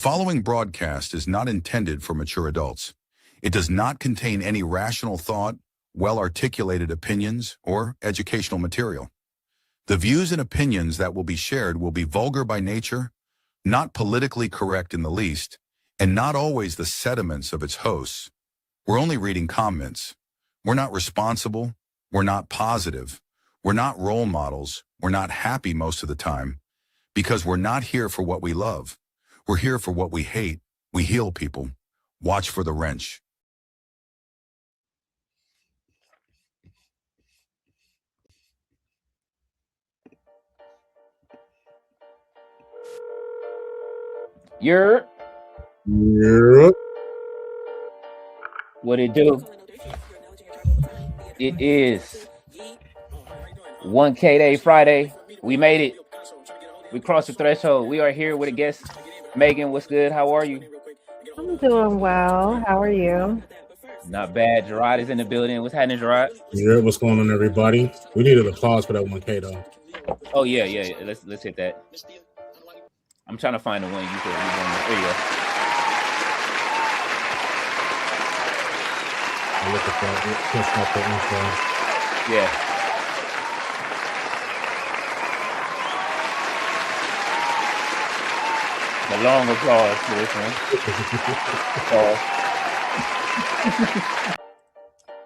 Following broadcast is not intended for mature adults. It does not contain any rational thought, well-articulated opinions, or educational material. The views and opinions that will be shared will be vulgar by nature, not politically correct in the least, and not always the sentiments of its hosts. We're only reading comments. We're not responsible. We're not positive. We're not role models. We're not happy most of the time because we're not here for what we love. We're here for what we hate. We heal people. Watch for the wrench. You're Yep. what it do? It is 1K Day Friday. We made it. We crossed the threshold. We are here with a guest. Megan, what's good? How are you? I'm doing well. How are you? Not bad. Gerard is in the building. What's happening, Gerard? Yeah, what's going on, everybody? We needed applause for that 1K though. Oh yeah. Let's hit that. I'm trying to find the one you said. There you go. I look at that. Just got the info. Yeah. A long applause for this one.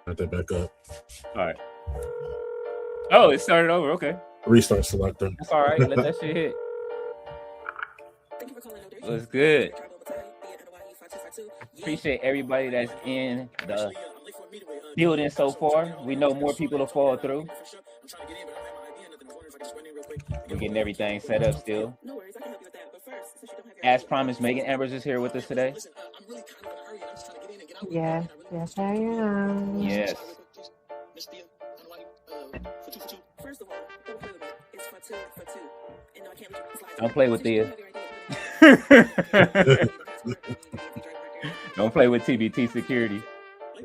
Let that back up. All right. Oh, it started over. Okay. Restart selector. That's all right. Let that shit hit. What's good? Appreciate everybody that's in the building so far. We know more people will fall through. We're getting everything set up still. As promised, Megan Ambers is here with us today. Yes, I am. Yes. Don't play with this. Don't play with TBT security.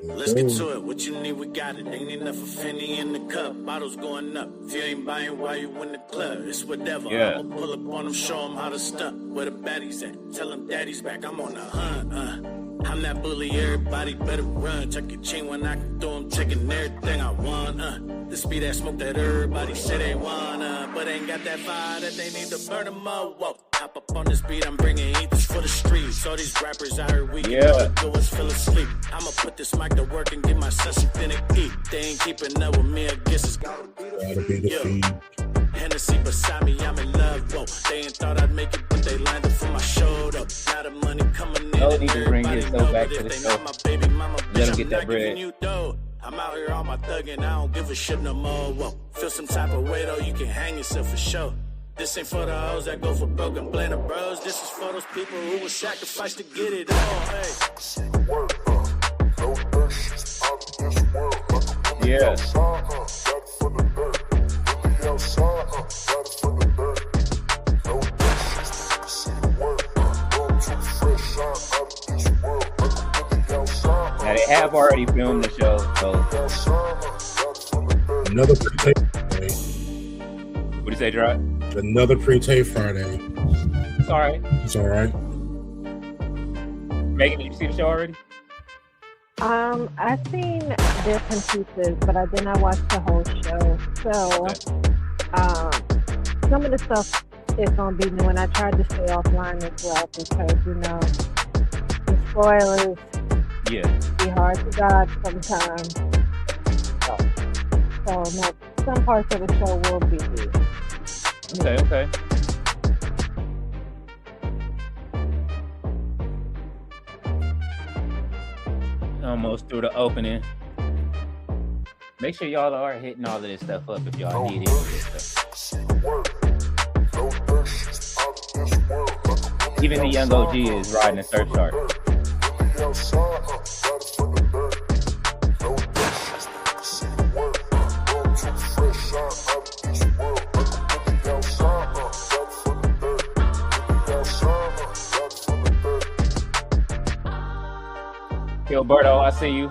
Let's get to it. What you need, we got it. Ain't enough for Finny in the cup. Bottles going up. If you ain't buying, why you in the club? It's whatever. Yeah. I'ma pull up on them, show them how to stunt. Where the baddies at? Tell them daddy's back. I'm on the hunt. I'm that bully. Everybody better run. Check your chain when I can throw them. Checking everything I want. This be that smoke that everybody say they want. But ain't got that fire that they need to burn them up. Whoa. Hop up on this beat, I'm bringing heat for the streets. All these rappers I heard we can go and fell asleep. I'ma put this mic to work and get my son something to eat. They ain't keeping up with me, I guess it's gotta be the feed. Hennessy beside me, I'm in love. Whoa, they ain't thought I'd make it, but they landed for my show though. Now the money coming in. No need to bring his stuff back to the show. Let him get that bread. I'm out here on my thuggin', I don't give a shit no more. Whoa, feel some type of way though, you can hang yourself for sure. This ain't for the hoes that go for broke and blame the bros. This is for those people who will sacrifice to get it all. Hey. Yeah. Now they have already filmed the show, so. Another pre-tape Friday. What do you say, Gerard? Another pre-tape Friday. It's all right. It's all right. Megan, did you see the show already? I've seen bits and pieces, but I did not watch the whole show. So, some of the stuff is gonna be new, and I tried to stay offline as well because the spoilers be hard to dodge sometimes. So some parts of the show will be new. Okay. Almost through the opening. Make sure y'all are hitting all of this stuff up if y'all need it. Even the young OG is riding a surf shark. Gilberto, I see you.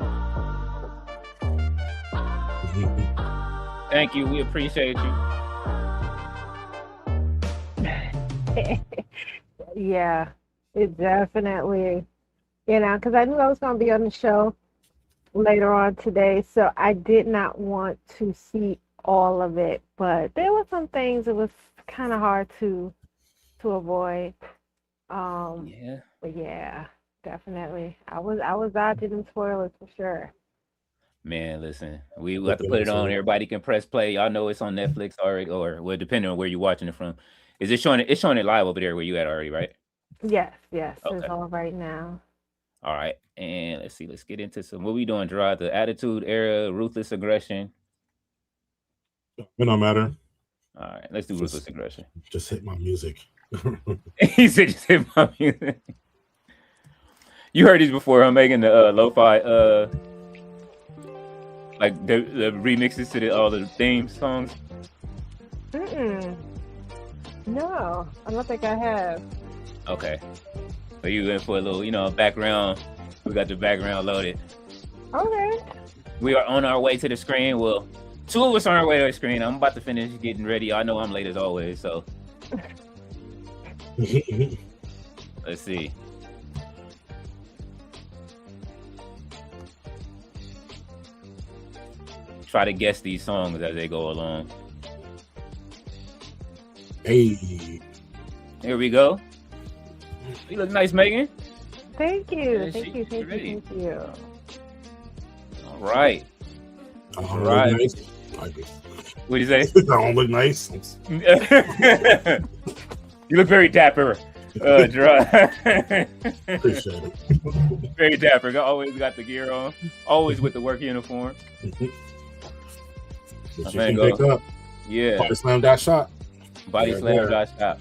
Thank you. We appreciate you. Yeah. It definitely, because I knew I was going to be on the show later on today, so I did not want to see all of it, but there were some things it was kind of hard to avoid. Yeah. But yeah, definitely. I was dodging them spoilers for sure. Man, listen, we have to put it on. Everybody can press play. Y'all know it's on Netflix already, or well, depending on where you're watching it from. Is it showing it? It's showing it live over there where you at already, right? Yes, Okay. it's all right now. All right, and let's see. Let's get into some. What we doing, Gerard? The Attitude Era, Ruthless Aggression. It don't matter. All right, let's do Ruthless Aggression. Just hit my music. He said, "Just hit my music." You heard these before? I'm making the lo-fi, like the remixes to all the theme songs. No, I don't think I have. Okay, so you in for a little, background. We got the background loaded. Okay. We are on our way to the screen. Well, two of us are on our way to the screen. I'm about to finish getting ready. I know I'm late as always, so let's see. Try to guess these songs as they go along. Hey. Here we go. You look nice, Megan. Thank you. Yeah, Thank you. All right. All right. Nice. What do you say? I don't look nice. You look very dapper, Gerard. Appreciate it. Very dapper. Always got the gear on. Always with the work uniform. What you can pick up. Yeah. Body slam that shot. Body slam that shot.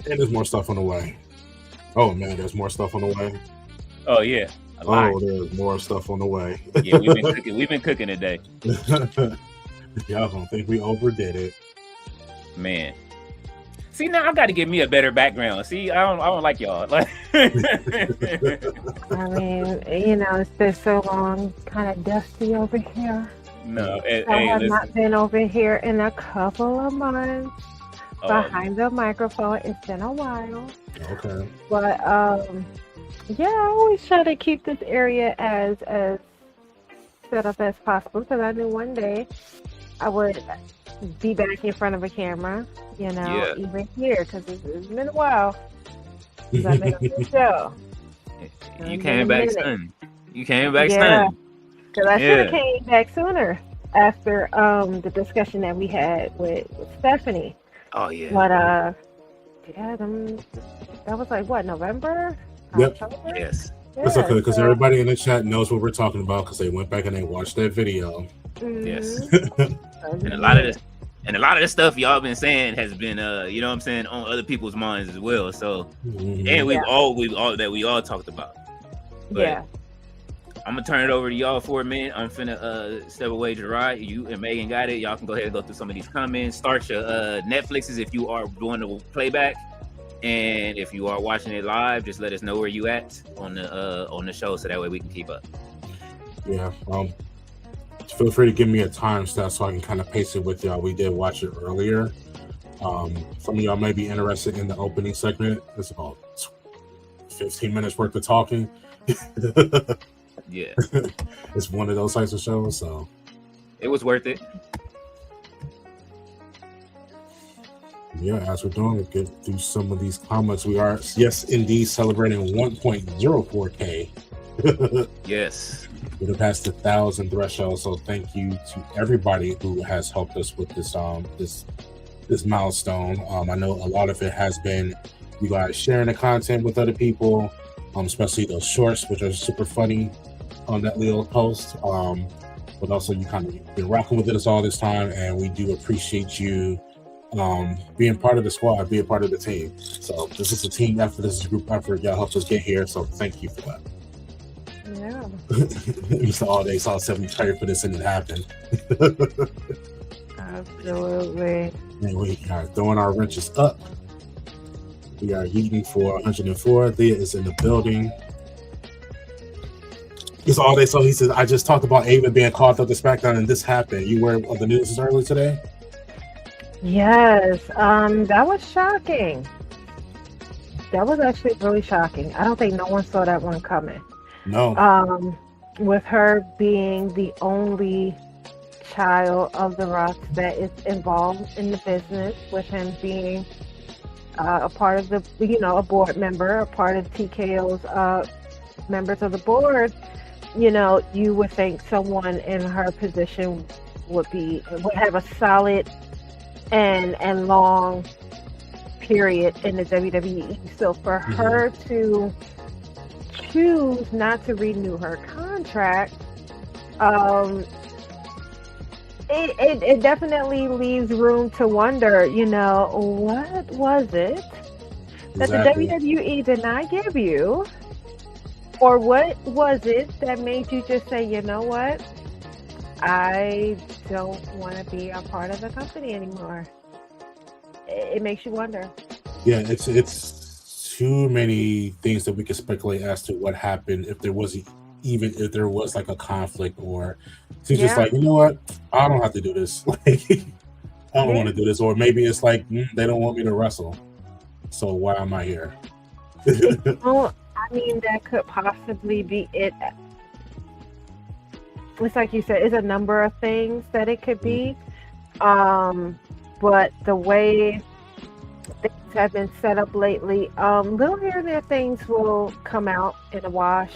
And there's more stuff on the way. Oh man, there's more stuff on the way. Oh yeah. Oh, there's more stuff on the way. Yeah, we've been cooking. We've been cooking today. Y'all don't think we overdid it, man. See, now I got to give me a better background. See, I don't like y'all. Like, I mean, it's been so long, kind of dusty over here. No, I have not been over here in a couple of months. Behind the microphone, it's been a while. Okay. But yeah, I always try to keep this area as set up as possible because I knew one day I would be back in front of a camera, even here because it's been a while since I've been on the show. You came back soon. You came back soon. Because I should have came back sooner after the discussion that we had with Stephanie. Oh yeah. But that was like what, November? Yep. October? Yes. Yeah, it's okay because everybody in the chat knows what we're talking about because they went back and they watched that video. Yes. And a lot of this stuff y'all been saying has been on other people's minds as well. So and we all talked about. But yeah. I'm gonna turn it over to y'all for a minute. I'm finna step away, Gerard. You and Megan got it. Y'all can go ahead and go through some of these comments. Start your Netflixes if you are doing the playback, and if you are watching it live, just let us know where you at on the show, so that way we can keep up. Yeah. Feel free to give me a timestamp so I can kind of pace it with y'all. We did watch it earlier. Some of y'all may be interested in the opening segment. It's about 15 minutes worth of talking. Yeah. It's one of those types of shows, so it was worth it. Yeah, as we're doing, we get through some of these comments. We are, yes, indeed, celebrating 1.04K. Yes. We have passed the 1,000 threshold, so thank you to everybody who has helped us with this this milestone. I know a lot of it has been you guys sharing the content with other people, especially those shorts, which are super funny on that little post. But also you kind of been rocking with us all this time, and we do appreciate you being part of the squad, being part of the team. So this is a team effort, this is a group effort. Y'all helped us get here, so thank you for that. Yeah. Mr. All Day saw 70 prayed for this and it happened. Absolutely. And we are throwing our wrenches up. We are yeeting for 104. Thea is in the building. It's All Day, so he says, I just talked about Ava being called up to SmackDown and this happened. You were on the news earlier today? Yes, that was shocking. That was actually really shocking. I don't think no one saw that one coming. No. With her being the only child of the Rocks that is involved in the business, with him being a part of the, a board member, a part of TKO's members of the board, you would think someone in her position would have a solid and long period in the WWE. So for her to choose not to renew her contract, it definitely leaves room to wonder, what was it that Exactly. the WWE did not give you? Or what was it that made you just say, you know what? I don't want to be a part of the company anymore. It makes you wonder. Yeah, it's too many things that we can speculate as to what happened, if there was like a conflict, or she's just like, you know what, I don't have to do this. Like, I don't want to do this. Or maybe it's like, they don't want me to wrestle, so why am I here? Well, I mean, that could possibly be it. It's like you said, it's a number of things that it could be. But the way things have been set up lately, little here and there things will come out in the wash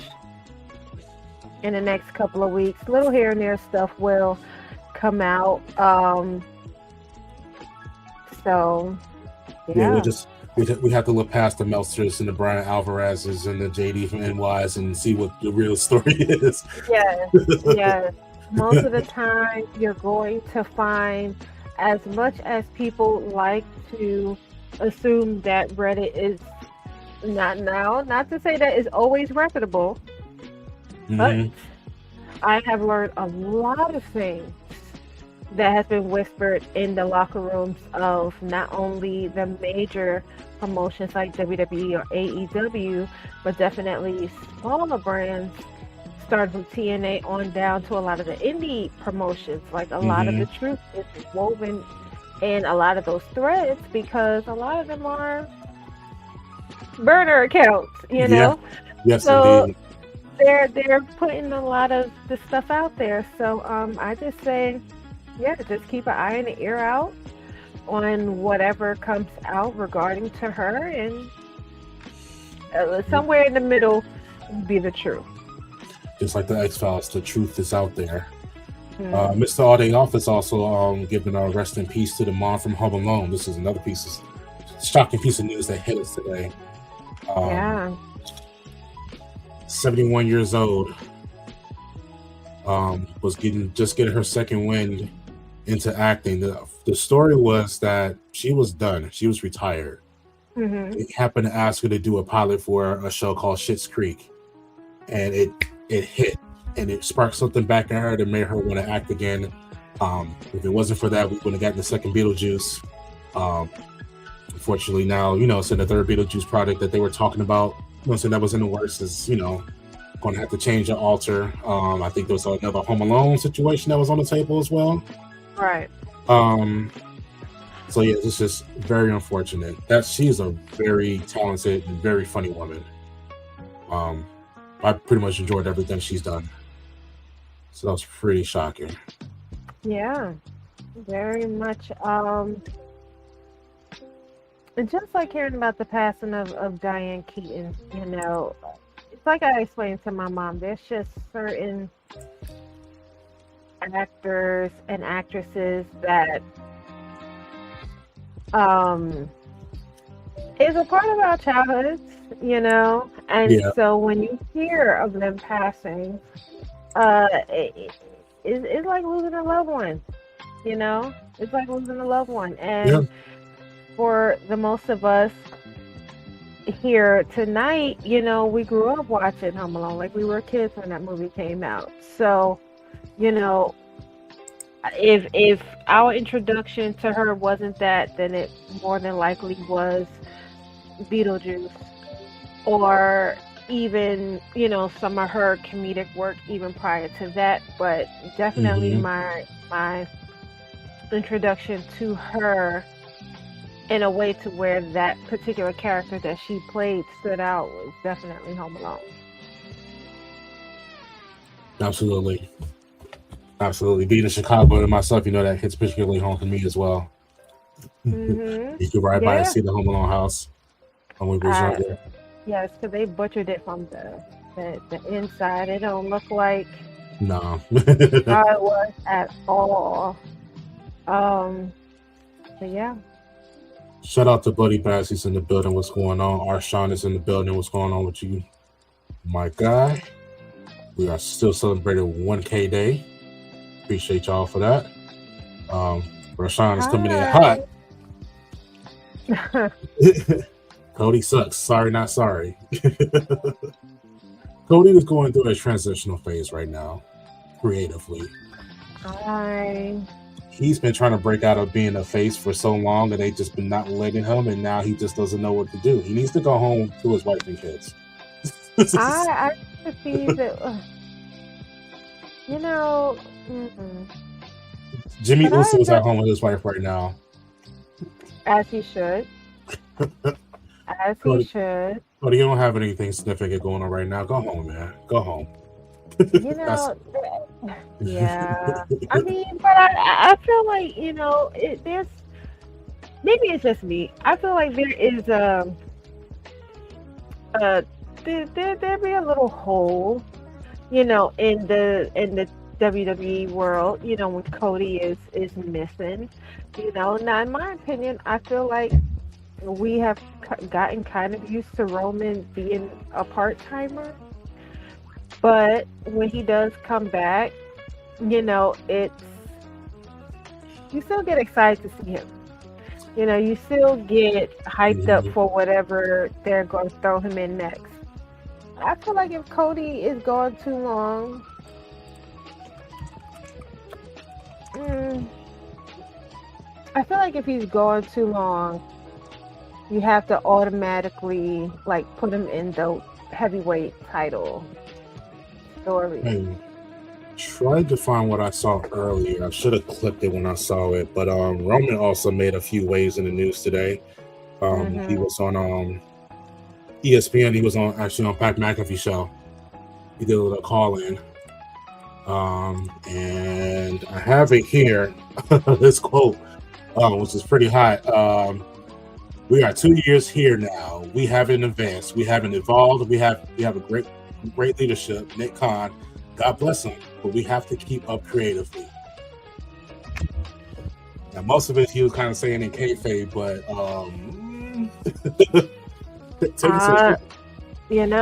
in the next couple of weeks. Little here and there stuff will come out. So yeah, we have to look past the Meltzers and the Brian Alvarez's and the JD from NYs and see what the real story is. Yes. Most of the time, you're going to find, as much as people like to assume that Reddit is not to say that it's always reputable, but I have learned a lot of things that has been whispered in the locker rooms of not only the major promotions like WWE or AEW, but definitely smaller brands, starting from TNA on down to a lot of the indie promotions. Like, a lot of the truth is woven in a lot of those threads, because a lot of them are burner accounts, know? Yes, so indeed. They're putting a lot of the stuff out there. So I just say, just keep an eye and an ear out on whatever comes out regarding to her, and somewhere in the middle will be the truth. Just like the X-Files, the truth is out there. Mr. All Day Off is also giving a rest in peace to the mom from Home Alone. This is another shocking piece of news that hit us today. 71 years old. Was getting her second wind into acting. The story was that she was done. She was retired. They happened to ask her to do a pilot for a show called Schitt's Creek, and it hit, and it sparked something back in her that made her want to act again. If it wasn't for that, we wouldn't have gotten the second Beetlejuice. Unfortunately, now so the third Beetlejuice project that they were talking about, so that was in the works, is going to have to change or alter. I think there was another Home Alone situation that was on the table as well. Right. So yeah, it's just very unfortunate. That she's a very talented and very funny woman. I pretty much enjoyed everything she's done. So that was pretty shocking. Yeah, very much. And just like hearing about the passing of Diane Keaton, it's like I explained to my mom, there's just certain actors and actresses that is a part of our childhoods, and so when you hear of them passing, it's like losing a loved one, it's like losing a loved one. And for the most of us here tonight, we grew up watching Home Alone, like we were kids when that movie came out. So, if our introduction to her wasn't that, then it more than likely was Beetlejuice, or even some of her comedic work even prior to that. But definitely my introduction to her in a way to where that particular character that she played stood out was definitely Home Alone. Absolutely. Absolutely. Being in Chicago and myself, that hits particularly home for me as well. Mm-hmm. You could ride by and Yeah. see the Home Alone house when we was younger. Yes, because they butchered it from the inside. It don't look like No. how it was at all. But yeah. Shout out to Buddy Bass. He's in the building. What's going on? Arshawn is in the building. What's going on with you, my guy? We are still celebrating 1K Day. Appreciate y'all for that. Rashawn is coming in hot. Cody sucks. Sorry, not sorry. Cody is going through a transitional phase right now, creatively. Hi. He's been trying to break out of being a face for so long, and they just been not letting him, and now he just doesn't know what to do. He needs to go home to his wife and kids. I see that. Mm-mm. Jimmy But Uso is I- at home with his wife right now. As he should. As he Cody. should. But you don't have anything significant going on right now. Go home, man. Go home. Yeah. I mean, but I feel like, there's, maybe it's just me. I feel like there is there be a little hole, in the WWE world, when Cody is missing. Now in my opinion, I feel like we have gotten kind of used to Roman being a part-timer. But when he does come back, it's, you still get excited to see him. You still get hyped up for whatever they're going to throw him in next. I feel like if Cody is gone too long, I feel like if he's gone too long, you have to automatically put him in the heavyweight title story. Tried to find what I saw earlier. I should have clipped it when I saw it, but Roman also made a few waves in the news today. He was on ESPN. He was on Pat McAfee show. He did a little call in, and I have it here. This quote, which is pretty hot. We are 2 years here now. We haven't advanced. We haven't evolved. We have a great leadership. Nick Khan, God bless him, but we have to keep up creatively. Now, most of it he was kind of saying in kayfabe, but yeah.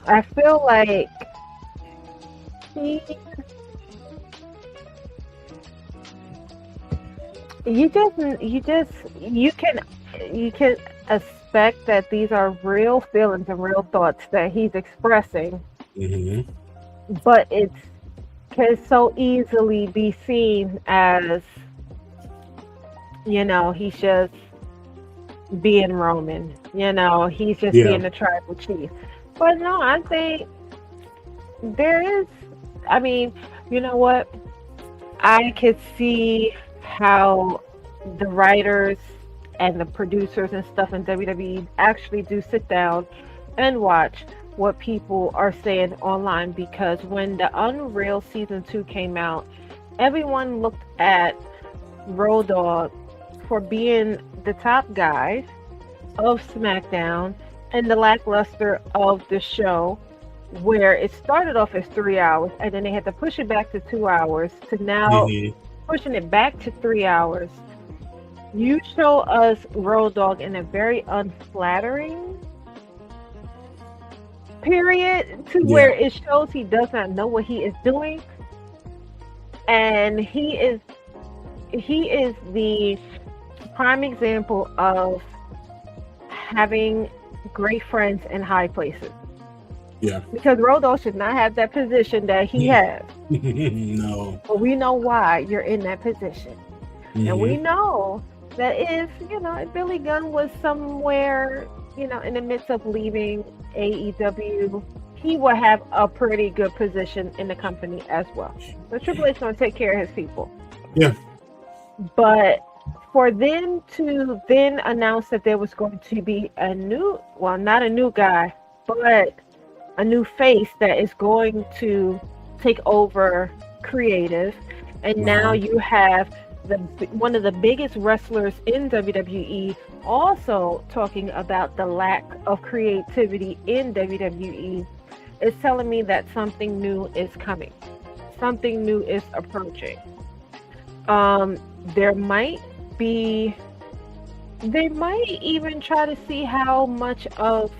I feel like you can expect that these are real feelings and real thoughts that he's expressing, but it can so easily be seen as, he's just being Roman, he's just being the tribal chief. But no, I think there is, you know what? I could see how the writers and the producers and stuff in WWE actually do sit down and watch what people are saying online, because when the Unreal Season 2 came out, everyone looked at Road Dogg for being the top guy of SmackDown and the lackluster of the show, where it started off as 3 hours and then they had to push it back to 2 hours to now pushing it back to 3 hours. You show us Road Dogg in a very unflattering period to where it shows he does not know what he is doing, and he is the prime example of having great friends in high places. Yeah. Because Road Dogg should not have that position that he has. No. But we know why you're in that position. And we know that if Billy Gunn was somewhere, in the midst of leaving AEW he will have a pretty good position in the company as well. So Triple H is going to take care of his people. Yeah. But for them to then announce that there was going to be a new, well, not a new guy, but a new face that is going to take over creative, and now you have one of the biggest wrestlers in WWE also talking about the lack of creativity in WWE, is telling me that something new is coming. Something new is approaching. They might even try to see how much of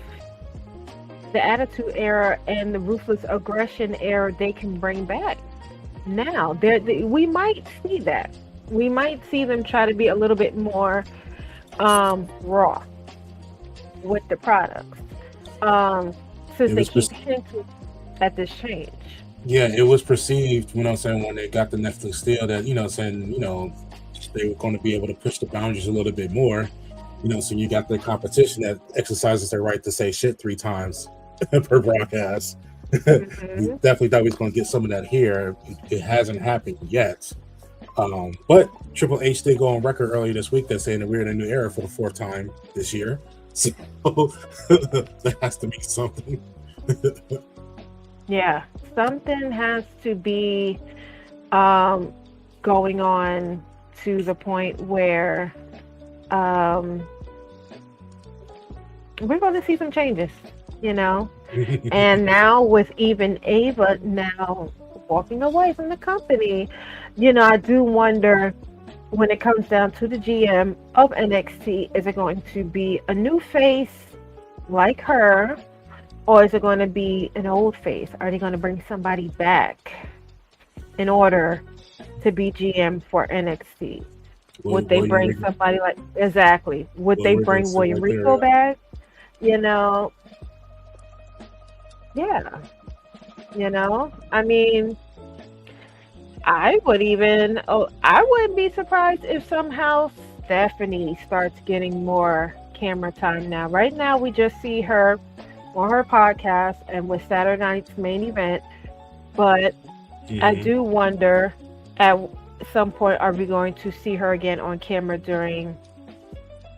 the Attitude Era and the Ruthless Aggression Era they can bring back. Now, we might see that. We might see them try to be a little bit more raw with the products. Since they keep hinting at this change. Yeah, it was perceived, when they got the Netflix deal that, they were going to be able to push the boundaries a little bit more. So you got the competition that exercises their right to say shit 3 times per broadcast. We definitely thought we was going to get some of that here. It hasn't happened yet. But Triple H did go on record earlier this week that saying that we're in a new era for the 4th time this year. So that has to be something. Yeah, something has to be going on to the point where we're going to see some changes, And now with even Ava now walking away from the company, I do wonder, when it comes down to the GM of NXT, is it going to be a new face like her, or is it going to be an old face? Are they going to bring somebody back in order to be GM for NXT? Would they bring somebody like, exactly? Would they bring William Regal back? Yeah. I mean, I wouldn't be surprised if somehow Stephanie starts getting more camera time now. Right now, we just see her on her podcast and with Saturday Night's Main Event. But I do wonder, at some point, are we going to see her again on camera during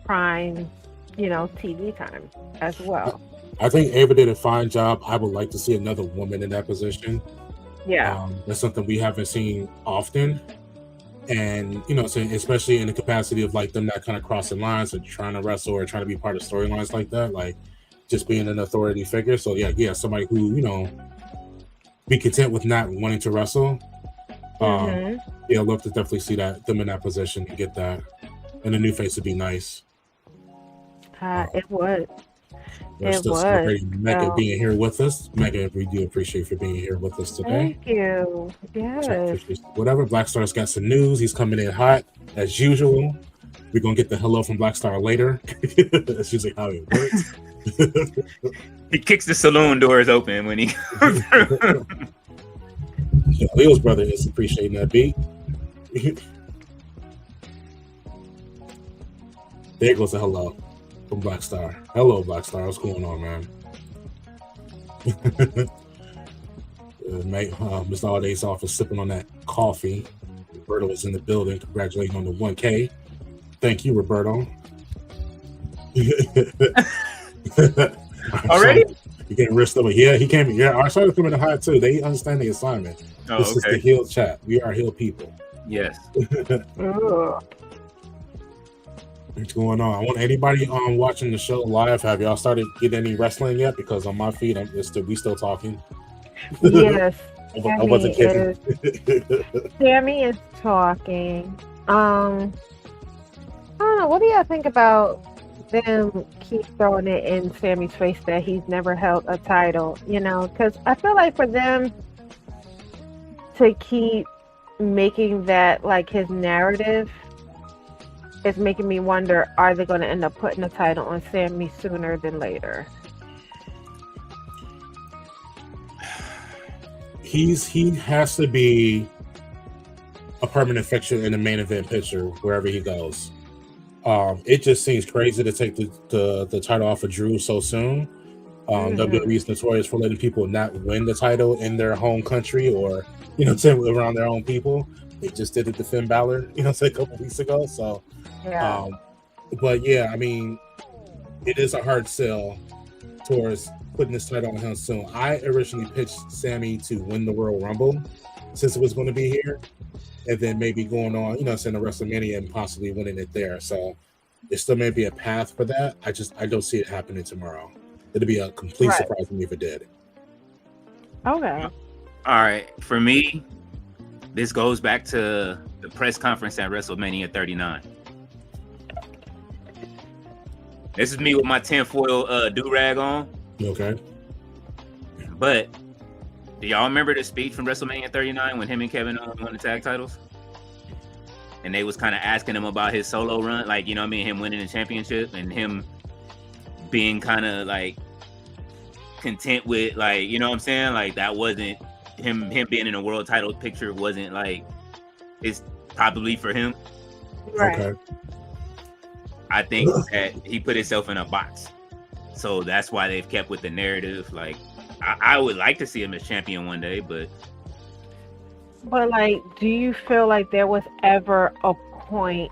prime, TV time as well? I think Ava did a fine job. I would like to see another woman in that position. Yeah. That's something we haven't seen often. And, especially in the capacity of like them not kind of crossing lines or trying to wrestle or trying to be part of storylines like that, like just being an authority figure. So yeah, somebody who, be content with not wanting to wrestle. Yeah, I'd love to definitely see them in that position and get that. And a new face would be nice. It would. We're still celebrating Mega being here with us. Mega, we do appreciate you for being here with us today. Thank you. Yes. Whatever. Black Star's got some news. He's coming in hot as usual. We're gonna get the hello from Black Star later. That's usually how it works. He kicks the saloon doors open when he comes through. Leo's brother is appreciating that beat. There goes the hello from Black Star. Hello, Black Star. What's going on, man? Mr. Alday's office sipping on that coffee. Roberto is in the building. Congratulating on the 1K. Thank you, Roberto. Already? You getting wrist over? Yeah, he came. Yeah, our started coming in hot too. They understand the assignment. This is the heel chat. We are heel people. Yes. What's going on? I want anybody watching the show live. Have y'all started getting any wrestling yet? Because on my feed, we still talking. Yes. I wasn't kidding. Sammy is talking. I don't know. What do y'all think about them keep throwing it in Sammy's face that he's never held a title? Because I feel like for them to keep making that like his narrative, it's making me wonder, are they going to end up putting a title on Sammy sooner than later? He has to be a permanent fixture in the main event picture wherever he goes. It just seems crazy to take the title off of Drew so soon. WWE is notorious for letting people not win the title in their home country or, around their own people. They just did it to Finn Balor, a couple weeks ago. So, Yeah. but yeah, I mean, it is a hard sell towards putting this title on him soon. I originally pitched Sammy to win the Royal Rumble since it was going to be here, and then maybe going on, saying the WrestleMania and possibly winning it there. So there still may be a path for that. I don't see it happening tomorrow. It'd be a complete surprise to me if it did. Okay. All right, for me, this goes back to the press conference at WrestleMania 39. This is me with my tinfoil do-rag on. Okay. But do y'all remember the speech from WrestleMania 39 when him and Kevin Owens won the tag titles? And they was kind of asking him about his solo run, like, him winning the championship and him being kind of like content with, like, what I'm saying? Like, that wasn't him being in a world title picture wasn't like, it's probably for him. Right. Okay. I think that he put himself in a box. So that's why they've kept with the narrative. Like, I would like to see him as champion one day, but like, do you feel like there was ever a point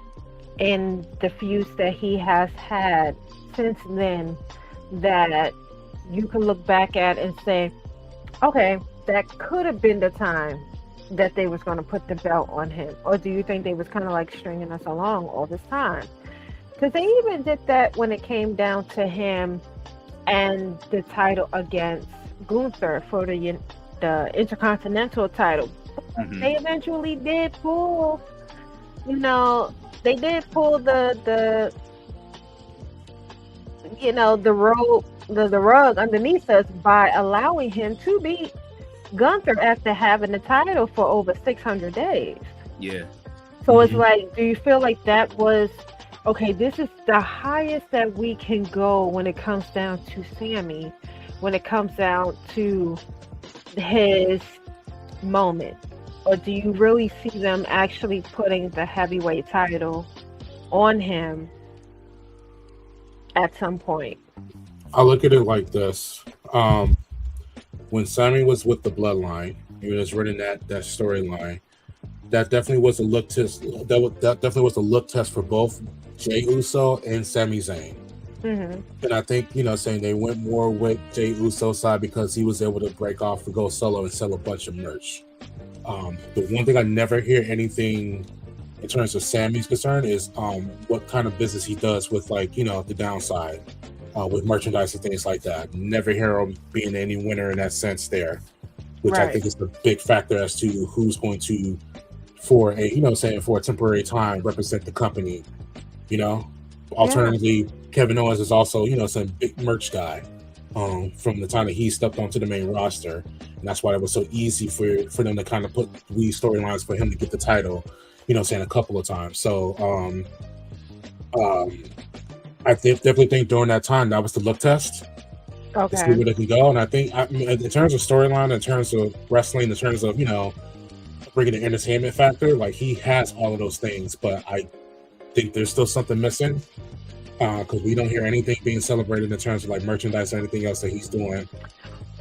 in the feuds that he has had since then that you can look back at and say, okay, that could have been the time that they was going to put the belt on him? Or do you think they was kind of like stringing us along all this time? Because they even did that when it came down to him and the title against Gunther for the Intercontinental title. Mhm. They eventually did pull, they did pull the rug underneath us by allowing him to beat Gunther after having the title for over 600 days. yeah. So it's like, do you feel like that was, okay, this is the highest that we can go when it comes down to Sammy, when it comes down to his moment? Or do you really see them actually putting the heavyweight title on him at some point? I look at it like this. When Sammy was with the Bloodline, he was running that storyline. That definitely was a look test. That definitely was a look test for both Jey Uso and Sami Zayn. Mm-hmm. And I think, saying they went more with Jey Uso's side because he was able to break off and go solo and sell a bunch of merch. The one thing I never hear anything in terms of Sammy's concern is what kind of business he does with, like, the downside with merchandise and things like that. Never hear him being any winner in that sense there, which I think is the big factor as to who's going to, for a, for a temporary time, represent the company. Alternatively, Kevin Owens is also, some big merch guy from the time that he stepped onto the main roster. And that's why it was so easy for them to kind of put these storylines for him to get the title, a couple of times. So I definitely think during that time, that was the look test. To see where they can go. And I think, in terms of storyline, in terms of wrestling, in terms of, bringing the entertainment factor, like, he has all of those things, but I think there's still something missing because we don't hear anything being celebrated in terms of, like, merchandise or anything else that he's doing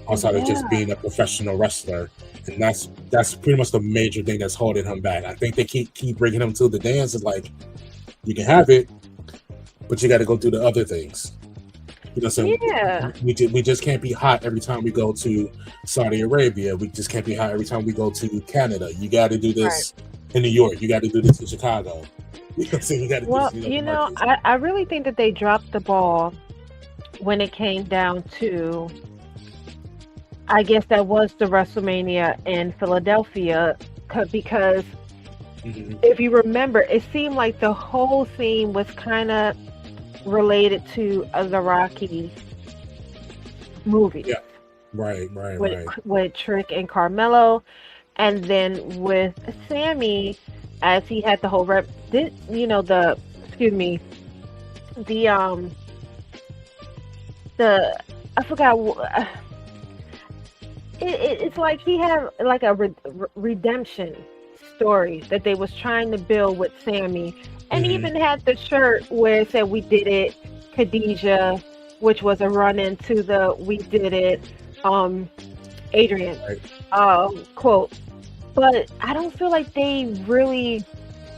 outside of just being a professional wrestler. And that's pretty much the major thing that's holding him back. I think they keep bringing him to the dance. It's like, you can have it, but you got to go do the other things. So we just can't be hot every time we go to Saudi Arabia. We just can't be hot every time we go to Canada. You got to do this in New York. You got to do this in Chicago. I really think that they dropped the ball when it came down to, I guess that was the WrestleMania in Philadelphia, because if you remember, it seemed like the whole theme was kind of related to the Rocky movie. Yeah, right. With Trick and Carmelo, and then with Sammy, as he had the whole I forgot. It's like he had like a redemption story that they was trying to build with Sammy, and even had the shirt where it said "We did it, Khadijah," which was a run into the "We Did It," Adrian Right. quote. But I don't feel like they really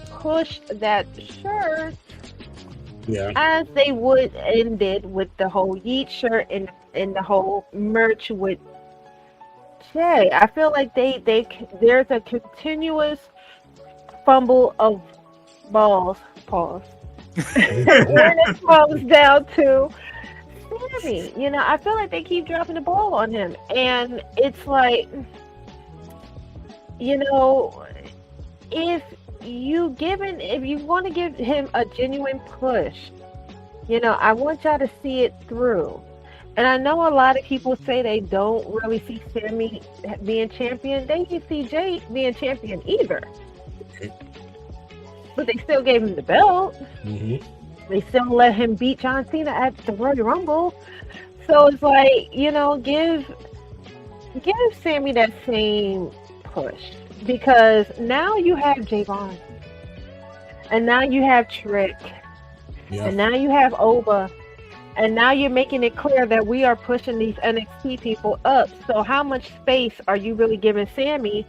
pushed that shirt Yeah. as they would and did with the whole Yeet shirt and the whole merch with Jay. I feel like there's a continuous fumble of balls. Pause. When it comes down to Sammy, I feel like they keep dropping the ball on him, and it's like, if if you want to give him a genuine push, I want y'all to see it through. And I know a lot of people say they don't really see Sammy being champion. They didn't see Jay being champion either. But they still gave him the belt. Hmm. They still let him beat John Cena at the Royal Rumble. So it's like, give Sammy that same push. Because now you have Javon. And now you have Trick. Yeah. And now you have Oba. And now you're making it clear that we are pushing these NXT people up. So how much space are you really giving Sammy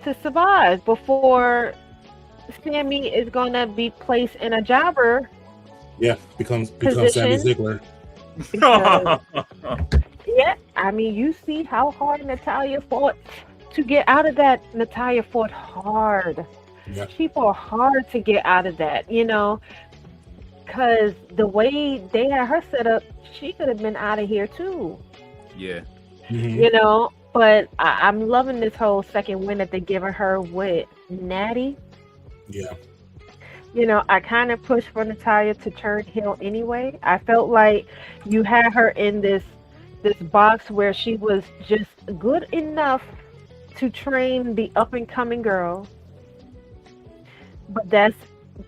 to survive before Sammy is going to be placed in a jobber? Yeah. Becomes Position. Sammy Ziggler. Because, yeah, I mean, you see how hard Natalya fought to get out of that. Natalya fought hard. Yeah. She fought hard to get out of that, because the way they had her set up, she could have been out of here too. Yeah. Mhm. But I'm loving this whole second win that they're giving her with Natty. Yeah. I kind of pushed for Natalya to turn heel anyway. I felt like you had her in this box where she was just good enough to train the up and coming girl. But that's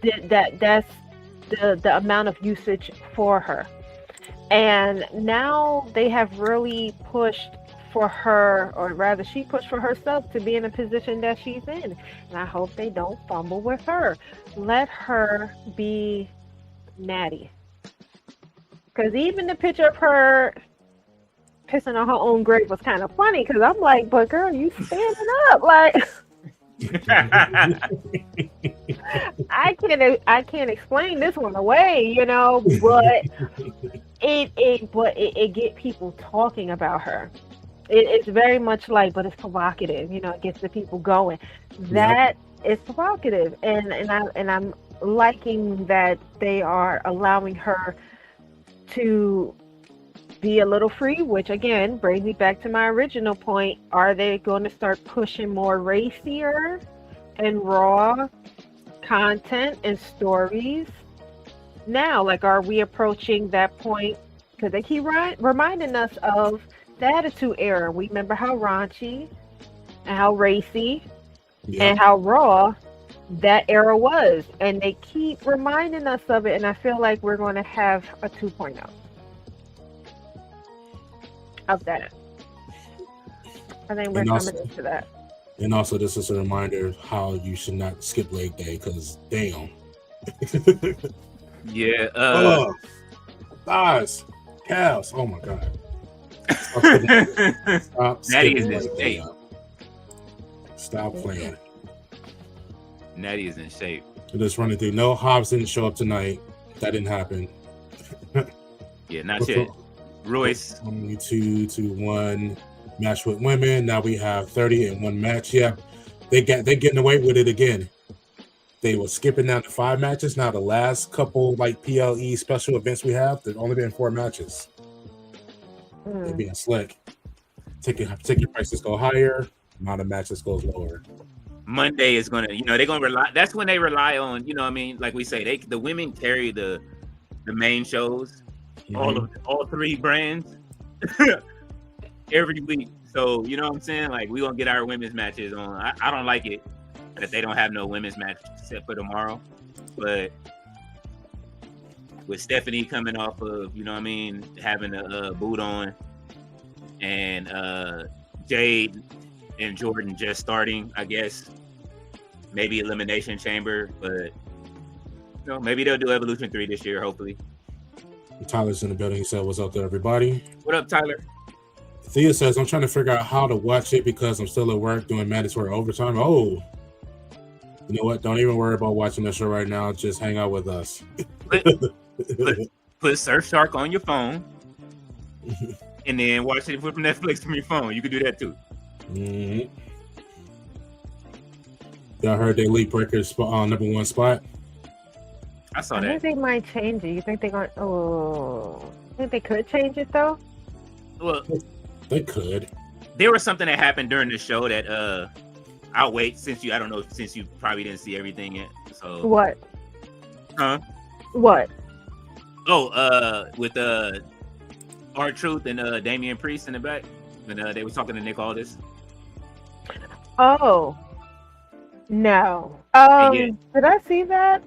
the amount of usage for her. And now they have really pushed for her, or rather she pushed for herself to be in a position that she's in. And I hope they don't fumble with her. Let her be Natty. Because even the picture of her pissing on her own grave was kind of funny, because I'm like, but girl, you standing up. Like, I can't explain this one away, but it get people talking about her. It's very much like, but it's provocative, it gets the people going. That is provocative, and I'm liking that they are allowing her to be a little free, which again brings me back to my original point. Are they going to start pushing more racier and raw content and stories now? Like, are we approaching that point? Because they keep reminding us of the Attitude Era. We remember how raunchy and how racy and how raw that era was, and they keep reminding us of it, and I feel like we're going to have a 2.0 of that. I think we're coming into that. And also, this is a reminder of how you should not skip leg day, because damn. Yeah. Thighs, calves. Oh my god. Stop Natty is skipping in leg day shape. up. Stop playing. Natty is in shape. Just running through. No, Hobbs didn't show up tonight. That didn't happen. Yeah, not yet. Royce. Only 2-1 match with women. Now we have 30 in one match. Yeah, they're getting away with it again. They were skipping down to 5 matches. Now the last couple like PLE special events we have, there's only been 4 matches. They're being slick. Ticket prices go higher. Amount of matches goes lower. Monday is gonna, they're gonna rely. That's when they rely on, like we say, the women carry the main shows, all 3 brands every week. So you know what I'm saying? Like, we gonna get our women's matches on. I don't like it that they don't have no women's match set for tomorrow, but with Stephanie coming off of, having a boot on, and Jade and Jordan just starting, I guess maybe Elimination Chamber, but maybe they'll do Evolution 3 this year, hopefully. Tyler's in the building. He said, "What's up to everybody?" What up, Tyler? Thea says, "I'm trying to figure out how to watch it because I'm still at work doing mandatory overtime." Oh, you know what? Don't even worry about watching the show right now. Just hang out with us. Put Surfshark on your phone, and then watch it from Netflix from your phone. You can do that too. Mm-hmm. Y'all heard they leaked Breaker's #1 spot? I saw I that. think they might change it. You think they're going? Oh, I think they could change it though. Well, They could. there was something that happened during the show that I'll wait since you probably didn't see everything yet. So What? Huh? What? With R-Truth and Damian Priest in the back when they were talking to Nick Aldis. Oh, no. Yeah. Did I see that?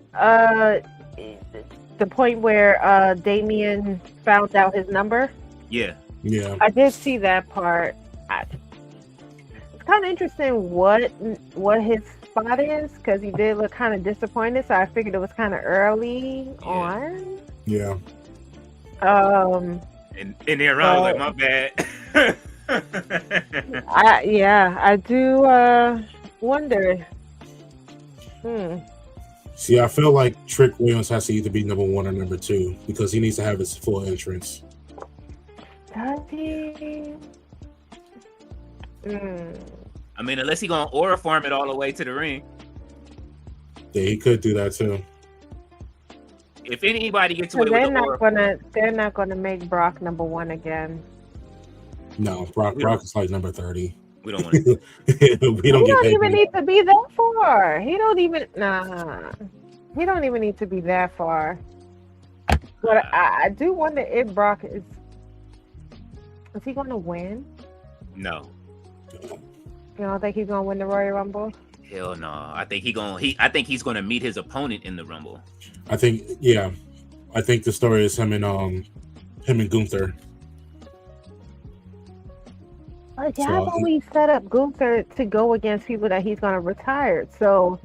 The point where Damien found out his number. Yeah. Yeah. I did see that part. It's kind of interesting what his spot is because he did look kind of disappointed. So I figured it was kind of early on. Yeah. And then Ron was like, my bad. I do wonder. See, I feel like Trick Williams has to either be #1 or #2 because he needs to have his full entrance. Does he? I mean, unless he gonna aura farm it all the way to the ring. Yeah, he could do that too. If anybody gets So away with the aura, they're not gonna make Brock #1 again. No, Brock is like number 30. we don't want to. We don't He get don't paid. even need to be that far. He don't even need to be that far. But I do wonder if Brock is he gonna win? No. You don't think he's gonna win the Royal Rumble? Hell no. I think he's gonna meet his opponent in the Rumble. I think the story is him and Gunther. Like, yeah, I've always set up Gunther to go against people that he's gonna retire. So,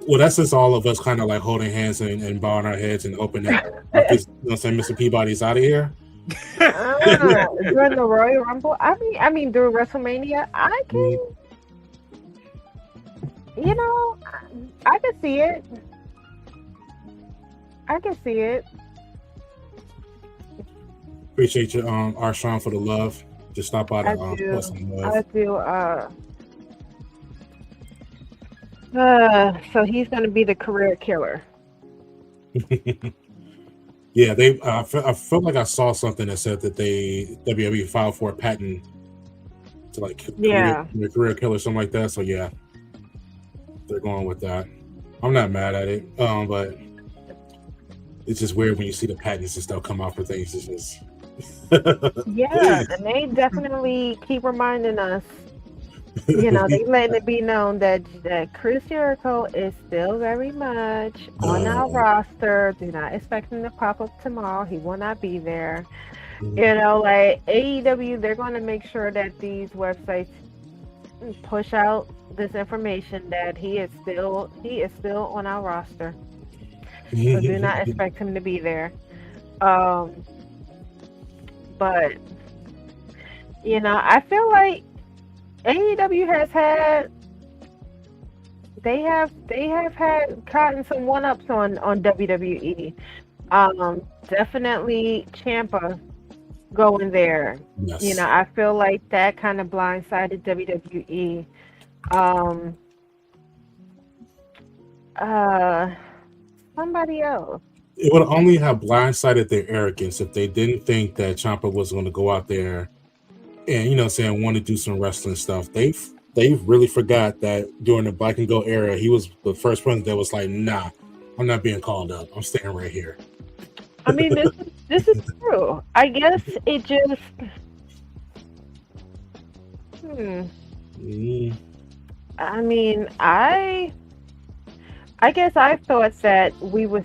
well, that's just all of us kind of like holding hands and bowing our heads and hoping that Mr. Peabody's out of here. During the Royal Rumble, I mean, during WrestleMania, I can, I can see it. Appreciate you, Arshawn, for the love. Just stop by to put some love. I do. So he's gonna be the career killer. Yeah, I felt like I saw something that said that WWE filed for a patent to like career killer, something like that. So yeah, they're going with that. I'm not mad at it, but it's just weird when you see the patents and stuff come out for things. It's just yeah, and they definitely keep reminding us. They letting it be known that Chris Jericho is still very much on our roster. Do not expect him to pop up tomorrow. He will not be there. Like AEW, they're going to make sure that these websites push out this information that he is still on our roster. So do not expect him to be there. But I feel like AEW have gotten some one-ups on WWE. Definitely Ciampa going there. yes. I feel like that kind of blindsided WWE. Somebody else. It would only have blindsided their arrogance if they didn't think that Ciampa was going to go out there and want to do some wrestling stuff. They really forgot that during the Black and Gold era, he was the first person that was like, "Nah, I'm not being called up. I'm staying right here." I mean, this is true. I guess it just. I mean, I guess I thought that we would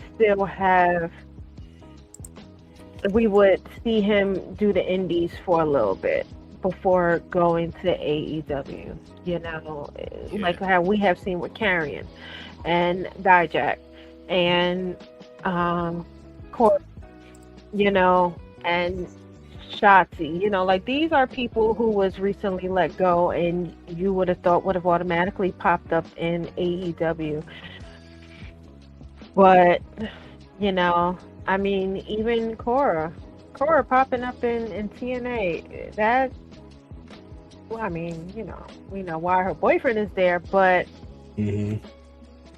see him do the indies for a little bit before going to AEW, like how we have seen with Karrion and Dijak and you know, and Shotzi, you know, like these are people who was recently let go and you would have thought would have automatically popped up in AEW. But, you know, I mean, even Cora popping up in TNA, that, well, I mean, you know, we know why her boyfriend is there, but, Hmm.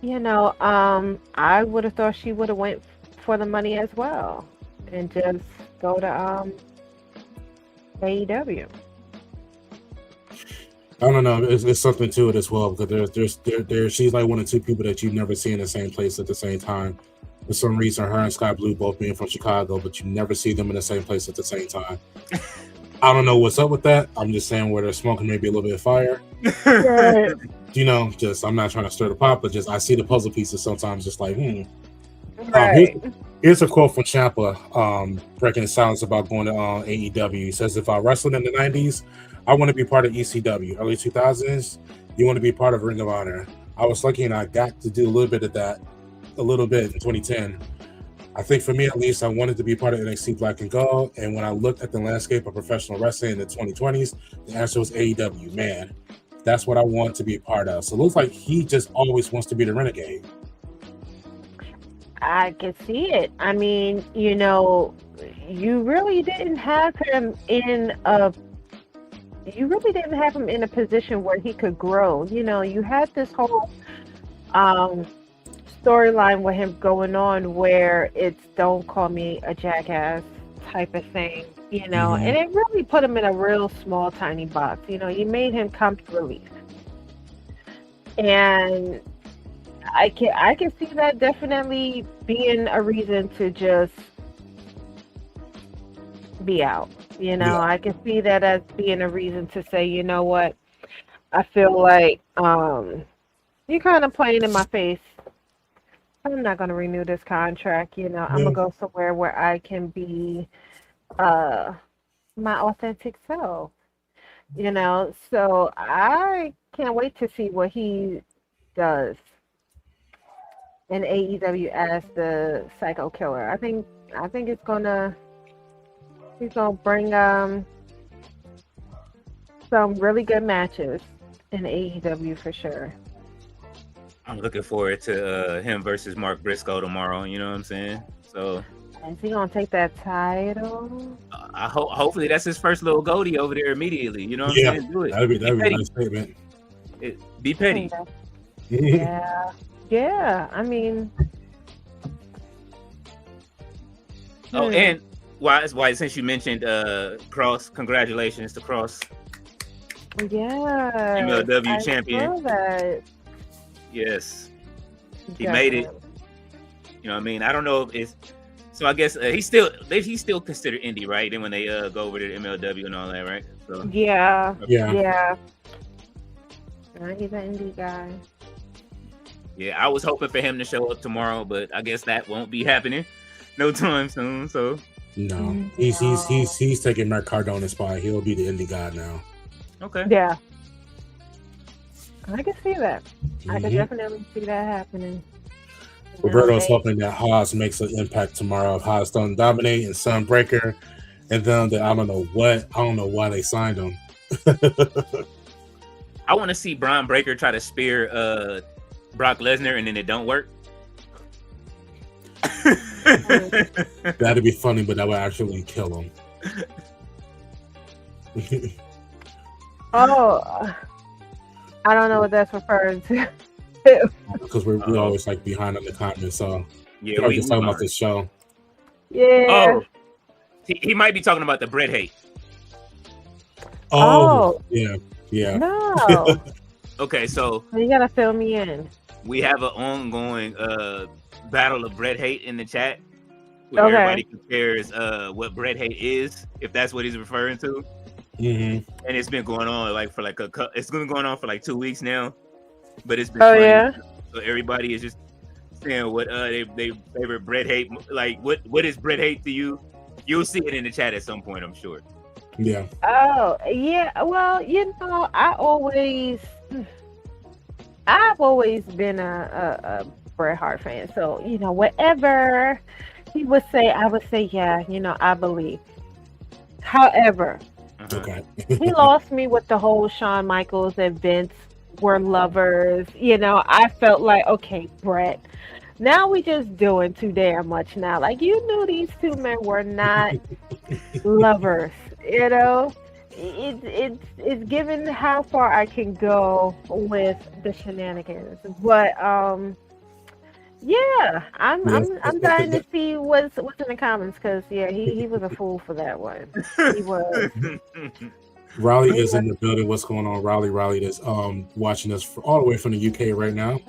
you know, I would have thought she would have went for the money as well and just go to AEW. I don't know. It's something to it as well because she's like one of two people that you never see in the same place at the same time. For some reason, her and Sky Blue both being from Chicago, but you never see them in the same place at the same time. I don't know what's up with that. I'm just saying where they're smoking maybe a little bit of fire. Right. You know, just I'm not trying to stir the pot, but just I see the puzzle pieces sometimes, just like Right. Here's a quote from Ciampa, breaking the silence about going to AEW. He says, "If I wrestled in the '90s, I want to be part of ECW. Early 2000s, you want to be part of Ring of Honor. I was lucky and I got to do a little bit of that, a little bit in 2010. I think for me at least, I wanted to be part of NXT Black and Gold. And when I looked at the landscape of professional wrestling in the 2020s, the answer was AEW. Man, that's what I want to be a part of." So it looks like he just always wants to be the renegade. I can see it. I mean, you know, you really didn't have him in a position where he could grow. You know, you had this whole storyline with him going on where it's "don't call me a jackass" type of thing, you know, Mhm. and it really put him in a real small, tiny box. You know, you made him comic relief, and I can see that definitely being a reason to just be out. You know, Yeah. I can see that as being a reason to say, you know what, I feel like you're kind of playing in my face. I'm not going to renew this contract. You know, I'm Yeah. gonna go somewhere where I can be uh my authentic self. You know, so I can't wait to see what he does in AEW as the Psycho Killer. I think he's gonna bring some really good matches in AEW for sure. I'm looking forward to him versus Mark Briscoe tomorrow. You know what I'm saying? So Is he gonna take that title? I hope hopefully that's his first little goatee over there immediately. You know what Yeah. I'm saying? Do it. That'd be Be a petty. nice statement. Be petty. Yeah, yeah. I mean, Oh, and why since you mentioned Cross, congratulations to Cross, yeah, MLW champion. saw that. Yes, he made it. You know what I mean? I don't know if it's so. I guess he's still considered indie, right? Then when they go over to MLW and all that, right? So Yeah, Yeah. yeah. He's an indie guy. yeah, I was hoping for him to show up tomorrow, but I guess that won't be happening no time soon. So No. He's taking Matt Cardona's spot. He'll be the indie guy now. okay, Yeah, I can see that. I can Mhm. definitely see that happening. Roberto's hoping that Haas makes an impact tomorrow. If Haas don't dominate and Sunbreaker, and then I don't know why they signed him. I want to see Braun Breaker try to spear Brock Lesnar and then it don't work. That'd be funny, but that would actually kill him. Oh, I don't know what that's referring to. Because we always like behind in the comments. So Yeah, I'm we just talking about are. this show. Yeah. Oh, he might be talking about the Bret hate. Oh. Yeah. No. Okay, so You gotta fill me in. we have an ongoing battle of Bret hate in the chat where Okay. everybody compares what Bret hate is, if that's what he's referring to. Mhm. And it's been going on it's been going on for like 2 weeks now. But it's been Oh funny. yeah. So everybody is just saying what they favorite Bret hate, like what is Bret hate to you? You'll see it in the chat at some point, I'm sure. Yeah. Oh yeah. Well, you know, I've always been a Bret Hart fan. So you know, whatever he would say, I would say, yeah, I believe. However, Okay. he lost me with the whole Shawn Michaels and Vince were lovers. I felt like, okay, Brett, now we just doing too damn much now. Like, you knew these two men were not lovers. It's given how far I can go with the shenanigans. But yeah, I'm dying to see what's in the comments, because yeah, he was a fool for that one. He was. Raleigh is in the building. What's going on? Raleigh is watching us all the way from the UK right now.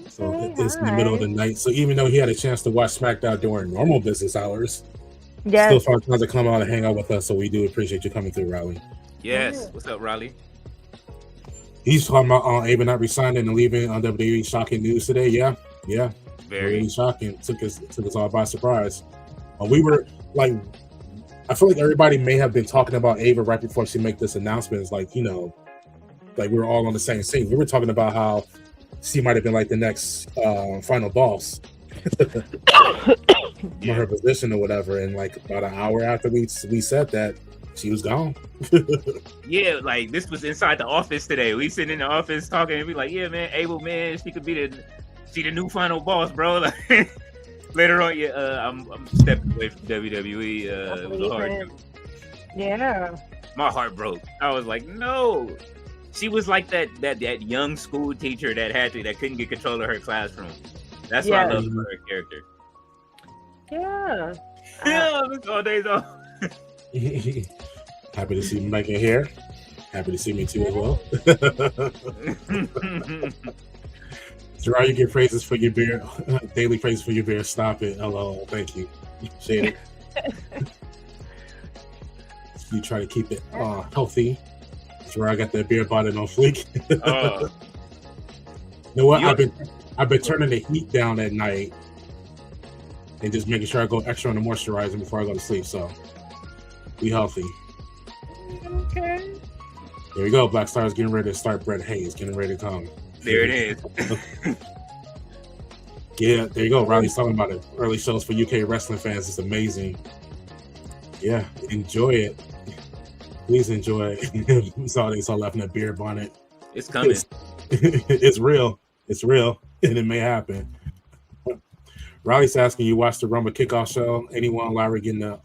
So it's in the middle of the night. So even though he had a chance to watch SmackDown during normal business hours, still found time to come out and hang out with us. So we do appreciate you coming through, Raleigh. Yes. What's up, Raleigh? He's talking about Ava not resigning and leaving on WWE. Shocking news today. Yeah. Very Really shocking. Took us all by surprise. We were like, I feel like everybody may have been talking about Ava right before she made this announcement. It's like, like we were all on the same scene. We were talking about how she might have been like the next final boss for her position or whatever. And like about an hour after we said that, she was gone. Yeah, like this was inside the office today. We sitting in the office talking and be like, yeah, man, Ava, man, she could be the new final boss, bro. Like, later on, I'm stepping away from WWE. It was a hard. Yeah. My heart broke. I was like, no. She was like that young school teacher that couldn't get control of her classroom. That's what I love about her character. Yeah. Yeah, it's all days off. Happy to see Megan here. Happy to see me too as well. Gerard, you get praises for your beer. Daily praises for your beer. Stop it. Hello. Thank you. Appreciate it. You try to keep it healthy. Gerard got that beer bottle on fleek. You know what? I've been turning the heat down at night and just making sure I go extra on the moisturizing before I go to sleep. So be healthy. Okay. There we go. Black Star's getting ready to start. Brett Hayes getting ready to come. There it is. Yeah, there you go. Riley's talking about it. Early shows for UK wrestling fans. It's amazing. Yeah, enjoy it. Please enjoy it. We saw they laughing at beer bonnet. It's coming. It's real. It's real. And it may happen. Riley's asking, you watch the Rumble kickoff show? Anyone Larry getting a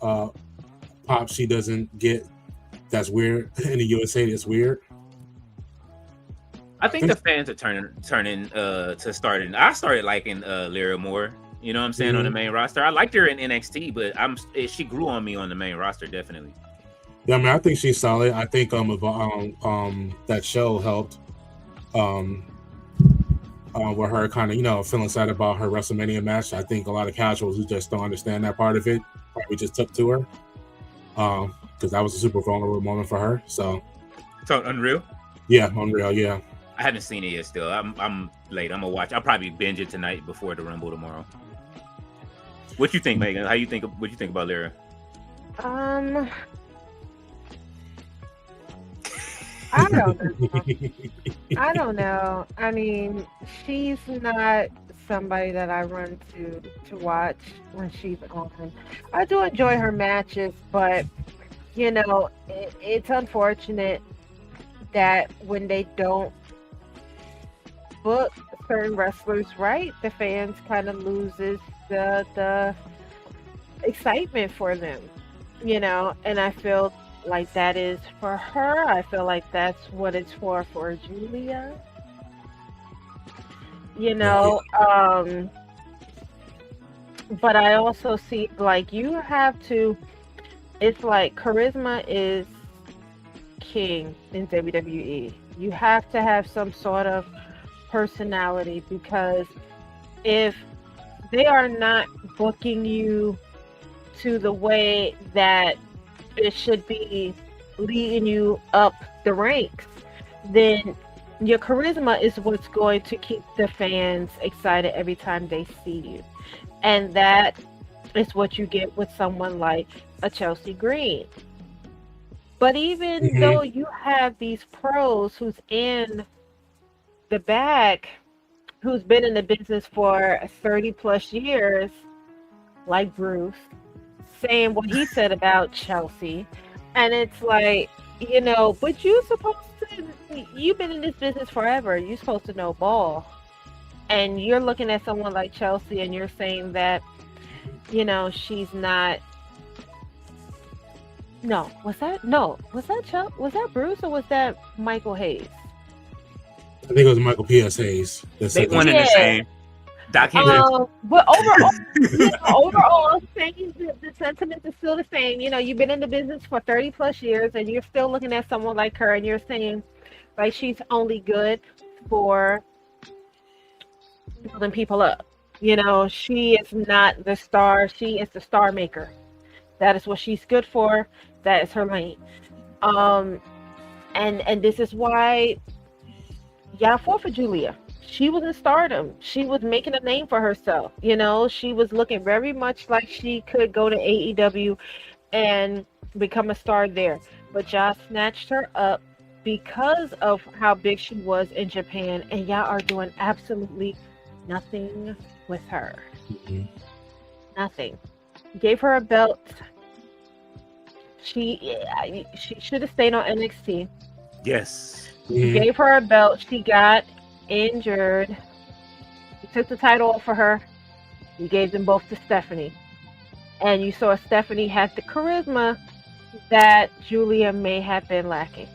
pop she doesn't get? That's weird. In the USA, it's weird. I think the fans are turning to starting. I started liking Lyra more. You know what I'm saying, on the main roster. I liked her in NXT, but she grew on me on the main roster, definitely. Yeah, I mean, I think she's solid. I think that show helped with her kind of, feeling sad about her WrestleMania match. I think a lot of casuals who just don't understand that part of it probably just took to her because that was a super vulnerable moment for her. So Unreal? Yeah, Unreal, yeah. I haven't seen it yet still. I'm late. I'm gonna watch. I'll probably binge it tonight before the Rumble tomorrow. What you think, Megan? What you think about Lyra? I don't know. I mean, she's not somebody that I run to watch when she's on. I do enjoy her matches, but it's unfortunate that when they don't book certain wrestlers right, the fans kind of loses the excitement for them, and I feel like that is for her. I feel like that's what it's for Julia. But I also see like you have to. It's like charisma is king in WWE. You have to have some sort of personality, because if they are not booking you to the way that it should be, leading you up the ranks, then your charisma is what's going to keep the fans excited every time they see you. And that is what you get with someone like a Chelsea Green. But even though you have these pros who's in the bag, who's been in the business for 30 plus years, like Bruce, saying what he said about Chelsea. And it's like, but you've been in this business forever. You're supposed to know ball. And you're looking at someone like Chelsea and you're saying that, she's not. No, was that Bruce or was that Michael Hayes? I think it was Michael P.S. Hayes. That They said one that. in the same. Doc Hendricks. But overall, saying the sentiment is still the same. You've been in the business for 30 plus years, and you're still looking at someone like her, and you're saying, like, she's only good for building people up. She is not the star. She is the star maker. That is what she's good for. That is her lane. And this is why y'all fought for Julia. She was in stardom. She was making a name for herself. She was looking very much like she could go to AEW and become a star there. But y'all snatched her up because of how big she was in Japan, and y'all are doing absolutely nothing with her. Mm-hmm. Nothing. Gave her a belt. She should have stayed on NXT. Yes. Mhm. Gave her a belt. She got injured. You took the title off for her. You gave them both to Stephanie. And you saw Stephanie had the charisma that Julia may have been lacking.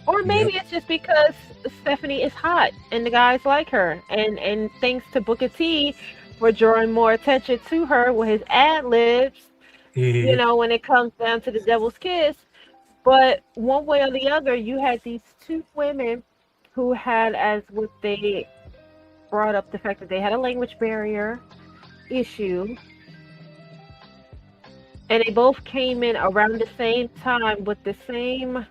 Or maybe it's just because Stephanie is hot and the guys like her. And thanks to Booker T for drawing more attention to her with his ad-libs, Mhm. when it comes down to the Devil's Kiss. But one way or the other, you had these two women who had, as what they brought up, the fact that they had a language barrier issue. And they both came in around the same time with the same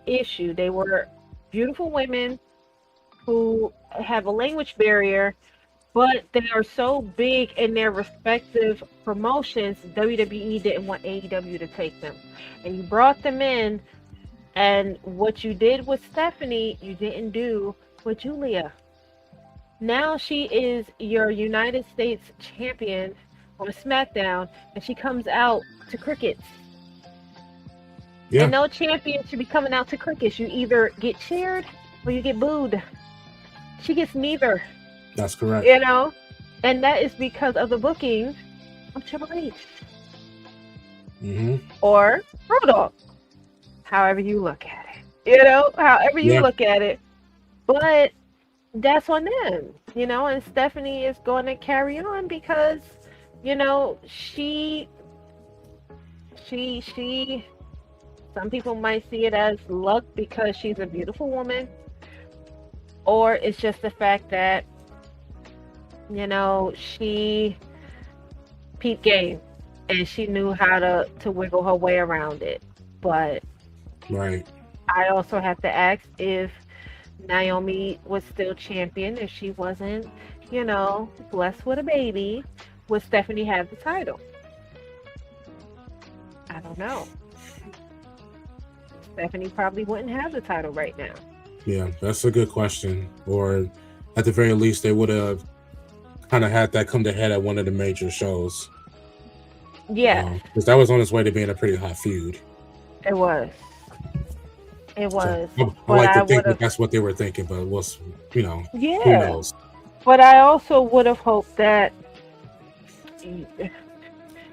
issue. They were beautiful women who have a language barrier, but they are so big in their respective promotions, WWE didn't want AEW to take them. And you brought them in, and what you did with Stephanie, you didn't do with Julia. Now she is your United States champion on SmackDown, and she comes out to crickets. Yeah. And no champion should be coming out to crickets. You either get cheered or you get booed. She gets neither. That's correct. And that is because of the booking of Triple H Mm-hmm. or Road Dogg, however you look at it. However you look at it. But that's on them, and Stephanie is going to carry on because, she some people might see it as luck because she's a beautiful woman, or it's just the fact that, she peeped game and she knew how to wiggle her way around it. But Right. I also have to ask if Naomi was still champion, if she wasn't, blessed with a baby, would Stephanie have the title? I don't know. Stephanie probably wouldn't have the title right now. Yeah, that's a good question. Or at the very least, they would have kind of had that come to head at one of the major shows. Yeah, Because that was on its way to being a pretty hot feud. it was. It was. So, I But like to I think that would've- that's what they were thinking, but who Yeah. knows? But I also would have hoped that,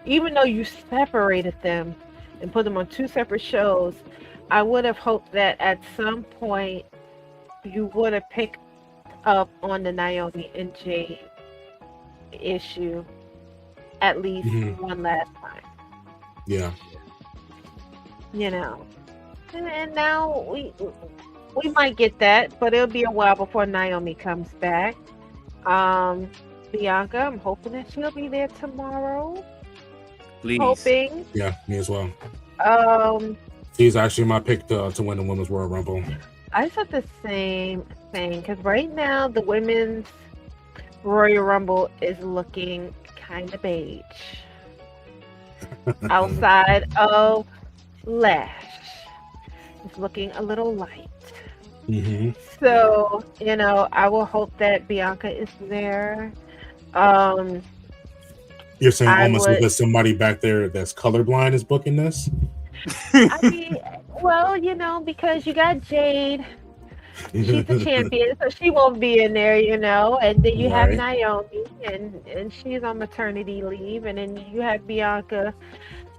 even though you separated them and put them on two separate shows, I would have hoped that at some point you would have picked up on the Naomi and Jade issue at least Mhm. one last time. Yeah. And now we might get that, but it'll be a while before Naomi comes back. Bianca, I'm hoping that she'll be there tomorrow. Please. Hoping. Yeah, me as well. She's actually my pick to win the Women's Royal Rumble. I said the same thing because right now the women's Royal Rumble is looking kind of beige. Outside of Lash, it's looking a little light. Mm-hmm. So, I will hope that Bianca is there. You're saying I almost would. because somebody back there that's colorblind is booking this? I mean, well, because you got Jade. She's the champion, so she won't be in there, And then you have Right. Naomi, and she's on maternity leave, and then you have Bianca,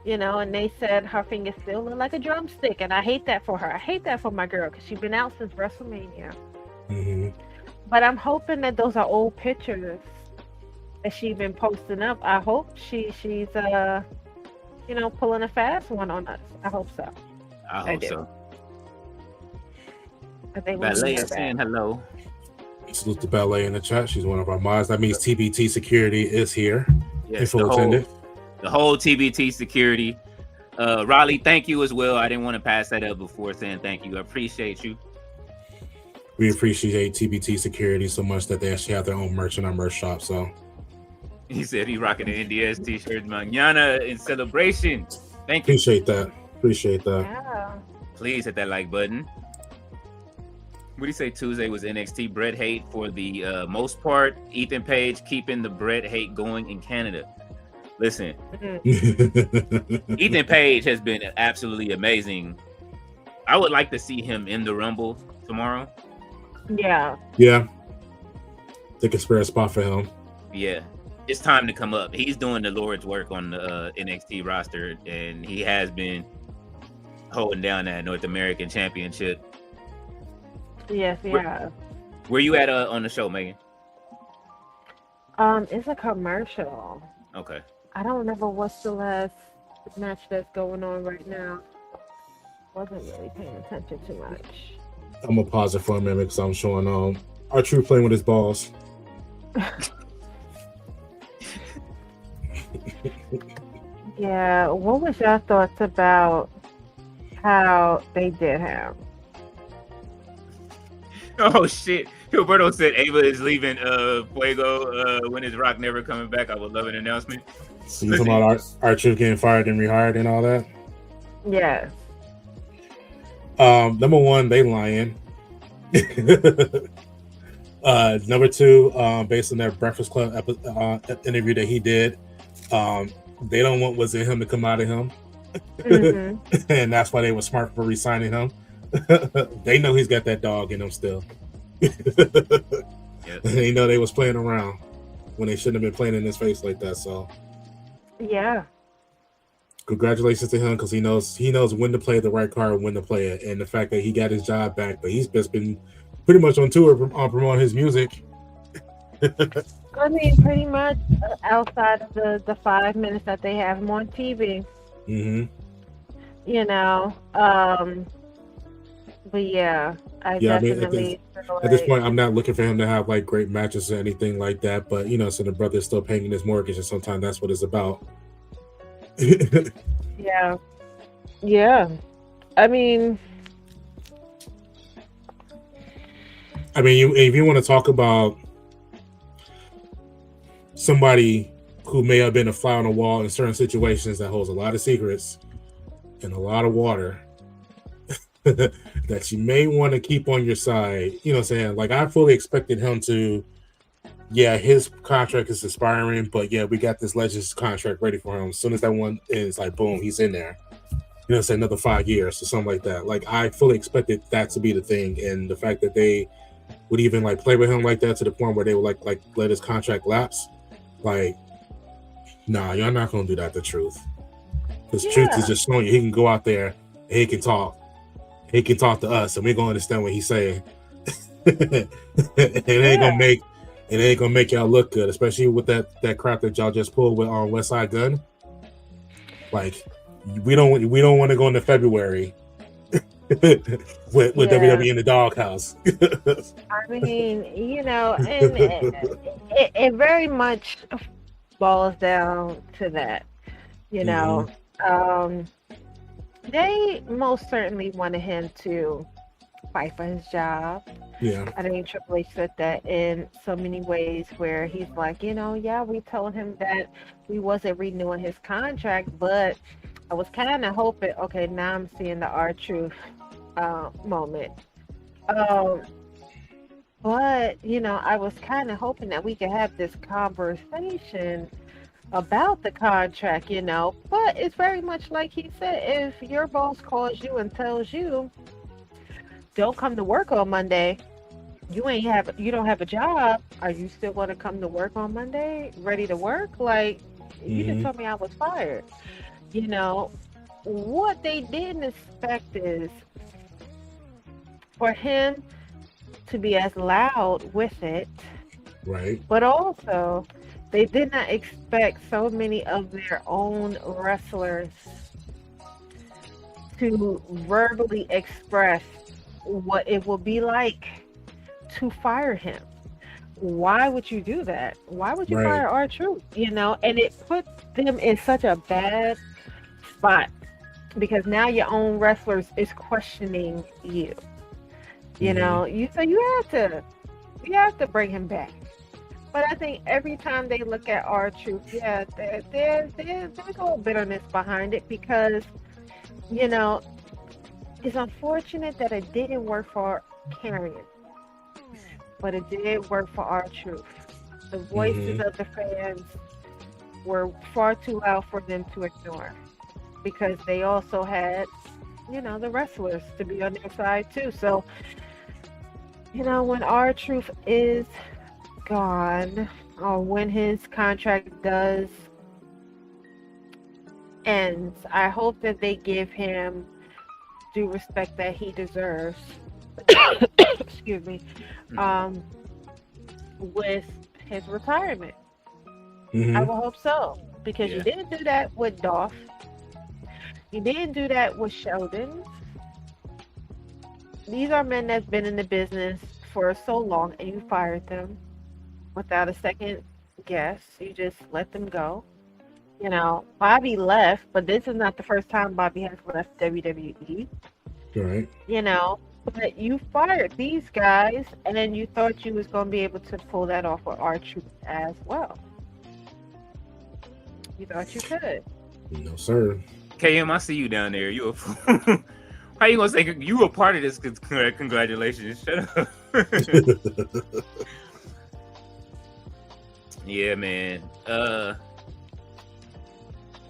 And they said her fingers still look like a drumstick, and I hate that for her. I hate that for my girl because she's been out since WrestleMania. Mm-hmm. But I'm hoping that those are old pictures that she's been posting up. I hope she's pulling a fast one on us. I hope so. I hope do. so. I think Ballet we'll is saying hello. Salute to Ballet in the chat. She's one of our mods. That means TBT Security is here. Yes, full attendant. the whole TBT security. Raleigh, thank you as well. I didn't want to pass that up before saying thank you. I appreciate you. We appreciate TBT Security so much that they actually have their own merch in our merch shop. So He said he's rocking the NDS t-shirt mañana in celebration. Thank you. Appreciate that. Yeah. Please hit that like button. What do you say Tuesday was NXT Bret hate for the most part? Ethan Page keeping the Bret hate going in Canada. Listen, Ethan Page has been absolutely amazing. I would like to see him in the Rumble tomorrow. Yeah. Yeah. They could spare a spot for him. Yeah, it's time to come up. He's doing the Lord's work on the NXT roster, and he has been holding down that North American Championship. Yes, yeah. Where you at on the show, Megan? It's a commercial. Okay. I don't remember what's the last match that's going on right now. Wasn't really paying attention too much. I'm gonna pause it for a minute because I'm showing R-Truth playing with his balls. Yeah, what was your thoughts about how they did him? Oh shit! Gilberto said Ava is leaving Fuego when his Rock never coming back. I would love an announcement. So you talking about R-Truth getting fired and rehired and all that? Yes. Number one, they lying. Number two, based on that Breakfast Club interview that he did, they don't want what's in him to come out of him. Mm-hmm. And that's why they were smart for re-signing him. They know he's got that dog in him still. Yep. They know they was playing around when they shouldn't have been playing in his face like that. So Yeah. congratulations to him because he knows when to play the right card and when to play it. And the fact that he got his job back, but he's just been pretty much on tour promoting his music. I mean, pretty much outside of the 5 minutes that they have him on TV. Mm-hmm. But yeah, I Yeah, I mean, definitely at this point, I'm not looking for him to have like great matches or anything like that. But so the brother's still paying his mortgage, and sometimes that's what it's about. Yeah. I mean, if you want to talk about somebody who may have been a fly on the wall in certain situations that holds a lot of secrets and a lot of water that you may want to keep on your side, you know what I'm saying? Like, I fully expected him to, his contract is expiring, but we got this Legends contract ready for him. As soon as that one is like, boom, he's in there. You know, say another 5 years or something like that. Like, I fully expected that to be the thing, and the fact that they would even like play with him like that to the point where they would like let his contract lapse. Like, nah, y'all not gonna do that. The Truth, because Truth is just showing you he can go out there and he can talk. He can talk to us, and we're gonna understand what he's saying. It ain't gonna make y'all look good, especially with that crap that y'all just pulled with on West Side Gun. Like, we don't want to go into February with WWE in the doghouse. I mean, and it very much boils down to that. They most certainly wanted him to fight for his job. Yeah. I mean, Triple H said that in so many ways where he's like, we told him that we wasn't renewing his contract, but I was kind of hoping, okay, now I'm seeing the R-Truth moment. But, I was kind of hoping that we could have this conversation about the contract, but it's very much like he said, if your boss calls you and tells you don't come to work on Monday, you don't have a job, are you still going to come to work on Monday ready to work? Like, you just told me I was fired. What they didn't expect is for him to be as loud with it, Right. but also they did not expect so many of their own wrestlers to verbally express what it will be like to fire him. Why would you do that? Why would you Right. fire R-Truth? And it puts them in such a bad spot because now your own wrestlers is questioning you. You have to bring him back. But I think every time they look at R-Truth, there's a little bitterness behind it because, it's unfortunate that it didn't work for Karrion, but it did work for R-Truth. The voices of the fans were far too loud for them to ignore because they also had, the wrestlers to be on their side too. So, when R-Truth is gone or when his contract does end, I hope that they give him due respect that he deserves. Excuse me. With his retirement. I will hope so. Because you didn't do that with Dolph. You didn't do that with Sheldon. These are men that's been in the business for so long and you fired them without a second guess. You just let them go. Bobby left, but this is not the first time Bobby has left WWE. Right. But you fired these guys, and then you thought you was going to be able to pull that off with R-Truth as well. You thought you could. No, sir. KM, I see you down there. You a fool. How you gonna say you were part of this? Congratulations. Shut up. Yeah, man.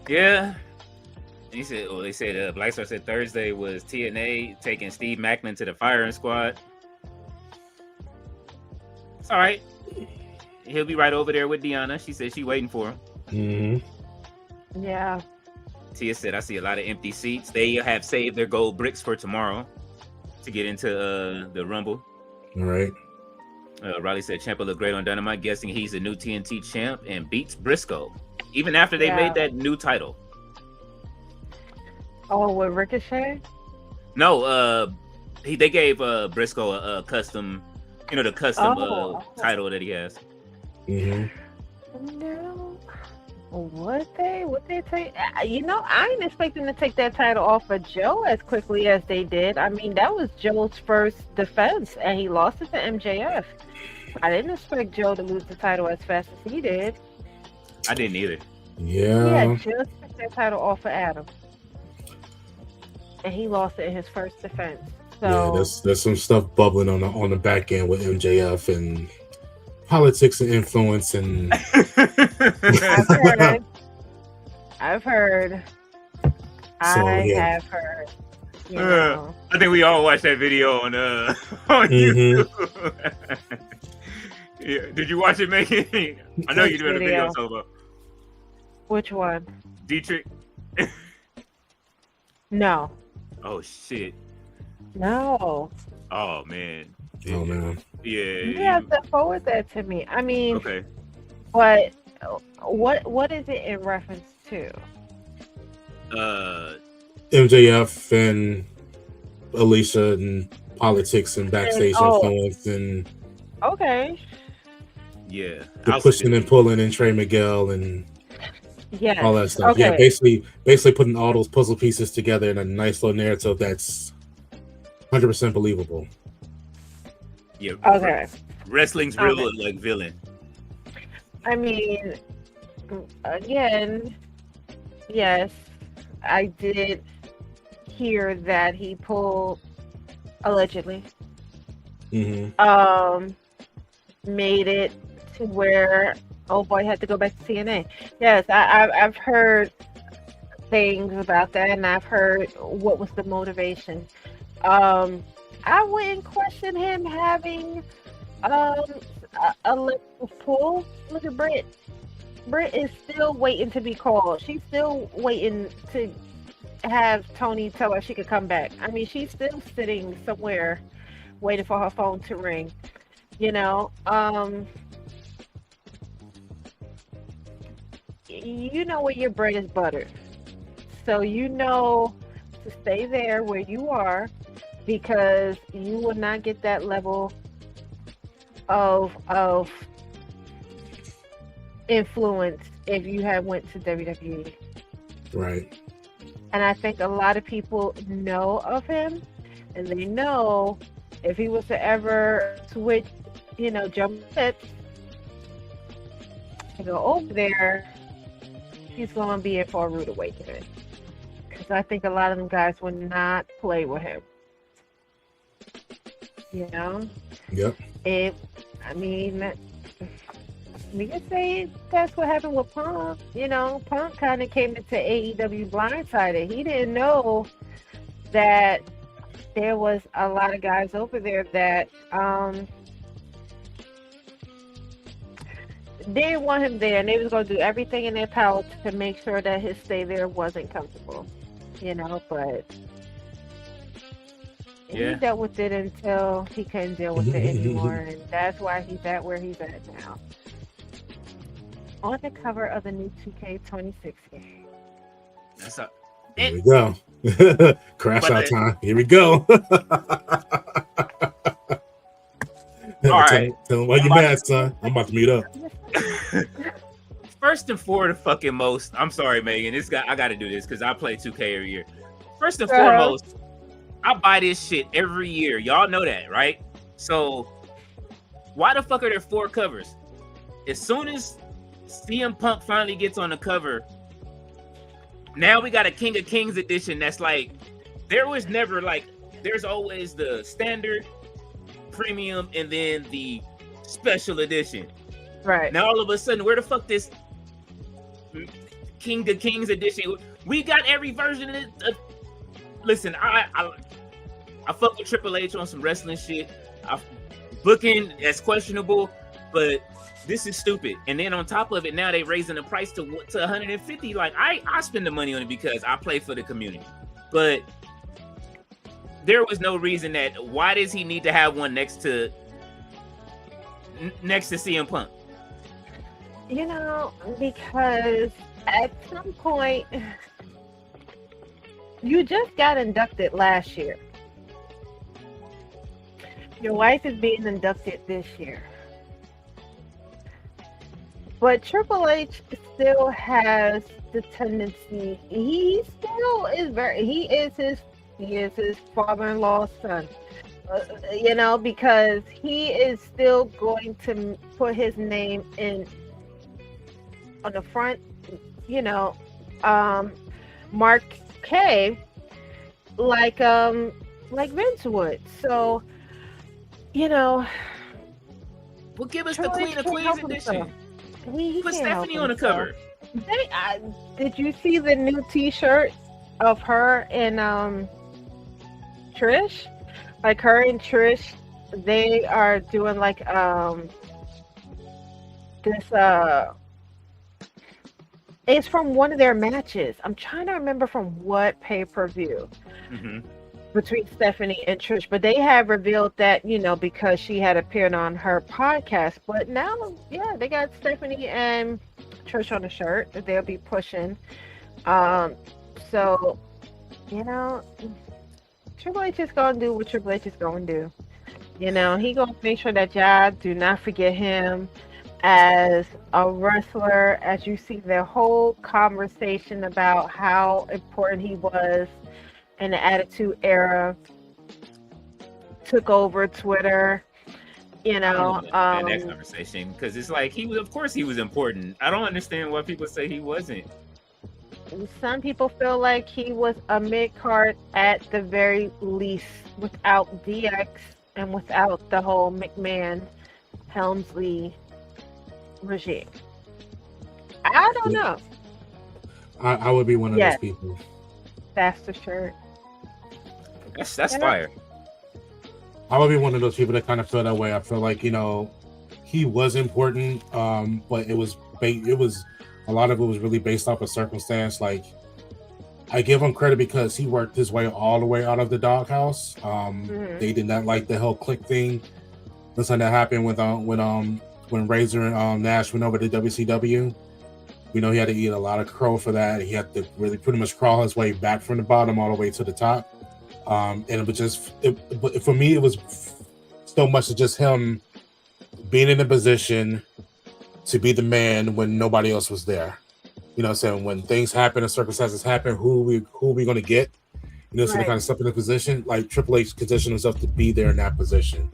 Yeah. He said, they said Black Star said Thursday was TNA taking Steve Macklin to the firing squad. It's all right. He'll be right over there with Deanna. She said she's waiting for him. Yeah. Tia said, I see a lot of empty seats. They have saved their gold bricks for tomorrow to get into the Rumble. All right. Riley said, Ciampa looked great on Dynamite, guessing he's a new TNT champ and beats Briscoe, even after they made that new title. Oh, with Ricochet? No, they gave Briscoe a custom, the custom title that he has. No. Would they take? I ain't expecting to take that title off of Joe as quickly as they did. I mean, that was Joe's first defense, and he lost it to MJF. I didn't expect Joe to lose the title as fast as he did. I didn't either. Yeah. Just took that title off of Adam, and he lost it in his first defense. So yeah, there's some stuff bubbling on the back end with MJF and politics and influence and I've heard. I think we all watched that video on YouTube. Yeah. Did you watch it, Megan? I know you did a video solo. Which one? Dietrich? No. Oh shit. No. Oh man. Oh man. Yeah. You have to forward that to me. I mean, okay. But what is it in reference to? MJF and Alicia and politics and backstage influence and yeah, the pushing and pulling and Trey Miguel and all that stuff. Okay. Yeah, basically putting all those puzzle pieces together in a nice little narrative that's 100% believable. Yeah. Okay. Wrestling's real like villain. I mean, again, yes, I did hear that he pulled allegedly. Mm-hmm. Made it to where old boy had to go back to TNA. Yes, I've heard things about that, and I've heard what was the motivation. Um, I wouldn't question him having um a level pull. Look at Britt. Britt is still waiting to be called. She's still waiting to have Tony tell her she could come back. I mean, she's still sitting somewhere waiting for her phone to ring. You know, you know where your bread is buttered. So you know to stay there where you are because you will not get that level of influence if you had went to WWE. Right. And I think a lot of people know of him, and they know if he was to ever switch, jump it and go over there, he's going to be in for a rude awakening. Because I think a lot of them guys would not play with him. You know? Yep. I mean, we can say that's what happened with Punk. Punk kind of came into AEW blindsided. He didn't know that there was a lot of guys over there that didn't want him there, and they was going to do everything in their power to make sure that his stay there wasn't comfortable. But he dealt with it until he couldn't deal with it anymore, and that's why he's at where he's at now. On the cover of the new 2K26 game. That's up. Here we go. Crash out time. Here we go. All right. Tell him why you mad, son. I'm about to meet up. First and foremost, I'm sorry, Megan. I got to do this because I play 2K every year. First and foremost, I buy this shit every year. Y'all know that, right? So why the fuck are there 4 covers? As soon as CM Punk finally gets on the cover, now we got a King of Kings edition that's like, there was never there's always the standard, premium, and then the special edition. Right. Now all of a sudden, where the fuck this King of Kings edition? We got every version of it. Listen, I fuck with Triple H on some wrestling shit. Booking that's questionable, but this is stupid. And then on top of it, now they raising the price to 150. Like I spend the money on it because I play for the community. But there was no reason why does he need to have one next to CM Punk? Because at some point, you just got inducted last year. Your wife is being inducted this year. But Triple H still has the tendency. He still is he is his father-in-law's son. Because he is still going to put his name on the front. Mark K, like Vince would. So, well, give us the Queen of Queens edition. Put Stephanie on the cover. Did you see the new T-shirt of her and Trish? Like her and Trish, they are doing this. It's from one of their matches. I'm trying to remember from what pay-per-view. Mm-hmm. Between Stephanie and Trish, but they have revealed that, because she had appeared on her podcast. But now, they got Stephanie and Trish on the shirt that they'll be pushing. So, Triple H is gonna do what Triple H is gonna do. He gonna make sure that y'all do not forget him as a wrestler, as you see the whole conversation about how important he was in the Attitude Era took over Twitter, that next conversation, because it's like of course he was important. I don't understand why people say he wasn't. Some people feel like he was a mid-card at the very least without DX and without the whole McMahon Helmsley regime. I don't know. I would be one of Yes. those people. That's the shirt. That's Yeah. fire. I would be one of those people that kind of feel that way. I feel like, you know, he was important, but it was a lot of it was really based off of circumstance. Like, I give him credit because he worked his way all the way out of the doghouse. Mhm. They did not like the whole click thing. That's when that happened when Razor and Nash went over to WCW. We know he had to eat a lot of crow for that. He had to really pretty much crawl his way back from the bottom all the way to the top. And it was just, but for me, it was so much of just him being in a position to be the man when nobody else was there. You know what I'm saying? When things happen and circumstances happen, who we going to get? You know, so they Right. kind of step in the position, like Triple H positioned himself to be there in that position.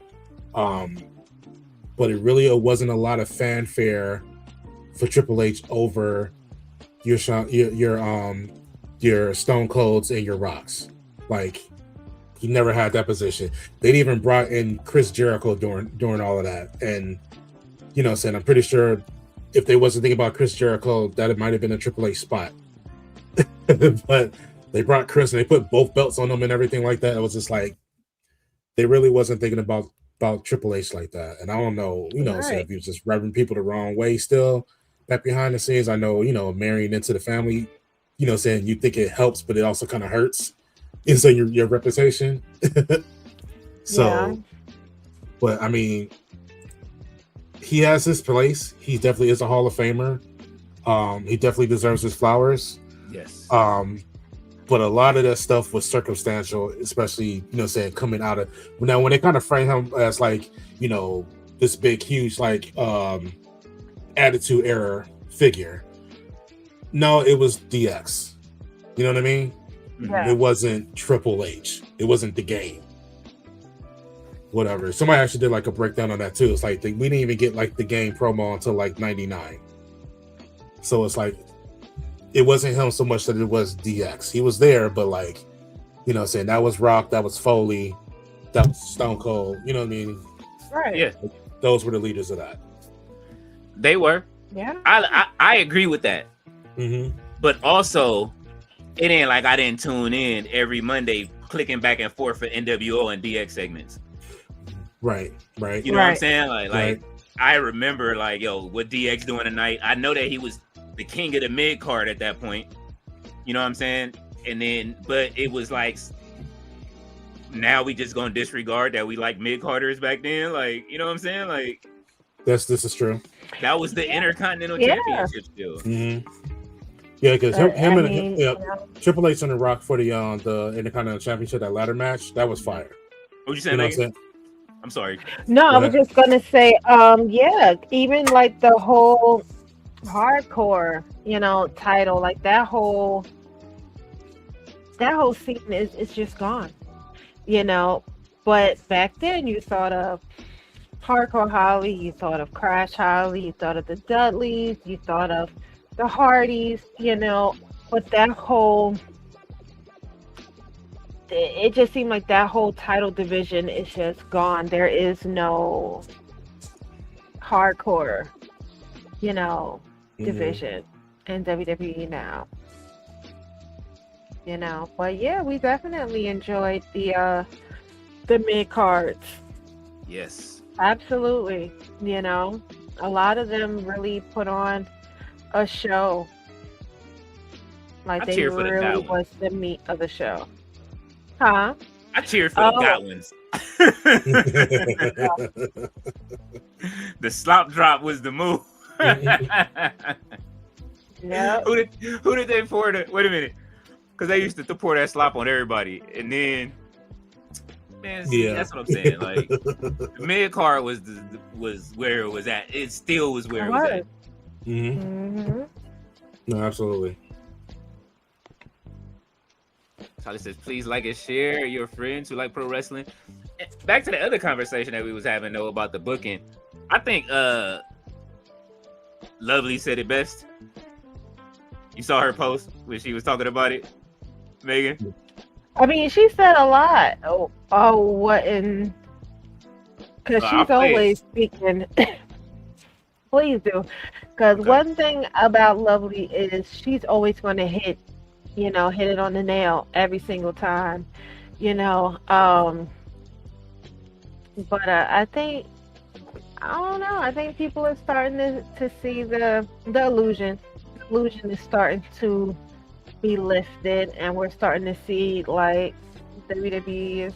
But it wasn't a lot of fanfare for Triple H over your Stone Colds and your Rocks. Like, he never had that position. They'd even brought in Chris Jericho during all of that. And, you know what I'm saying, I'm pretty sure if they wasn't thinking about Chris Jericho, that it might have been a Triple H spot. But they brought Chris and they put both belts on him and everything like that. It was just like, they really wasn't thinking about Triple H like that. And I don't know, you know, so Right. if he was just rubbing people the wrong way still, back behind the scenes, I know, you know, marrying into the family, you know, saying you think it helps, but it also kind of hurts. And so your reputation. So, Yeah. but I mean, he has his place. He definitely is a Hall of Famer. He definitely deserves his flowers. Yes. But a lot of that stuff was circumstantial, especially, you know, saying coming out of now when they kind of frame him as like, you know, this big, huge, like attitude era figure. No, it was DX. You know what I mean? Yeah. It wasn't Triple H. It wasn't the Game. Whatever. Somebody actually did like a breakdown on that too. It's like we didn't even get like the Game promo until like '99. So it's like it wasn't him so much that it was DX. He was there, but like, you know what I'm saying, that was Rock, that was Foley, that was Stone Cold. You know what I mean? Right. Yeah, Those were the leaders of that. they were. Yeah. I agree with that. Mm-hmm. But also, it ain't like I didn't tune in every Monday clicking back and forth for NWO and DX segments. Right. You know what I'm Right. saying? Like Right. I remember like, yo, what DX doing tonight? I know that he was the king of the mid card at that point. You know what I'm saying? And then, but it was like, now we just gonna disregard that we like mid carders back then. Like, you know what I'm saying? Like, This is true. that was the Intercontinental Yeah. Championship still. Mm-hmm. Yeah, because Triple H and The Rock for the Intercontinental Championship, that ladder match, that was fire. What you You saying, know what I'm Megan? saying? I'm sorry. No, I was Go just gonna say, yeah, even like the whole hardcore, you know, title, like that whole scene is just gone, you know. But back then, you thought of Hardcore Holly, you thought of Crash Holly, you thought of the Dudleys, you thought of the Hardys, you know. But that whole, it just seemed like that whole title division is just gone. There is no hardcore, you know, Mhm. division in WWE now. You know, but yeah, we definitely enjoyed the mid cards. Yes. Absolutely. You know, a lot of them really put on a show. Like I they cheer for the really Godwins. was the meat of the show. Huh? I cheered for Oh. the Godwins. The slop drop was the move. Yeah. Who did they pour the? Wait a minute, because they used to pour that slop on everybody, and then, man, see, Yeah. that's what I'm saying. Like, the mid card was where it was at. It still was where it was at. Mhm. Mm-hmm. No, absolutely. Charlie says, please like and share your friends who like pro wrestling. Back to the other conversation that we was having though about the booking. I think Lovely said it best. You saw her post when she was talking about it, Megan? I mean, she said a lot. What in? Because I'll she's play it. always speaking. Please do. Because Okay. one thing about Lovely is she's always going to hit it on the nail every single time, you know. But I don't know. I think people are starting to see the illusion. Illusion is starting to be lifted, and we're starting to see like WWE is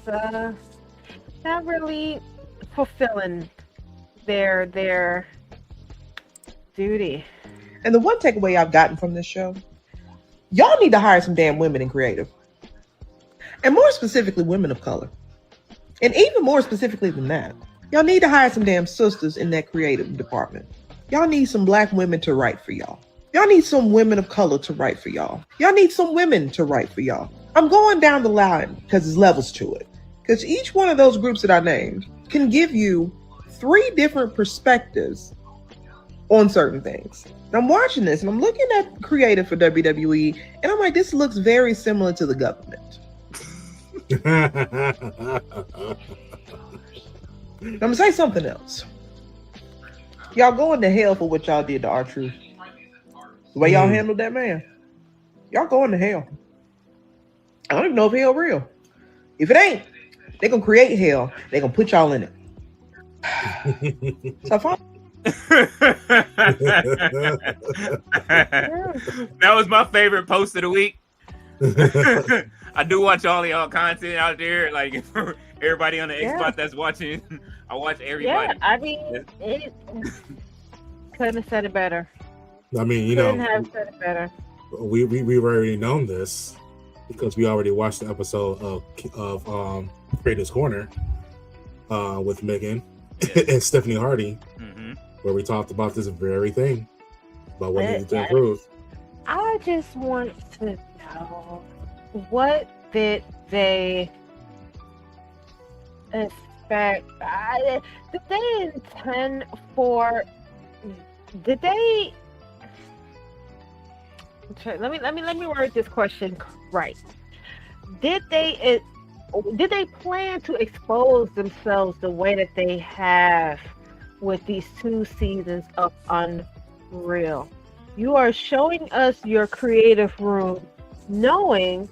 not really fulfilling their duty. And the one takeaway I've gotten from this show, y'all need to hire some damn women in creative. And more specifically, women of color. And even more specifically than that, y'all need to hire some damn sisters in that creative department. Y'all need some black women to write for y'all. Y'all need some women of color to write for y'all. Y'all need some women to write for y'all. I'm going down the line because there's levels to it. Because each one of those groups that I named can give you 3 different perspectives on certain things. And I'm watching this and I'm looking at creative for WWE and I'm like, this looks very similar to the government. I'm gonna say something else. Y'all going to hell for what y'all did to R-Truth. The way y'all handled that man. Y'all going to hell. I don't even know if hell real. If it ain't, they're gonna create hell. They're gonna put y'all in it. So That was my favorite post of the week. I do watch all of y'all content out there. Like everybody on the Xbox that's watching, I watch everybody. Yeah, I mean, it couldn't have said it better. I mean, Couldn't have said it better. we've already known this because we already watched the episode of Creators Corner with Megan and Stephanie Hardy, where we talked about this very thing about what needed to improve. I just want to know, what did they expect? Did they intend for? Did they? Let me word this question right. Did they plan to expose themselves the way that they have with these 2 seasons of Unreal? You are showing us your creative room, knowing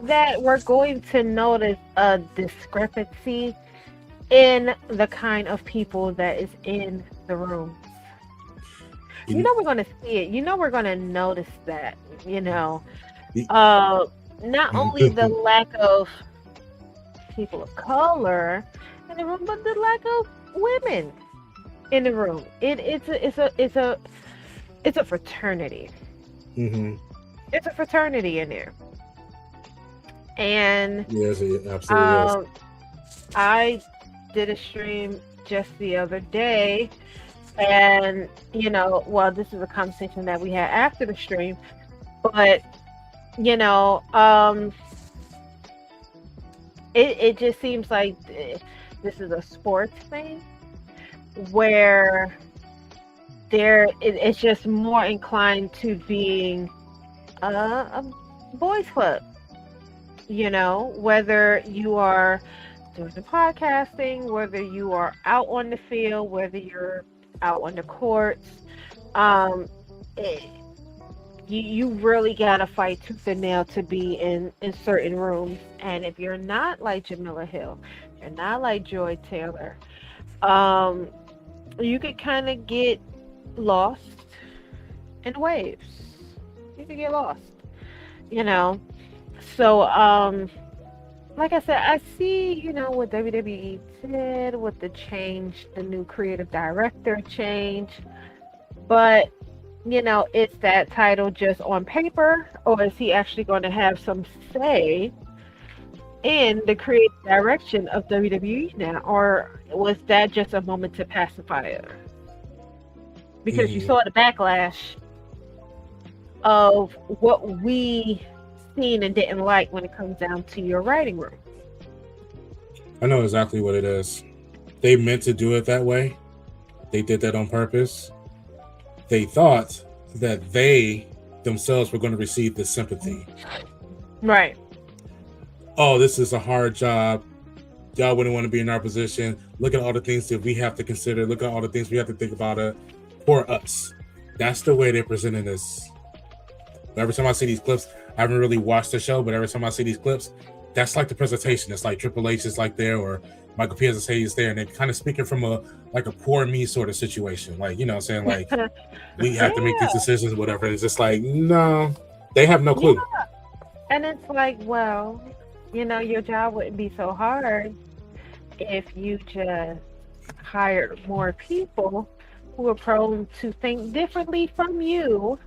that we're going to notice a discrepancy in the kind of people that is in the room. You know we're going to see it. You know we're going to notice that, not only the lack of people of color in the room, but the lack of women in the room. It's a fraternity. Mm-hmm. It's a fraternity in there. And yes, it absolutely is. I did a stream just the other day, and this is a conversation that we had after the stream, but it just seems like this is a sports thing where it's just more inclined to being a boys club, whether you are doing the podcasting, whether you are out on the field, whether you're out on the courts, you really gotta fight tooth and nail to be in certain rooms. And if you're not like Jamila Hill, you're not like Joy Taylor, you could kind of get lost in waves. You could get lost, so like I said, I see what WWE did with the change, the new creative director change, but is that title just on paper, or is he actually going to have some say in the creative direction of WWE now, or was that just a moment to pacify it? Because you saw the backlash of what we seen and didn't like when it comes down to your writing room. I know exactly what it is. They meant to do it that way. They did that on purpose. They thought that they themselves were going to receive the sympathy. Right. Oh, this is a hard job. Y'all wouldn't want to be in our position. Look at all the things that we have to consider. Look at all the things we have to think about it for us. That's the way they're presenting this. Every time I see these clips, I haven't really watched the show, but every time I see these clips, that's like the presentation. It's like Triple H is like there, or Michael P. as is there, and they're kind of speaking from a poor me sort of situation. Like, you know what I'm saying? Like, we have to make these decisions, whatever. It's just like, no, they have no clue. Yeah. And it's like, well, you know, your job wouldn't be so hard if you just hired more people who are prone to think differently from you.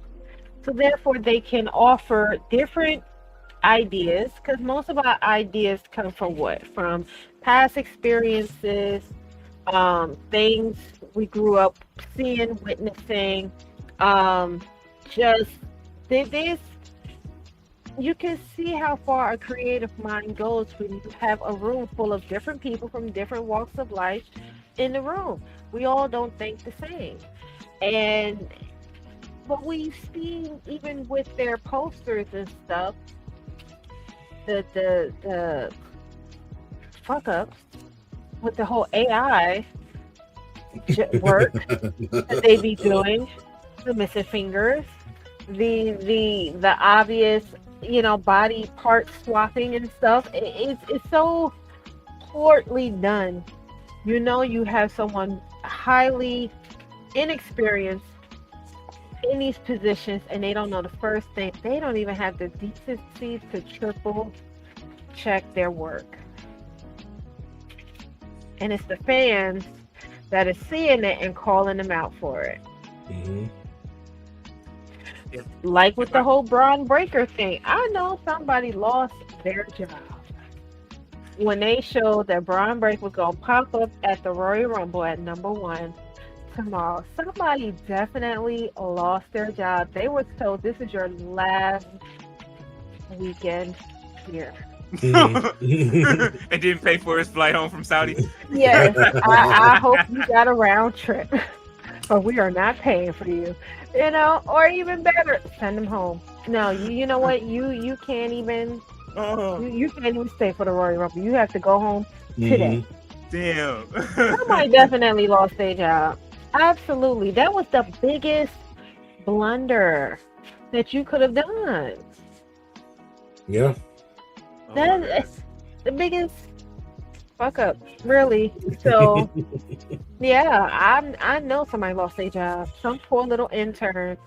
So therefore they can offer different ideas, because most of our ideas come from what? From past experiences, things we grew up seeing, witnessing, just this. You can see how far a creative mind goes when you have a room full of different people from different walks of life in the room. We all don't think the same. And what we've seen, even with their posters and stuff, the fuck ups with the whole AI work that they be doing, the missing fingers, the obvious, you know, body part swapping and stuff. It's so poorly done. You know, you have someone highly inexperienced in these positions, and they don't know the first thing. They don't even have the decency to triple check their work. And it's the fans that are seeing it and calling them out for it. Mm-hmm. Like with the whole Braun Breaker thing. I know somebody lost their job when they showed that Braun Breaker was going to pop up at the Royal Rumble at #1 tomorrow. Somebody definitely lost their job. They were told, this is your last weekend here. Mm-hmm. And didn't pay for his flight home from Saudi. Yes, I hope you got a round trip, but we are not paying for you. You know, or even better, send them home. No, you know what? You can't even you can't even stay for the Royal Rumble. You have to go home today. Damn. Somebody definitely lost their job. Absolutely, that was the biggest blunder that you could have done. Yeah. That's the biggest fuck up, really. So yeah, I know somebody lost their job. Some poor little intern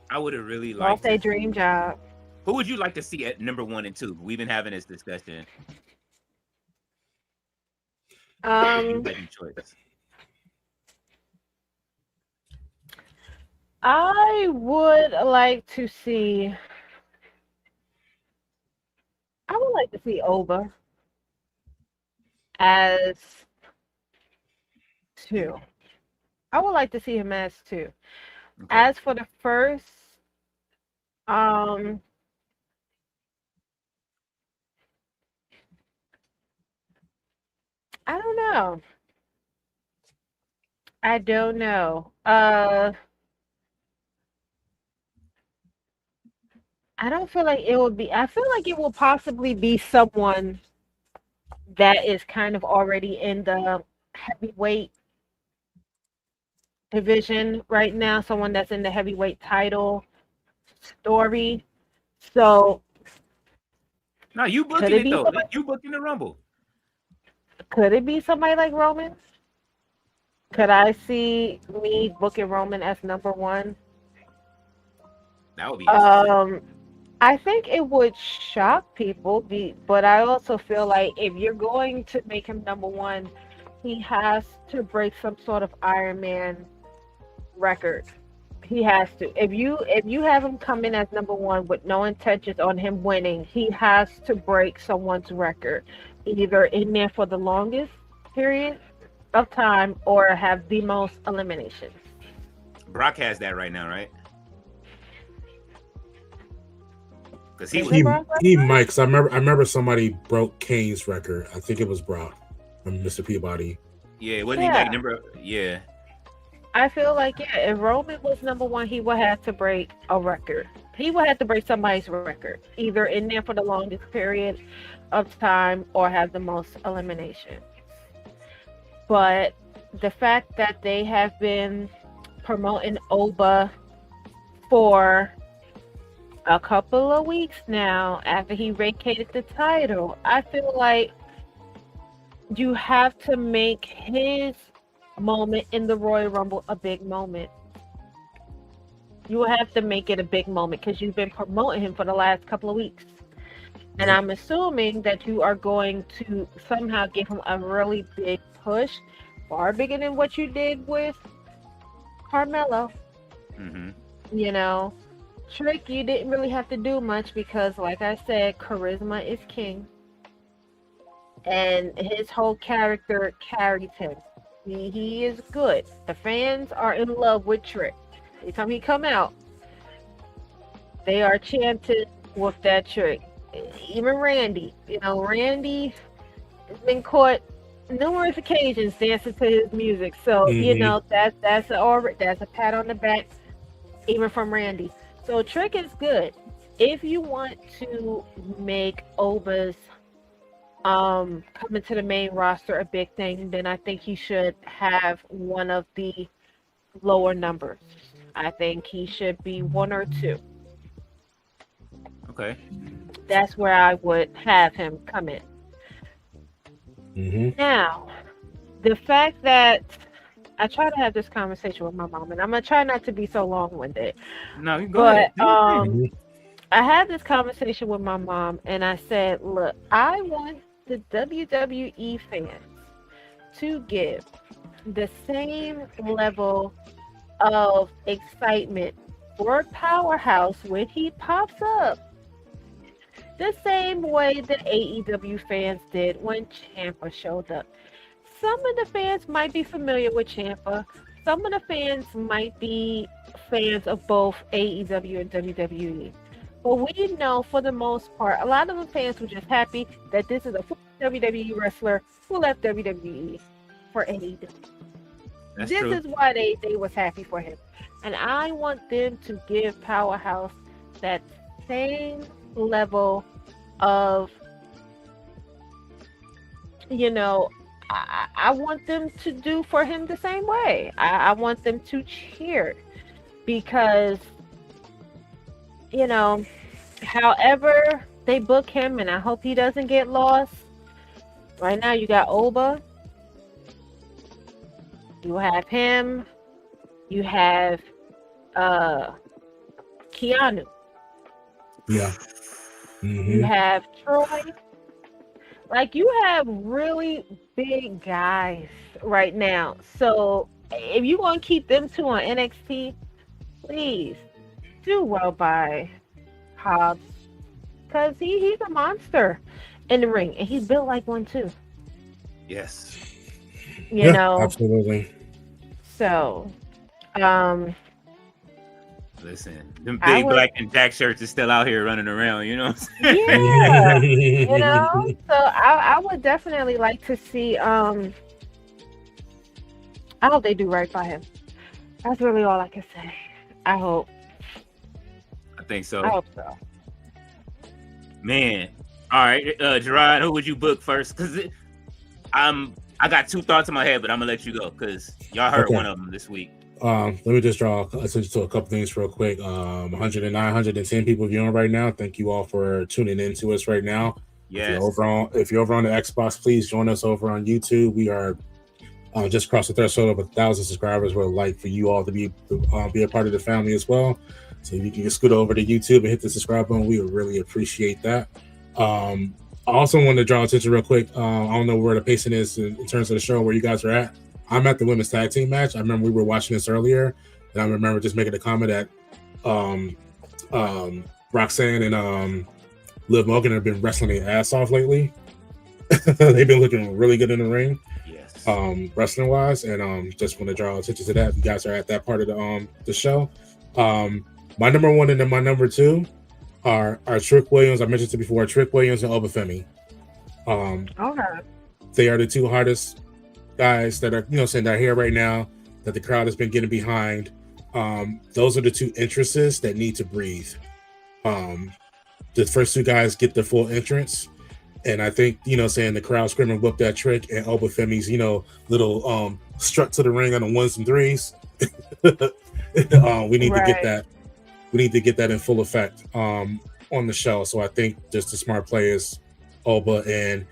I would have really lost liked their dream job. Who would you like to see at #1 and 2? We've been having this discussion. You had your choice. I would like to see. I would like to see Oba as 2. I would like to see him as 2. Okay. As for the first, I don't know. I don't know. I don't feel like it would be. I feel like it will possibly be someone that is kind of already in the heavyweight division right now. Someone that's in the heavyweight title story. So No, you Could booking it it be though. somebody- You booking the Rumble. could it be somebody like Roman? Could I see me booking Roman as #1? That would be interesting. I think it would shock people, but I also feel like if you're going to make him #1, he has to break some sort of Iron Man record. He has to. If you have him come in as #1 with no intentions on him winning, he has to break someone's record, either in there for the longest period of time or have the most eliminations. Brock has that right now, right? Because he Is was it Brock He Lesnar? might, 'cause I remember somebody broke Kane's record. I think it was Brock from Mr. Peabody. Yeah, wasn't Yeah. he like yeah. I feel like, yeah, if Roman was #1, he would have to break a record. He would have to break somebody's record, either in there for the longest period of time or have the most eliminations. But the fact that they have been promoting Oba for a couple of weeks now after he vacated the title. I feel like you have to make his moment in the Royal Rumble a big moment. You have to make it a big moment because you've been promoting him for the last couple of weeks. And I'm assuming that you are going to somehow give him a really big push, far bigger than what you did with Carmelo. You know, Trick, you didn't really have to do much because, like I said, charisma is king. And his whole character carries him. He is good. The fans are in love with Trick. Every time he come out, they are chanted with that Trick. Even Randy, you know, Randy has been caught numerous occasions dancing to his music. So you know that's a pat on the back, even from Randy. So Trick is good. If you want to make Oba's coming to the main roster a big thing, then I think he should have one of the lower numbers. I think he should be 1 or 2. Okay. That's where I would have him come in. Now, the fact that I try to have this conversation with my mom, and I'm gonna try not to be so long-winded. No, you go ahead. I had this conversation with my mom, and I said, "Look, I want the WWE fans to give the same level of excitement for Powerhouse when he pops up, the same way the AEW fans did when Ciampa showed up. Some of the fans might be familiar with Ciampa. Some of the fans might be fans of both AEW and WWE. But we know, for the most part, a lot of the fans were just happy that this is a WWE wrestler who left WWE for AEW. That's This true. is why they was happy for him. And I want them to give Powerhouse that same level of, you know, I want them to do for him the same way. I want them to cheer because, you know, however they book him, and I hope he doesn't get lost. Right now you got Oba. You have him. You have Keanu. Yeah. You have Troy. Like, you have really big guys right now. So if you want to keep them two on NXT, please do well by Hobbs, because he's a monster in the ring, and he's built like one too. Yes. You know. Absolutely. So, Listen, them I big would- black and jack shirts is still out here running around, you know what I'm saying? yeah, you know. So I would definitely like to see. I hope they do right by him. That's really all I can say. I hope. I think so. I hope so. Man. All right, Gerard, who would you book first? Because I got two thoughts in my head, but I'm gonna let you go because y'all heard Okay. one of them this week. Let me just draw attention to a couple things real quick. 109, 110 people viewing right now. Thank you all for tuning in to us right now. Yes. If you're over on the Xbox, please join us over on YouTube. We are just across the threshold of 1,000 subscribers. We'd like for you all to be a part of the family as well. So if you can just scoot over to YouTube and hit the subscribe button, we would really appreciate that. I also want to draw attention real quick. I don't know where the pacing is in terms of the show, where you guys are at. I'm at the women's tag team match. I remember we were watching this earlier, and I remember just making a comment that Roxanne and Liv Morgan have been wrestling their ass off lately. They've been looking really good in the ring, Yes. wrestling wise, and just want to draw attention to that. If you guys are at that part of the show, my number one and then my number two are Trick Williams. I mentioned it before. Trick Williams and Obafemi. Okay. They are the two hardest guys that are, saying they're here right now, that the crowd has been getting behind. Those are the two entrances that need to breathe. The first two guys get the full entrance, and I think, saying the crowd screaming "Whip that Trick" and Obafemi's, little strut to the ring on the ones and threes We need to get Right. that. We need to get that in full effect on the show. So I think just the smart players, Oba and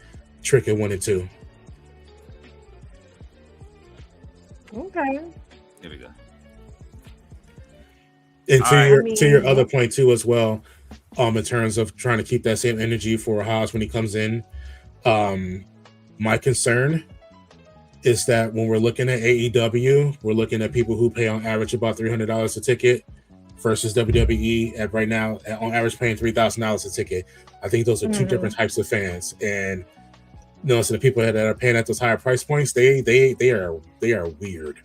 Trick and 1 and 2. Okay. There we go. And All right. to your I mean, other point too, as well, in terms of trying to keep that same energy for Haas when he comes in. My concern is that when we're looking at AEW, we're looking at people who pay on average about $300 a ticket versus WWE at right now on average paying $3,000 a ticket. I think those are two different types of fans, and so the people that are paying at those higher price points, they are weird.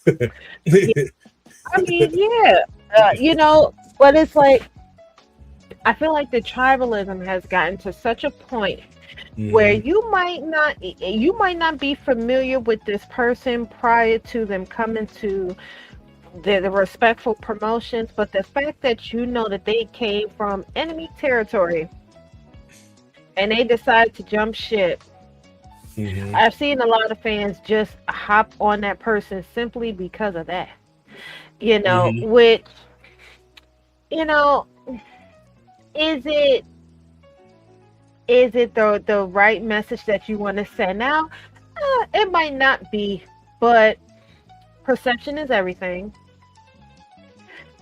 I mean, yeah. But it's like I feel like the tribalism has gotten to such a point where you might not be familiar with this person prior to them coming to the respectful promotions, but the fact that you know that they came from enemy territory and they decided to jump ship. I've seen a lot of fans just hop on that person simply because of that. Which is it the right message that you want to send out? It might not be, but perception is everything.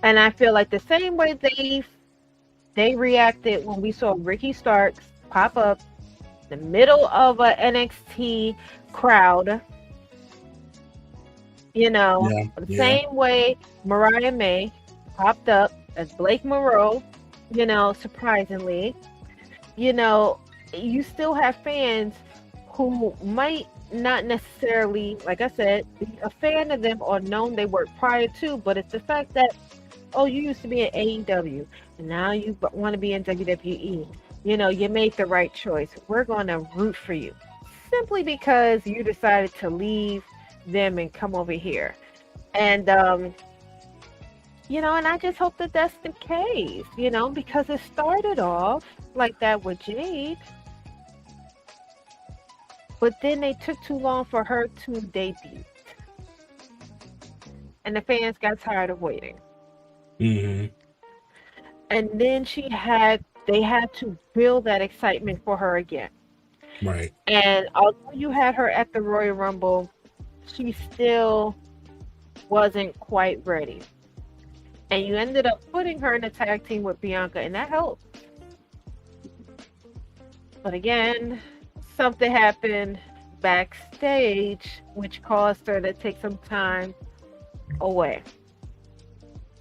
And I feel like the same way they reacted when we saw Ricky Starks pop up in the middle of a NXT crowd, the same way Mariah May popped up as Blake Monroe, surprisingly, you still have fans who might not necessarily, like I said, be a fan of them or known they worked prior to, but it's the fact that, oh, you used to be in AEW and now you want to be in WWE. You made the right choice. We're going to root for you simply because you decided to leave them and come over here. And, and I just hope that that's the case, because it started off like that with Jade. But then they took too long for her to debut. And the fans got tired of waiting. And then they had to build that excitement for her again. Right. And although you had her at the Royal Rumble, she still wasn't quite ready. And you ended up putting her in a tag team with Bianca, and that helped. But again, something happened backstage which caused her to take some time away.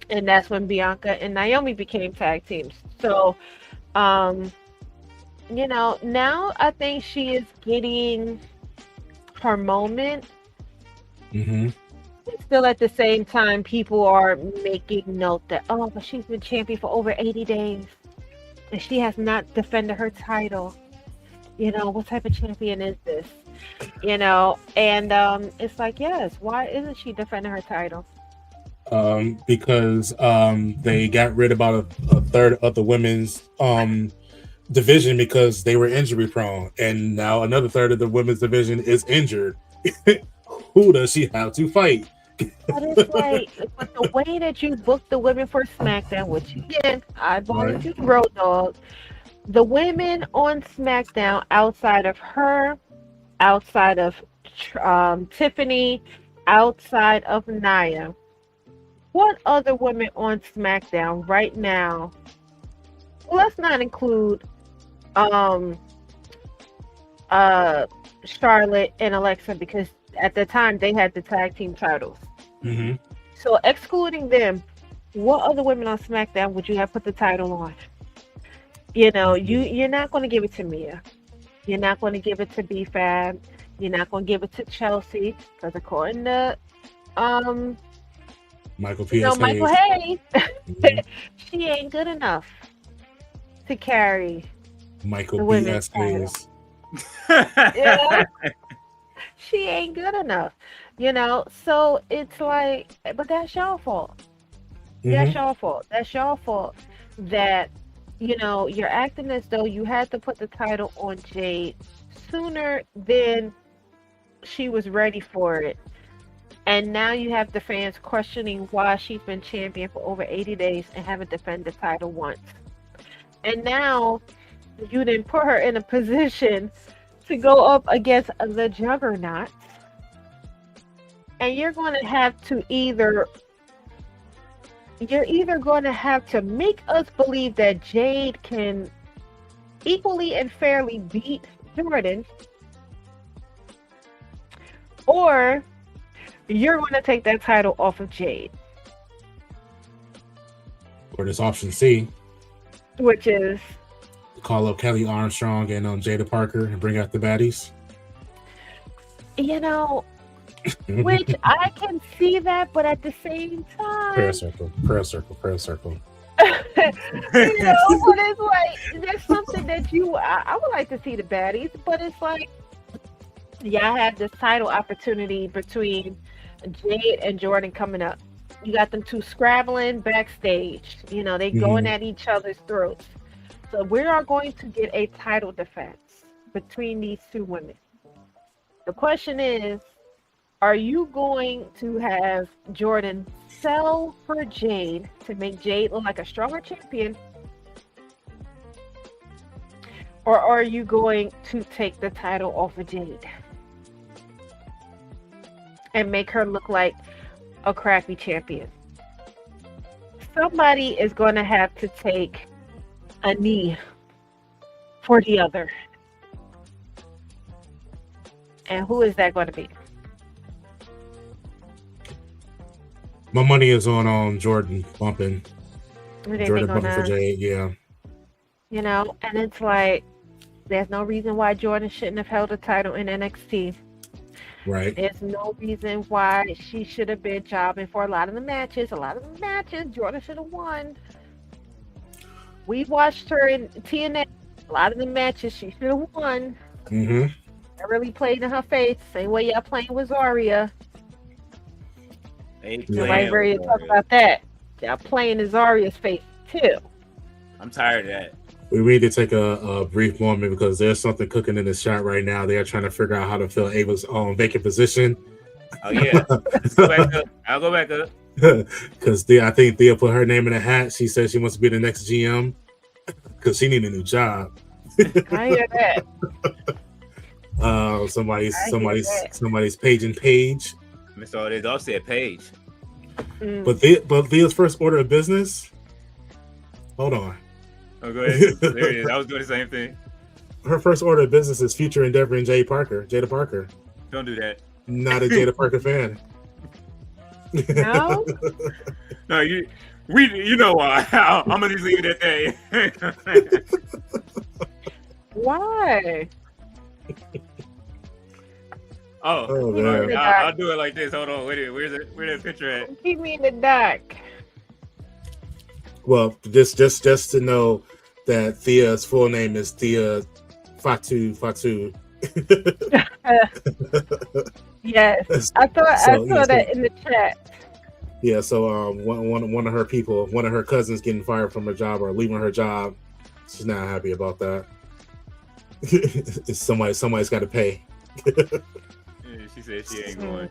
And that's when Bianca and Naomi became tag teams. So, now I think she is getting her moment. Still at the same time, people are making note that, oh, but she's been champion for over 80 days. And she has not defended her title. What type of champion is this? And it's like, yes, why isn't she defending her title? Because they got rid of about a third of the women's division because they were injury prone, and now another third of the women's division is injured. Who does she have to fight? But it's like, but the way that you booked the women for SmackDown, which again, I bought you Road Dogg. The women on SmackDown, outside of her, outside of Tiffany, outside of Nia, what other women on SmackDown right now? Well, let's not include Charlotte and Alexa, because at the time they had the tag team titles. So excluding them, what other women on SmackDown would you have put the title on? You're not going to give it to Mia. You're not going to give it to B-Fab. You're not going to give it to Chelsea, because according to Michael Hayes, she ain't good enough to carry Michael the women's title. She ain't good enough, so it's like, but that's your fault. That's your fault. That's your fault that, you're acting as though you had to put the title on Jade sooner than she was ready for it. And now you have the fans questioning why she's been champion for over 80 days and haven't defended the title once. And now you didn't put her in a position to go up against the Juggernaut. And you're going to have to you're either going to have to make us believe that Jade can equally and fairly beat Jordan, or you're going to take that title off of Jade. Or this option C, Which is, call up Kelly Armstrong and Jada Parker and bring out the baddies. you know, which I can see that, but at the same time, Prayer circle, prayer circle, prayer circle. you know, but it's like, there's something that I would like to see the baddies, but it's like, y'all have this title opportunity between Jade and Jordan coming up. You got them two scrabbling backstage. You know, they going at each other's throats. So we are going to get a title defense between these two women. The question is, are you going to have Jordan sell for Jade to make Jade look like a stronger champion? Or are you going to take the title off of Jade and make her look like a crappy champion? Somebody is going to have to take a knee for the other. And who is that going to be? My money is on Jordan bumping. Jordan bumping for Jade, yeah. You know, and it's like, there's no reason why Jordan shouldn't have held a title in NXT. Right. There's no reason why she should have been jobbing for a lot of the matches. A lot of the matches, Jordan should have won. We watched her in TNA. A lot of the matches, she should have won. Mm-hmm. I really played in her face. Same way y'all playing with Zarya. Nobody's ready to talk about that. Y'all playing in Zarya's face, too. I'm tired of that. We need to take a brief moment because there's something cooking in the chat right now. They are trying to figure out how to fill Ava's vacant position. Oh, yeah. I'll go back up. Because I think Thea put her name in a hat. She said she wants to be the next GM because she needs a new job. I hear that. Somebody's paging Paige. So it is offset Paige. But Thea's first order of business. Hold on. Oh, go ahead. There it is. I was doing the same thing. Her first order of business is future endeavoring Jada Parker. Don't do that. Not a Jada Parker fan. No? No, you know why. I'm gonna just leave it at that. Why? Oh man. I'll do it like this. Hold on. Where's that picture at? Keep me in the dark. Well, just to know that Thea's full name is Thea Fatu. Yes, I saw that in the chat. Yeah, so one of her people, one of her cousins getting fired from her job or leaving her job. She's not happy about that. Somebody's got to pay. She said she ain't going.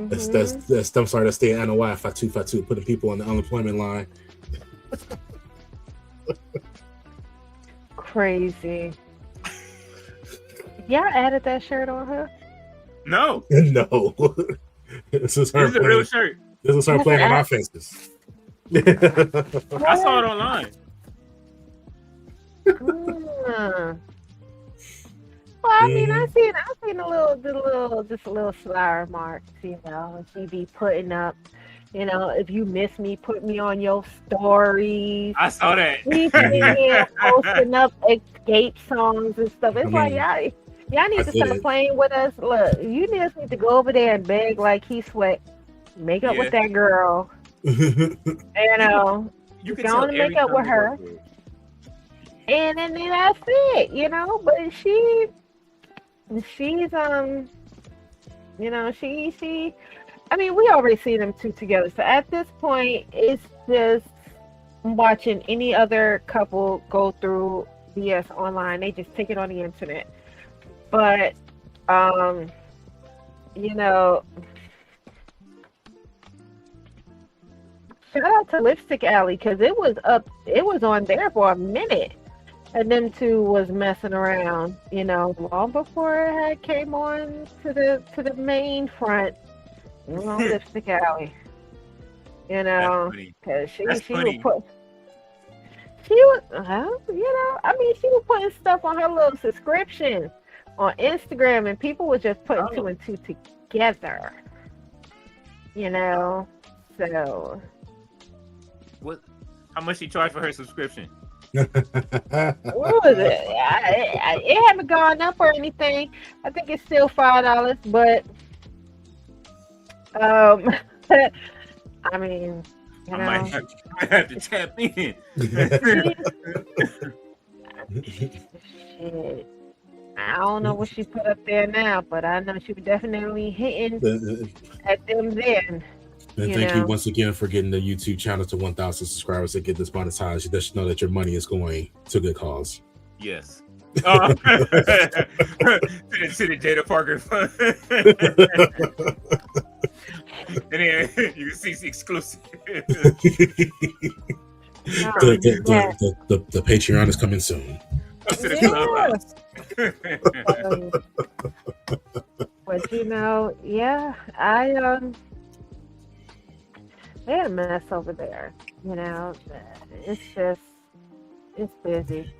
That's staying NOI Fatu putting people on the unemployment line. Crazy. Y'all added that shirt on her? No. No. This is her. This is a real shirt. This is her playing on our faces. I saw it online. Well, I mean, I seen just a little sly remarks, you know. She be putting up, you know, if you miss me, put me on your stories. I saw that. We posting up escape songs and stuff. It's like y'all need to start playing with us. Look, you just need to go over there and beg like he sweat. Make up with that girl. You know, you can go and make up with her. And then that's it, you know. But she's you know, she I mean, we already see them two together. So at this point, it's just watching any other couple go through BS online. They just take it on the internet. But you know, shout out to Lipstick Alley because it was on there for a minute, and them two was messing around, long before it had came on to the main front, Lipstick Alley, funny. because That's she funny. would put. She was, I mean, she was putting stuff on her little subscription on Instagram, and people were just putting two and two together. So What? How much she charged for her subscription? what was it? It haven't gone up or anything. I think it's still $5, but I mean, I might have to tap in. Shit. I don't know what she put up there now, but I know she was definitely hitting at them then. And thank you once again for getting the YouTube channel to 1,000 subscribers to get this monetized. You just know that your money is going to good cause. Yes. To the Jada Parker Fund. And then you can see the exclusive. The Patreon is coming soon. To the clubhouse. But they had a mess over there. It's busy.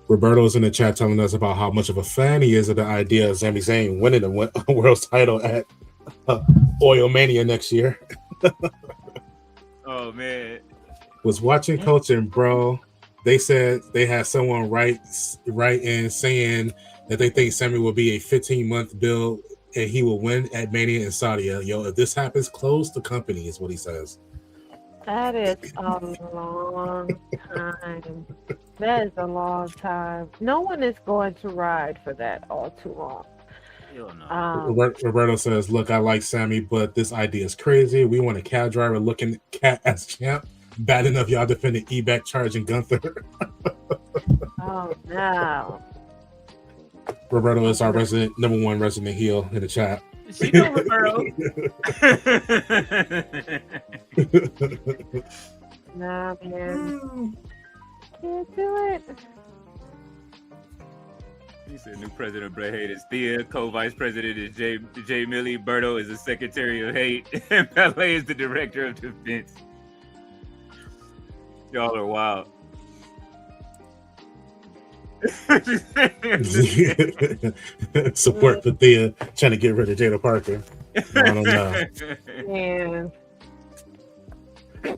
Roberto's in the chat telling us about how much of a fan he is of the idea of Sami Zayn winning the world title at Oil Mania next year. Oh man. Was watching coaching, bro. They said they had someone write in saying that they think Sami will be a 15-month build and he will win at Mania in Saudi. Yo, if this happens, close the company is what he says. That is a long time. That is a long time. No one is going to ride for that all too long. Hell no. Roberto says, look, I like Sami, but this idea is crazy. We want a cab driver looking cat as champ. Bad enough y'all defended E-Back charging Gunther. Oh no. Roberto is our number one resident heel in the chat. She know Roberto. Nah, man. Can't do it. He said new president of Bret Hate is Thea, co-vice president is Jay Millie, Berto is the secretary of hate, and Ballet is the director of defense. Y'all are wild. Support for Thea trying to get rid of Jada Parker. I don't know. Man.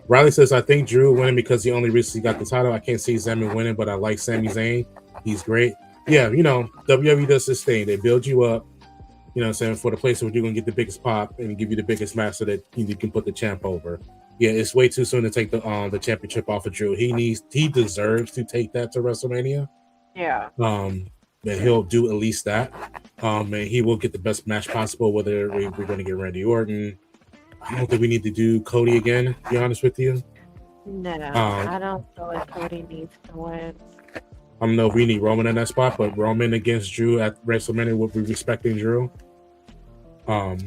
Riley says, I think Drew winning because he only recently got the title. I can't see Sami winning, but I like Sami Zayn. He's great. Yeah, WWE does this thing. They build you up, for the place where you're going to get the biggest pop and give you the biggest match so that you can put the champ over. Yeah, it's way too soon to take the championship off of Drew. He deserves to take that to WrestleMania. Yeah. And he'll do at least that. And he will get the best match possible, whether we're going to get Randy Orton. I don't think we need to do Cody again, to be honest with you. No, I don't feel like Cody needs to win. I don't know if we need Roman in that spot, but Roman against Drew at WrestleMania would be respecting Drew. But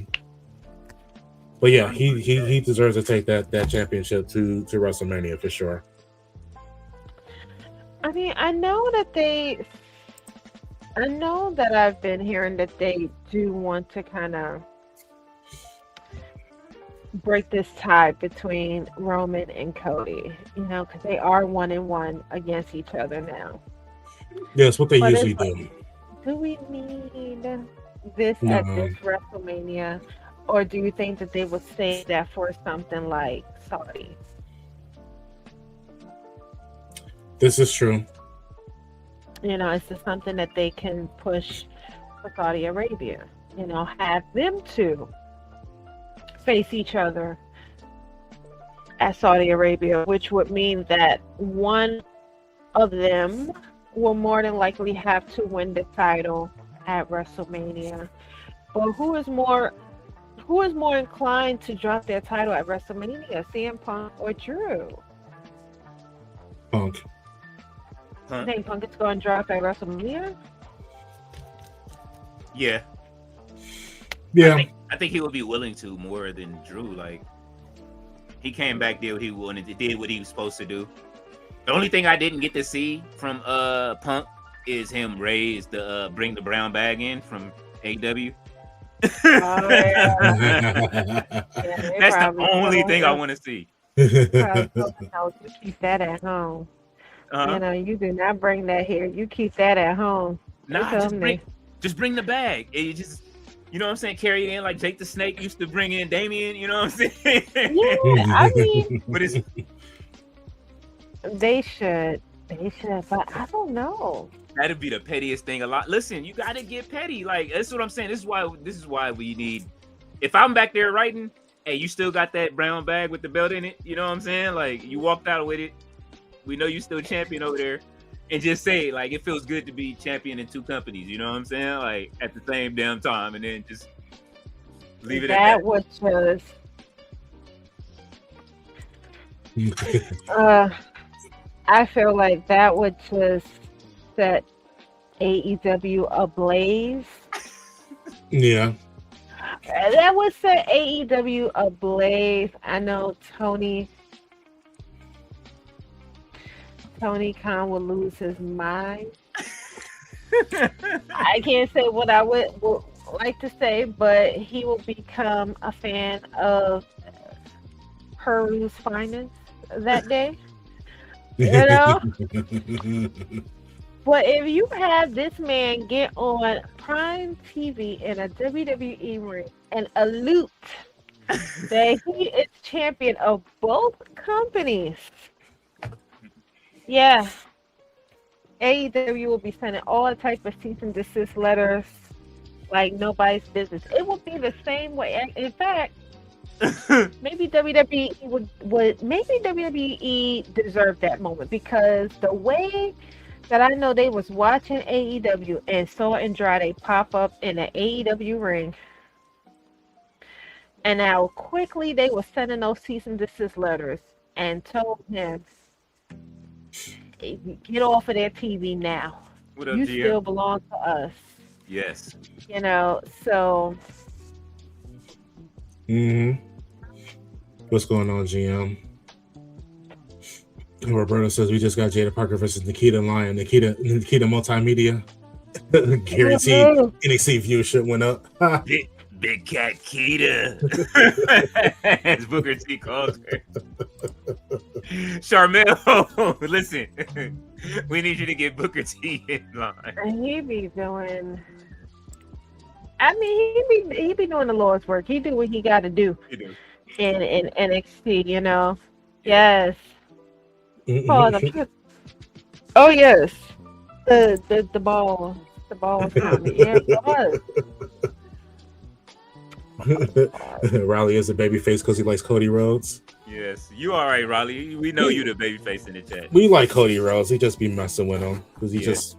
yeah, he deserves to take that championship to WrestleMania for sure. I mean, I know that I've been hearing that they do want to kind of break this tie between Roman and Cody, because they are 1-1 against each other now. Yeah, it's what they usually do. Do we need this at this WrestleMania, or do you think that they would save that for something like Saudi? This is true. It's just something that they can push for Saudi Arabia. Have them two face each other at Saudi Arabia, which would mean that one of them will more than likely have to win the title at WrestleMania. But who is more inclined to drop their title at WrestleMania, CM Punk or Drew? Punk. You think Punk is going to drop at WrestleMania? Yeah. Yeah. I think he would be willing to more than Drew. Like he came back, did what he wanted, did what he was supposed to do. The only thing I didn't get to see from Punk is him raise the bring the brown bag in from AEW. Oh, yeah. That's the only thing I want to see. You keep that at home. Uh-huh. You know, you do not bring that here. You keep that at home. Nah, just bring the bag. And you just, you know what I'm saying, carry it in like Jake the Snake used to bring in Damien. You know what I'm saying? Yeah, I mean, But it's they should, but I don't know. that'd be the pettiest thing. Listen, you gotta get petty. Like that's what I'm saying. This is why we need. If I'm back there writing, hey, you still got that brown bag with the belt in it. You know what I'm saying? Like you walked out with it. We know you still champion over there, and just say like it feels good to be champion in two companies. You know what I'm saying? Like at the same damn time, and then just leave it at that. That was just. I feel like that would just set AEW ablaze. Yeah. That would set AEW ablaze. I know Tony Khan would lose his mind. I can't say what I would like to say, but he will become a fan of Peru's finest that day. You know? But if you have this man get on Prime TV in a WWE ring and allude that he is champion of both companies, yeah, AEW will be sending all type of cease and desist letters like nobody's business. It will be the same way. In fact, maybe WWE maybe WWE deserved that moment, because the way that I know they was watching AEW and saw Andrade pop up in an AEW ring, and how quickly they were sending those cease and desist letters and told him, get off of their TV now. What up, you GM? still belong to us. Yes. You know, so. What's going on, GM? Roberto says we just got Jada Parker versus Nikita Lyon. Nikita Multimedia. Guaranteed NXT viewership went up. Big Cat Keita, as Booker T calls her. Charmel, listen, we need you to get Booker T in line. And he be doing. I mean, he be doing the Lord's work. He do what he got to do in NXT. You know, yes. Oh yes, the ball was coming. Yeah, it was. Riley is a babyface because he likes Cody Rhodes. Yes, you all right, Riley? We know you the babyface in the chat. We like Cody Rhodes. He just be messing with him because he just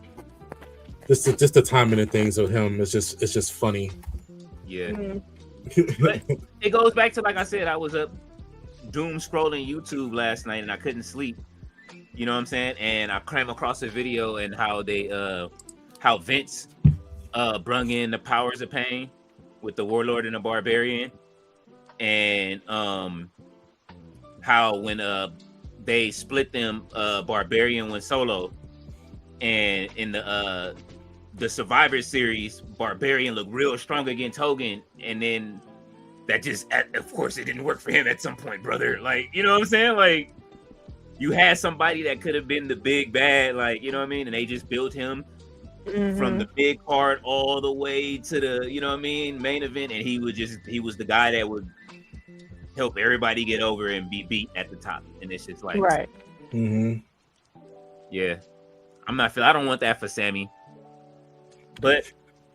the timing and things of him. It's just funny. Yeah, but it goes back to, like I said, I was up doom scrolling YouTube last night and I couldn't sleep. You know what I'm saying? And I came across a video and how they how Vince brung in the Powers of Pain with the Warlord and the Barbarian, and how when they split them, Barbarian went solo, and in the Survivor Series, Barbarian looked real strong against Hogan, and then that just, of course, it didn't work for him at some point, brother. Like, you know what I'm saying? Like, you had somebody that could have been the big bad, like, you know what I mean? And they just built him from the big card all the way to the, you know what I mean, main event, and he was the guy that would help everybody get over and be beat at the top. And it's just like, right. Yeah. I don't want that for Sammy. But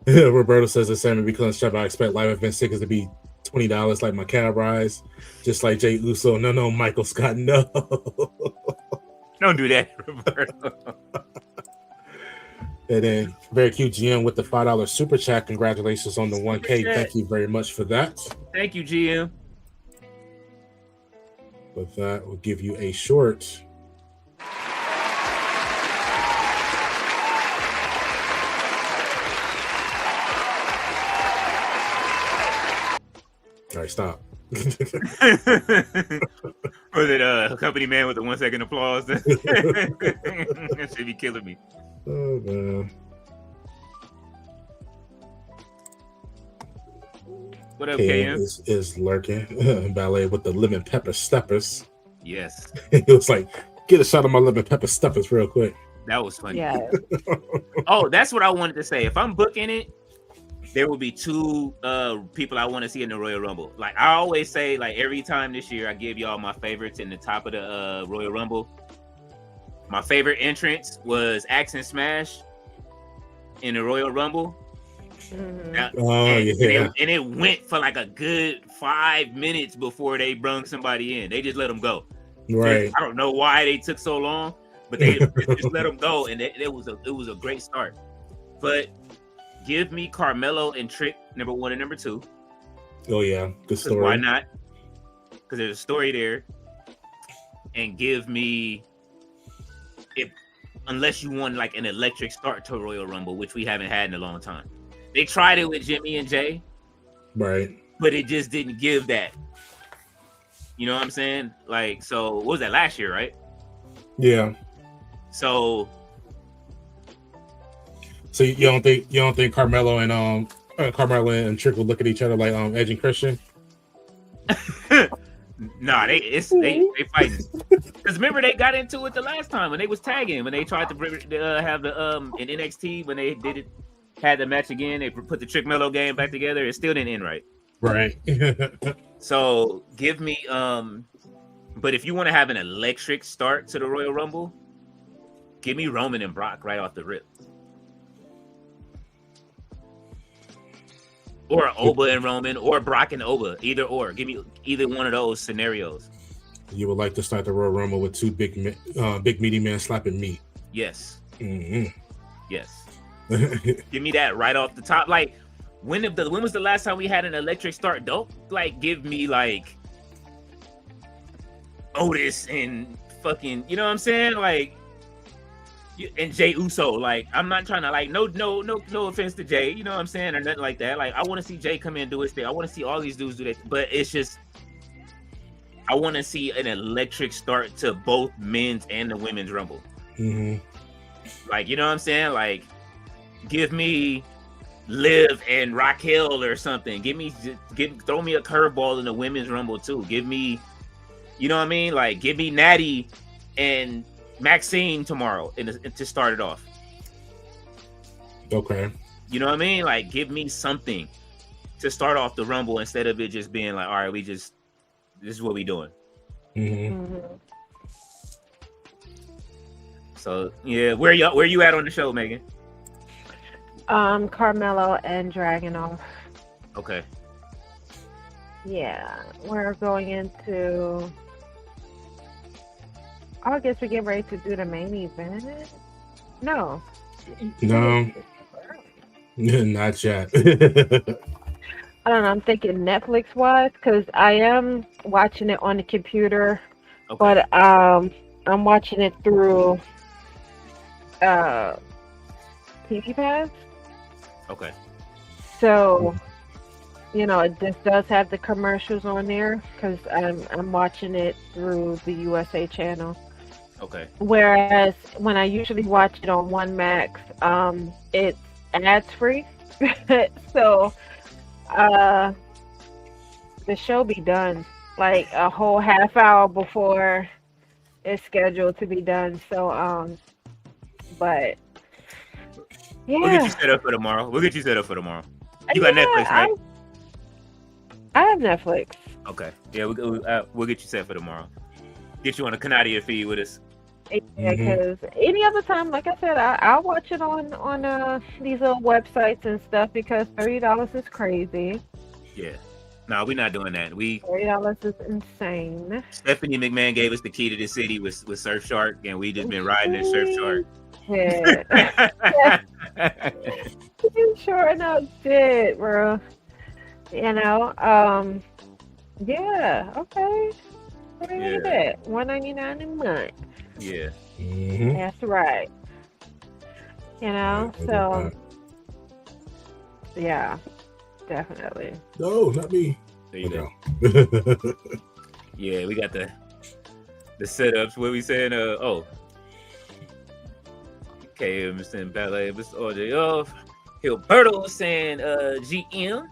Roberto says that Sammy becomes champ. I expect live event tickets to be $20 like my cab rides, just like Jay Uso. No, Michael Scott, no. Don't do that, Roberto. And then very cute GM with the $5 super chat. Congratulations on the 1K. Thank you very much for that. Thank you, GM. With that, we'll give you a short. All right, stop. Was it company man with the 1 second applause? That should be killing me. Oh man. What up, KM KM? is lurking. Ballet with the lemon pepper steppers. Yes, It was like, get a shot of my lemon pepper steppers real quick. that was funny. Yeah. Oh, that's what I wanted to say. If I'm booking it, there will be two people I want to see in the Royal Rumble. Like I always say, like every time this year, I give y'all my favorites in the top of the Royal Rumble. My favorite entrance was Axe and Smash in the Royal Rumble. Mhm. Now- Oh yeah. and it went for like a good 5 minutes before they brung somebody in. They just let them go. Right. I don't know why they took so long, but they just let them go, and it was a great start. But give me Carmelo and Trick number 1 and number 2. Oh yeah. Good 'Cause story. why not? Because there's a story there. And give me, if unless you want like an electric start to Royal Rumble, which we haven't had in a long time. They tried it with Jimmy and Jay, Right. but it just didn't give that. You know what I'm saying? Like, so what was that last year, right? Yeah. So So you don't think Carmelo and Trick will look at each other like Edge and Christian? nah, they fighting. Because remember they got into it the last time when they was tagging, when they tried to have the in NXT when they had the match again, they put the Trick Mello game back together. It still didn't end right. Right. So give me but if you want to have an electric start to the Royal Rumble, give me Roman and Brock right off the rip. Or Oba and Roman, or Brock and Oba, either or. Give me either one of those scenarios. You would like to start the Royal Rumble with two big meaty men slapping meat. Yes. Mm-hmm. Yes. Give me that right off the top. Like, when was the last time we had an electric start? Don't like give me like Otis and fucking, you know what I'm saying? Like, and Jay Uso. Like, I'm not trying to like no offense to Jay, you know what I'm saying, or nothing like that. Like, I want to see Jay come in and do his thing. I want to see all these dudes do that, but it's just I want to see an electric start to both men's and the women's Rumble. Mm-hmm. Like, you know what I'm saying? Like, give me Liv and Raquel or something. Throw me a curveball in the women's Rumble too. Give me, you know what I mean? Like, give me Natty and Maxine tomorrow to start it off. Okay. You know what I mean? Like, give me something to start off the Rumble instead of it just being like, all right, this is what we doing. Mm-hmm. Mhm. So yeah, where you at on the show, Megan? Carmelo and Dragunov. Okay. Yeah, we're going into. I guess we get ready to do the main event. No. No, not yet. I don't know. I'm thinking Netflix wise because I am watching it on the computer, Okay. but I'm watching it through TV Pass. Okay. So, you know, it just does have the commercials on there because I'm watching it through the USA channel. Okay. Whereas when I usually watch it on One Max, it's ads free. So, the show be done like a whole half hour before it's scheduled to be done. So, but yeah. We'll get you set up for tomorrow. You got Netflix, right? I have Netflix. Okay. Yeah, we'll get you set for tomorrow. Get you on a Canadian feed with us. Yeah, because any other time, like I said, I'll watch it on these little websites and stuff because $30 is crazy. Yeah. No, we're not doing that. $30 is insane. Stephanie McMahon gave us the key to the city with Surfshark, and we just been riding that Surfshark. Yeah. You sure enough did, bro. You know, yeah, okay. What do you that? $199 a month. Yeah. Mm-hmm. That's right. You know, so yeah, definitely. No, not me. There you go. go. Yeah, we got the setups. What we saying? Okay, Mr. Ballet, Mr. OJ off. Gilberto saying, GM.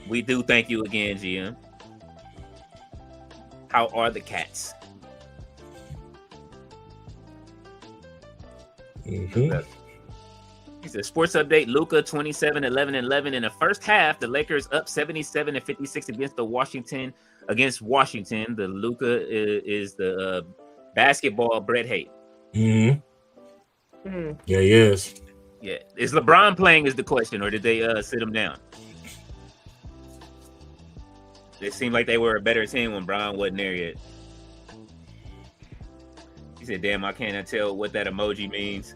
We do thank you again, GM. How are the cats? Mhm. He said, sports update, Luka 27, 11, 11 in the first half. The Lakers up 77 and 56 against Washington. The Luka is the basketball Brett Haight. Mhm. Mm. Yeah, he is. Yeah. Is LeBron playing is the question, or did they sit him down? It seemed like they were a better team when Bron wasn't there yet. He said, damn, I cannot tell what that emoji means.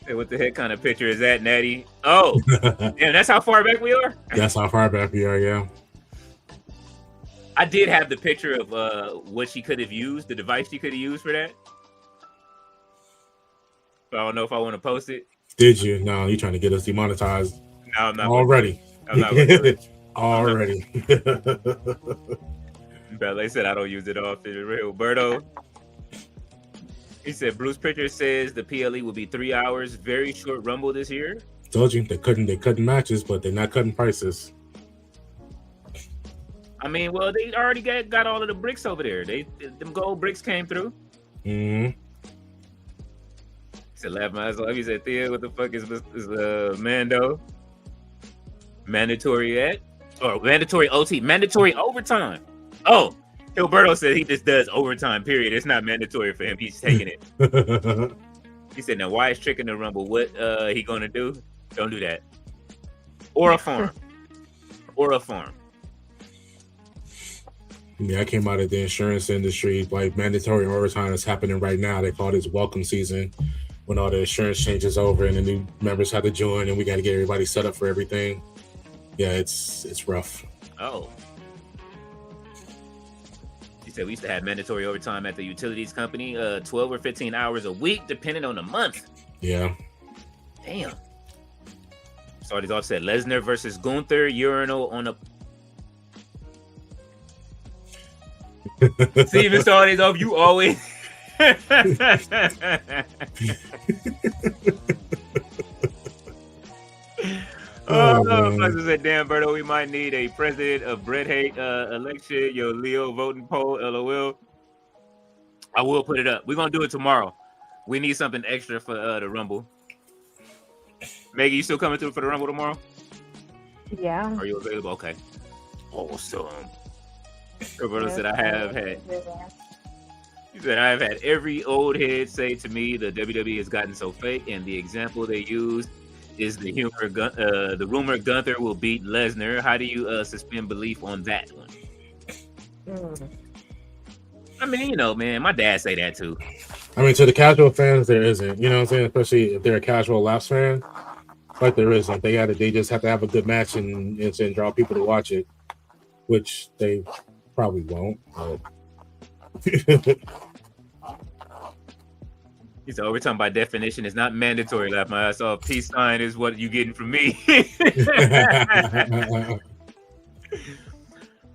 Hey, what the heck kind of picture is that, Natty? Oh, damn, that's how far back we are? That's how far back we are, yeah. I did have the picture of what she could have used, the device she could have used for that. But I don't know if I want to post it. Did you? No, you trying to get us demonetized No, I'm not. already. I'm not gonna do it. Already. Ballet said I don't use it often. Roberto. He said Bruce Pritchard says the PLE will be 3 hours. Very short rumble this year. Told you they cutting matches, but they're not cutting prices. I mean, well, they already got all of the bricks over there. Them gold bricks came through. Mm-hmm. He said laugh my ass off. He said, Thea, what the fuck is Mando? Mandatory at? Or mandatory OT, mandatory overtime. Oh, Gilberto said he just does overtime, period. It's not mandatory for him. He's taking it. He said, now why is Trick in the Rumble? What he gonna do? Don't do that. Or a farm. Yeah, I came out of the insurance industry. Like mandatory overtime is happening right now. They call this welcome season when all the insurance changes over and the new members have to join and we got to get everybody set up for everything. Yeah, it's rough. Oh. He said we used to have mandatory overtime at the utilities company, 12 or 15 hours a week, depending on the month. Yeah. Damn. Sardi's offset. Lesnar versus Gunther, urinal on a. See, Mr. Sardi's off. You always. Flexer said, damn, Berto, we might need a president of Brett Haight election. Yo, Leo voting poll, LOL. I will put it up. We're going to do it tomorrow. We need something extra for the Rumble. Maggie, you still coming through for the Rumble tomorrow? Yeah. Are you available? Okay. Awesome. Roberto said, I have had. He said, I have had every old head say to me the WWE has gotten so fake, and the example they used is the rumor Gunther will beat Lesnar. How do you suspend belief on that one? I mean, you know, man, my dad say that too. I mean, to the casual fans, there isn't. You know what I'm saying? Especially if they're a casual Laps fan, like there isn't. They just have to have a good match and draw people to watch it, which they probably won't. But... He said overtime by definition is not mandatory. Laugh my ass off. Peace sign is what you getting from me.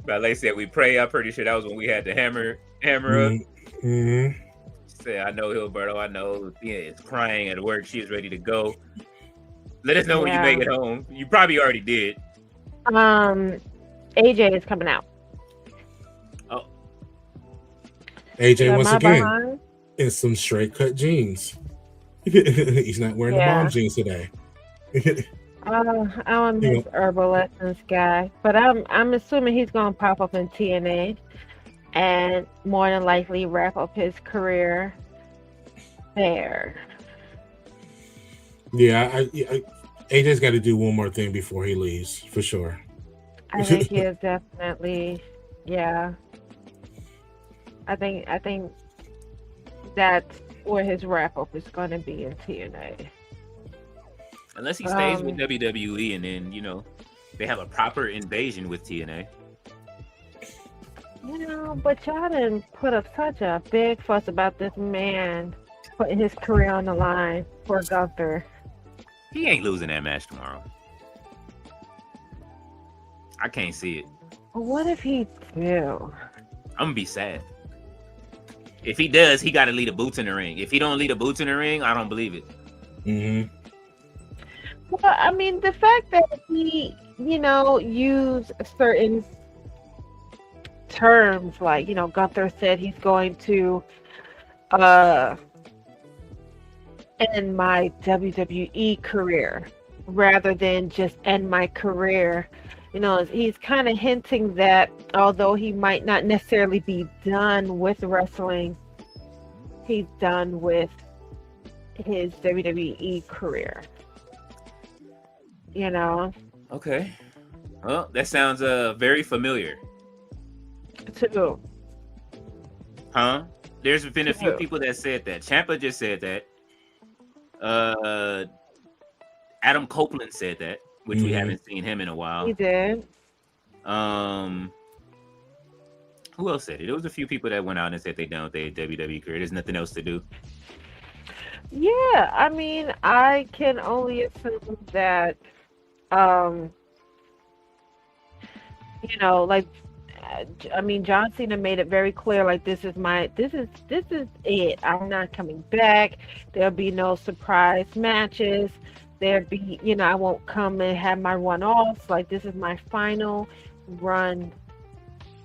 Ballet said we pray. I'm pretty sure that was when we had the hammer up. Mm-hmm. Said, I know Gilberto. I know Thea is crying at work. She is ready to go. Let us know when you make it home. You probably already did. AJ is coming out. Oh, AJ once again in some straight cut jeans. He's not wearing the mom jeans today. I'm a Miss Herbal Lessons guy, but I'm assuming he's gonna pop up in TNA and more than likely wrap up his career there. Yeah, AJ's got to do one more thing before he leaves, for sure. I think he is definitely, yeah. I think that's where his wrap up is going to be in TNA. Unless he stays with WWE and then, you know, they have a proper invasion with TNA. You know, but y'all didn't put up such a big fuss about this man putting his career on the line for Gunther. He ain't losing that match tomorrow. I can't see it. What if he do? I'm gonna be sad. If he does, he got to leave the boots in the ring. If he don't leave the boots in the ring, I don't believe it. Mm-hmm. Well, I mean, the fact that he, used certain terms, like, Gunther said he's going to end my WWE career rather than just end my career. He's kind of hinting that although he might not necessarily be done with wrestling, he's done with his WWE career. Okay. Well, that sounds very familiar. Too. Huh? There's been a few True. people that said that. Ciampa just said that. Adam Copeland said that, which we haven't seen him in a while. He did. Who else said it? There was a few people that went out and said they done with their WWE career. There's nothing else to do. Yeah, I mean, I can only assume that, John Cena made it very clear, like, this is it. I'm not coming back. There'll be no surprise matches. I won't come and have my one-offs. Like, this is my final run.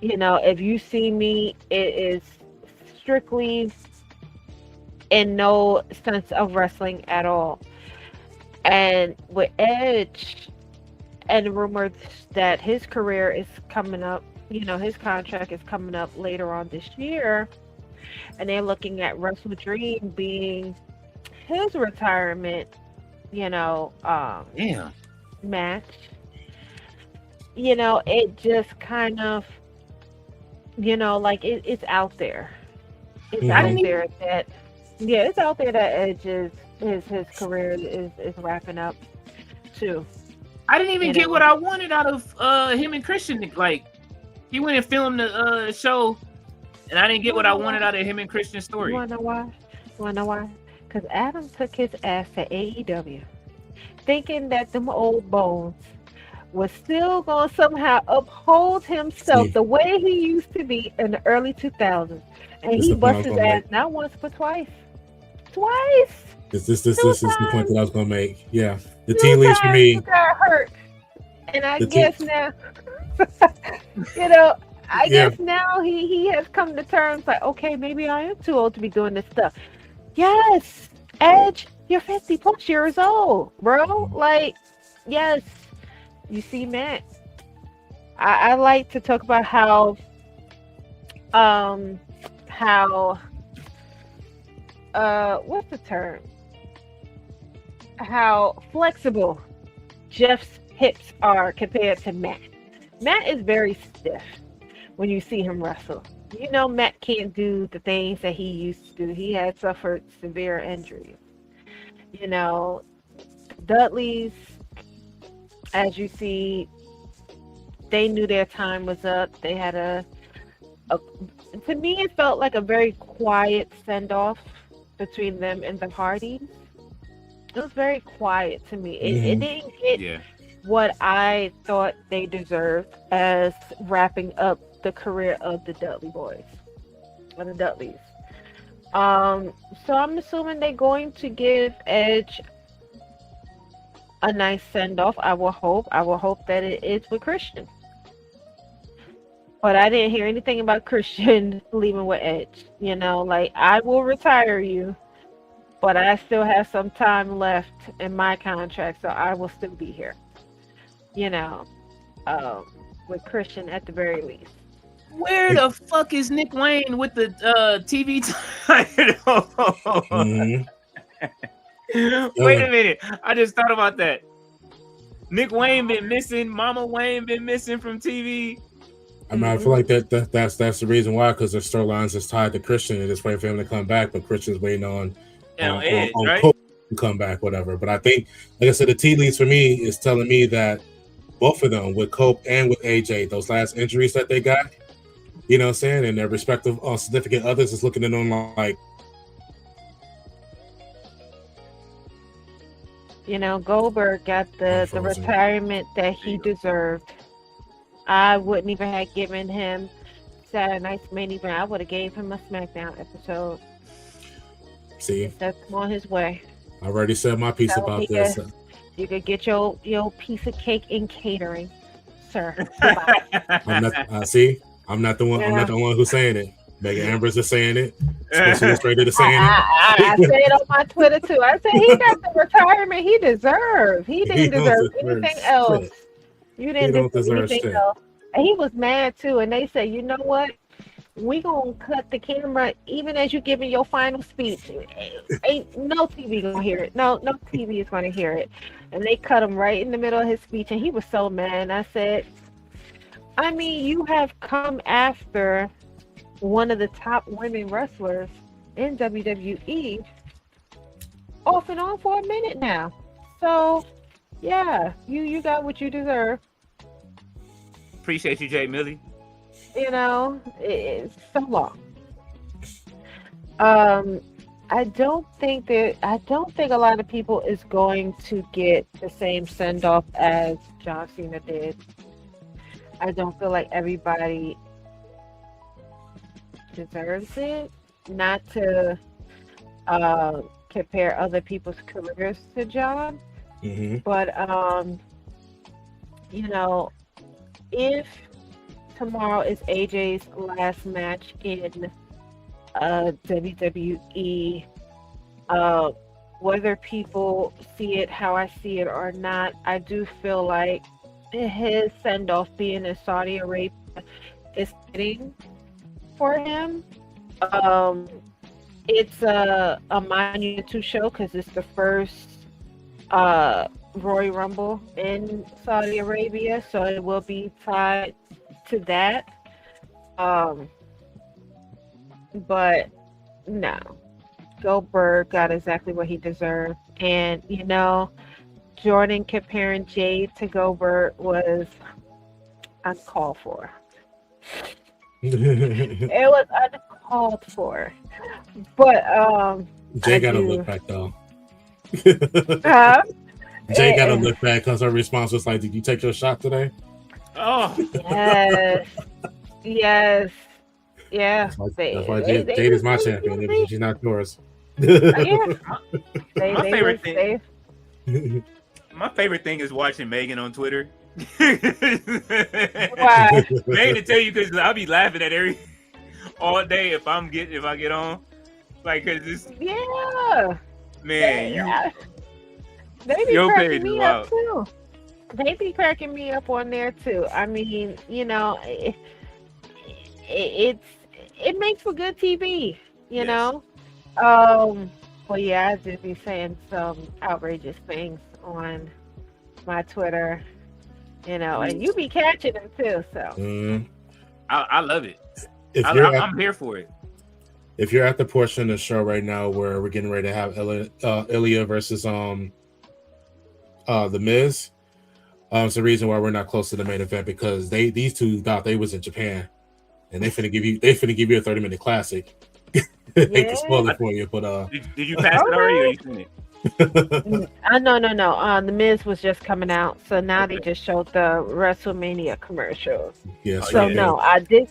If you see me, it is strictly in no sense of wrestling at all. And with Edge and rumors that his career is coming up, his contract is coming up later on this year, and they're looking at Wrestle Dream being his retirement, match. It just kind of, it's out there. It's out there that, it's out there that Edge his career is wrapping up too. I didn't even get what I wanted out of him and Christian. Like, he went and filmed the show, and I didn't get what I wanted out of him and Christian's story. You wanna know why? Because Adam took his ass to AEW, thinking that them old bones was still gonna somehow uphold himself the way he used to be in the early 2000s, and he busted his ass not once but twice. This is the point that I was gonna make. Yeah, the tea leaves for me. Got hurt, and I guess now, guess now he has come to terms like, okay, maybe I am too old to be doing this stuff. Yes, Edge, you're 50 plus years old, bro. Like, yes, you see, Matt. I like to talk about how what's the term? How flexible Jeff's hips are compared to Matt. Matt is very stiff when you see him wrestle. Matt can't do the things that he used to do. He had suffered severe injuries. Dudleys, as you see, they knew their time was up. They had to me, it felt like a very quiet send-off between them and the Hardys. It was very quiet to me. It didn't get what I thought they deserved as wrapping up the career of the Dudley boys, or the Dudleys. So I'm assuming they're going to give Edge a nice send-off. I will hope that it is with Christian. But I didn't hear anything about Christian leaving with Edge. Like, I will retire you, but I still have some time left in my contract, so I will still be here. With Christian at the very least. Where the fuck is Nick Wayne with the TV title? Wait a minute. I just thought about that. Nick Wayne been missing. Mama Wayne been missing from TV. I mean, I feel like that's the reason why, because their storylines is tied to Christian and it's waiting for him to come back, but Christian's waiting on Edge, right? Cope to come back, whatever. But I think, like I said, the tea leaves for me is telling me that both of them, with Cope and with AJ, those last injuries that they got, you know what I'm saying, and their respective significant others is looking at them like, Goldberg got the retirement that he deserved. I wouldn't even have given him Saturday Night's main event. I would have gave him a SmackDown episode. See, That's on his way. I already said my piece So about he this. You could get your piece of cake in catering, sir. Goodbye. I'm not. See, I'm not the one. I'm not the one who's saying it. Megan Amber's is saying it. Sports Illustrated is saying it. I said it on my Twitter too. I said he got the retirement he deserved. He didn't deserve anything else. You didn't deserve anything else. And he was mad too. And they said, you know what? We gonna cut the camera even as you giving your final speech. Ain't no TV gonna hear it. No TV is gonna hear it. And they cut him right in the middle of his speech, and he was so mad. And I said, I mean, you have come after one of the top women wrestlers in WWE off and on for a minute now. So yeah, you got what you deserve. Appreciate you, Jay Millie. You know, it's so long. I don't think a lot of people is going to get the same send off as John Cena did. I don't feel like everybody deserves it. Not to compare other people's careers to John, but you know, if tomorrow is AJ's last match in WWE, whether people see it how I see it or not, I do feel like his send-off being in Saudi Arabia is fitting for him. It's a monumental show because it's the first Royal Rumble in Saudi Arabia, so it will be tied to that. But no, Goldberg got exactly what he deserved. And you know, Jordan comparing Jade to Goldberg was uncalled for. It was uncalled for. But Jay got to look back though. Jay got to look back because her response was like, "Did you take your shot today?" Oh, yes. Yeah. That's why Jade is my champion. She's not yours. My favorite thing is watching Megan on Twitter. Why? Megan to tell you because I'll be laughing at every all day if I get on, like, cause it's man, they be your cracking page me is up wild. too. They be cracking me up on there too. I mean, you know, it makes for good TV, you know. Well, yeah, I just be saying some outrageous things on my Twitter, you know, and you be catching them too. So I love it. I'm here for it. If you're at the portion of the show right now where we're getting ready to have Ilya versus The Miz, it's the reason why we're not close to the main event because these two thought they was in Japan, and they finna give you a 30-minute classic. Hate to spoil it for you, but did you pass it already or you seen it? No. The Miz was just coming out, so now they just showed the WrestleMania commercials. Yes. So no, I did.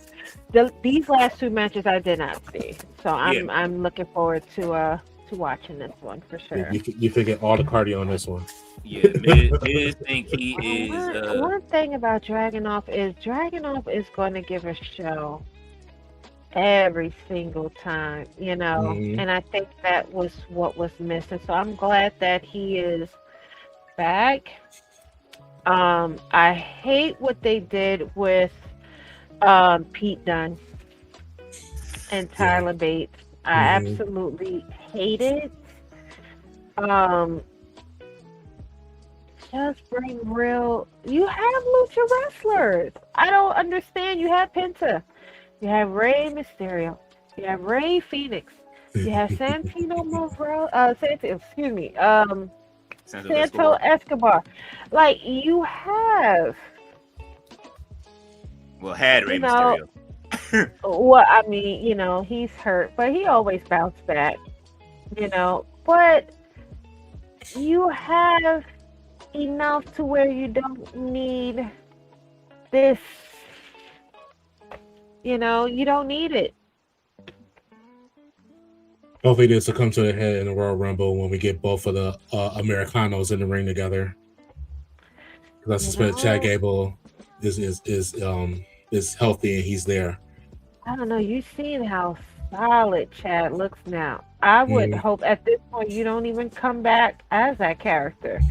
These last two matches I did not see, so I'm looking forward to watching this one for sure. You figure all the cardio on this one. Yeah, Miz think he is. One thing about Dragunov is going to give a show every single time, you know, and I think that was what was missing. So I'm glad that he is back. I hate what they did with Pete Dunne and Tyler Bates. I absolutely hate it. Just bring real. You have lucha wrestlers. I don't understand. You have Penta. You have Rey Mysterio. You have Rey Phoenix. You have Santino Marella. Santo Escobar. Like you have. Well, had Rey Mysterio. Well, I mean, you know, he's hurt, but he always bounced back. You know, but you have enough to where you don't need this, you know, you don't need it. Hopefully this will come to a head in the Royal Rumble when we get both of the Americanos in the ring together. Because I suspect Chad Gable is healthy and he's there. I don't know. You've seen how solid Chad looks now. I would hope at this point you don't even come back as that character.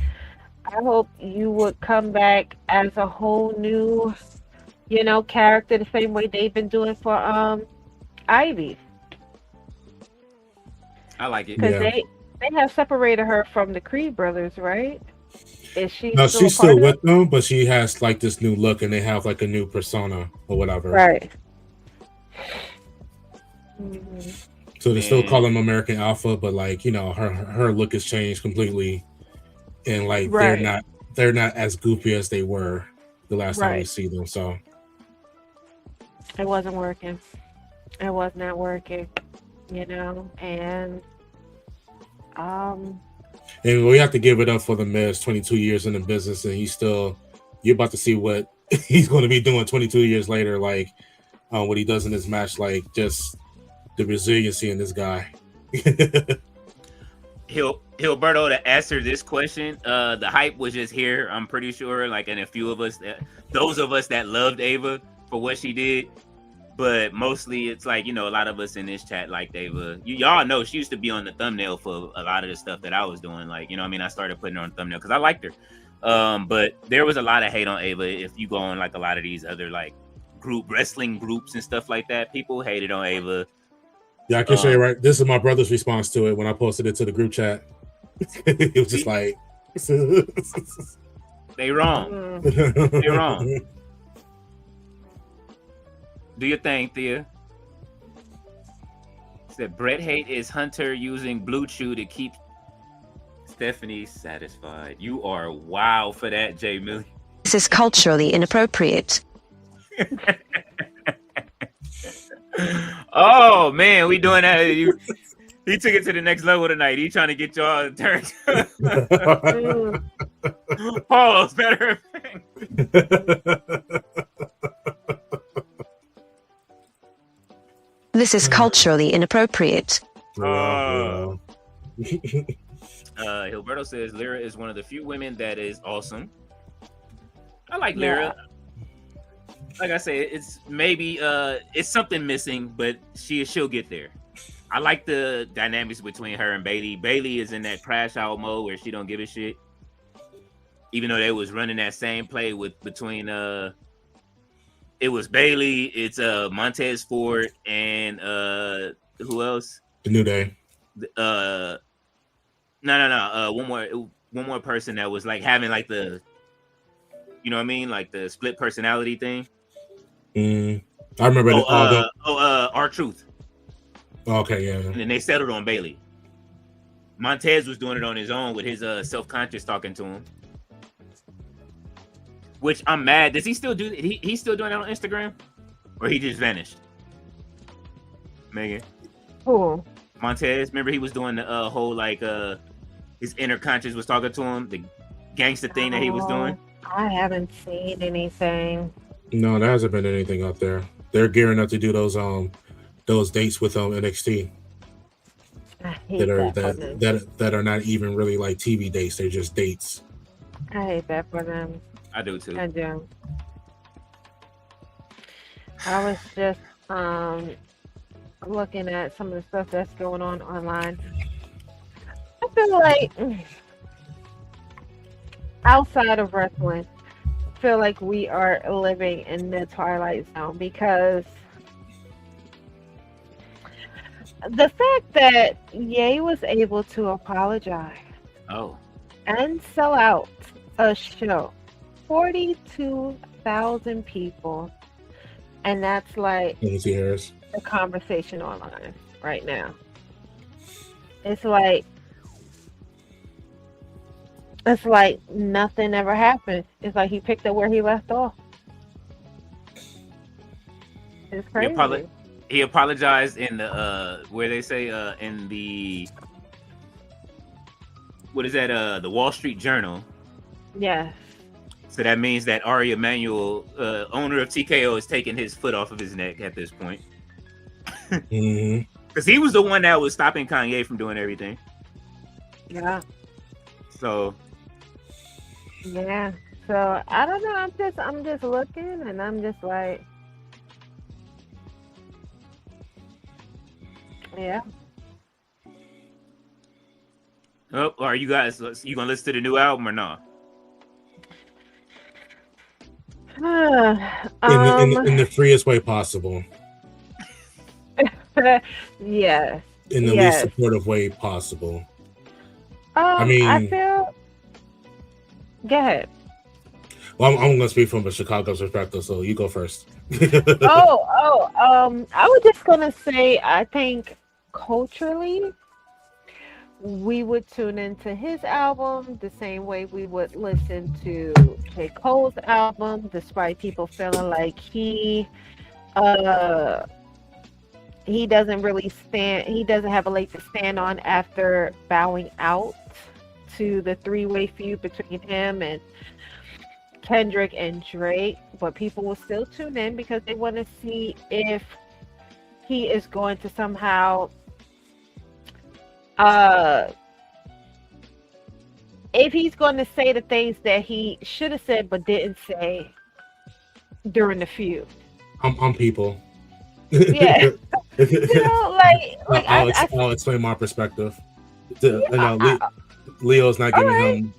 I hope you would come back as a whole new, you know, character, the same way they've been doing for Ivy. I like it. Because they have separated her from the Creed brothers, right? Is she? No, still she's a part still of with it? them, but she has like this new look, and they have like a new persona or whatever. Right. Mhm. So they still call them American Alpha, but like, you know, her look has changed completely, and like Right. they're not as goofy as they were the last time we Right. see them. So It wasn't working. It was not working, you know, and and we have to give it up for the Miz. 22 years in the business, and you're about to see what he's going to be doing 22 years later. Like what he does in this match, like just the resiliency in this guy. Gilberto, to answer this question, the hype was just here. I'm pretty sure, like, and a few of us, those of us that loved Ava for what she did, but mostly it's like, you know, a lot of us in this chat liked Ava. Y'all know she used to be on the thumbnail for a lot of the stuff that I was doing. Like, you know what I mean? I started putting her on the thumbnail because I liked her. But there was a lot of hate on Ava. If you go on like a lot of these other like wrestling groups and stuff like that, people hated on Ava. Yeah, I can show you right. This is my brother's response to it when I posted it to the group chat. It was just like they wrong. They wrong. Do your thing, Thea. Said Bret Hate is Hunter using Blue Chew to keep Stephanie satisfied. You are wow for that, Jay Millie. This is culturally inappropriate. Oh man, we doing that. He took it to the next level tonight. He trying to get y'all turned. Pause, better. This is culturally inappropriate. Gilberto says Lyra is one of the few women that is awesome. I like Lyra. Like I said, it's maybe it's something missing, but she'll get there. I like the dynamics between her and Bailey. Bailey is in that crash out mode where she don't give a shit. Even though they was running that same play between it was Bailey, it's Montez Ford, and who else? The New Day. No. One more person that was like having like the, you know what I mean, like the split personality thing. I remember. R-Truth. Okay, yeah. And then they settled on Bailey. Montez was doing it on his own with his self-conscious talking to him. Which I'm mad. Does he still do? He's still doing that on Instagram, or he just vanished? Megan. Who? Montez. Remember he was doing the whole like his inner conscious was talking to him, the gangster thing that he was doing. I haven't seen anything. No, there hasn't been anything out there. They're gearing up to do those dates with NXT I hate that are not even really like TV dates. They're just dates. I hate that for them. I do too. I do. I was just looking at some of the stuff that's going on online. I feel like outside of wrestling, I feel like we are living in the twilight zone because the fact that Ye was able to apologize and sell out a show, 42,000 people, and that's like the conversation online right now. It's like nothing ever happened. It's like he picked up where he left off. It's crazy. He apologized in the where they say in the what is that the Wall Street Journal. Yes. So that means that Ari Emanuel, owner of TKO, is taking his foot off of his neck at this point. Mhm. Because he was the one that was stopping Kanye from doing everything. Yeah. So Yeah. So I don't know. I'm just looking, and I'm just like, yeah. oh, are you guys gonna listen to the new album or not? In the freest way possible, Yes. in the least supportive way possible. I mean, I feel. Go ahead. Well, I'm going to speak from a Chicago perspective, so you go first. I was just gonna say, I think culturally, we would tune into his album the same way we would listen to J. Cole's album, despite people feeling like he doesn't have a leg to stand on after bowing out to the three-way feud between him and Kendrick and Drake, but people will still tune in because they want to see if he is going to somehow if he's going to say the things that he should have said but didn't say during the feud. I'm people. Yeah. I'll explain my perspective. Leo's not giving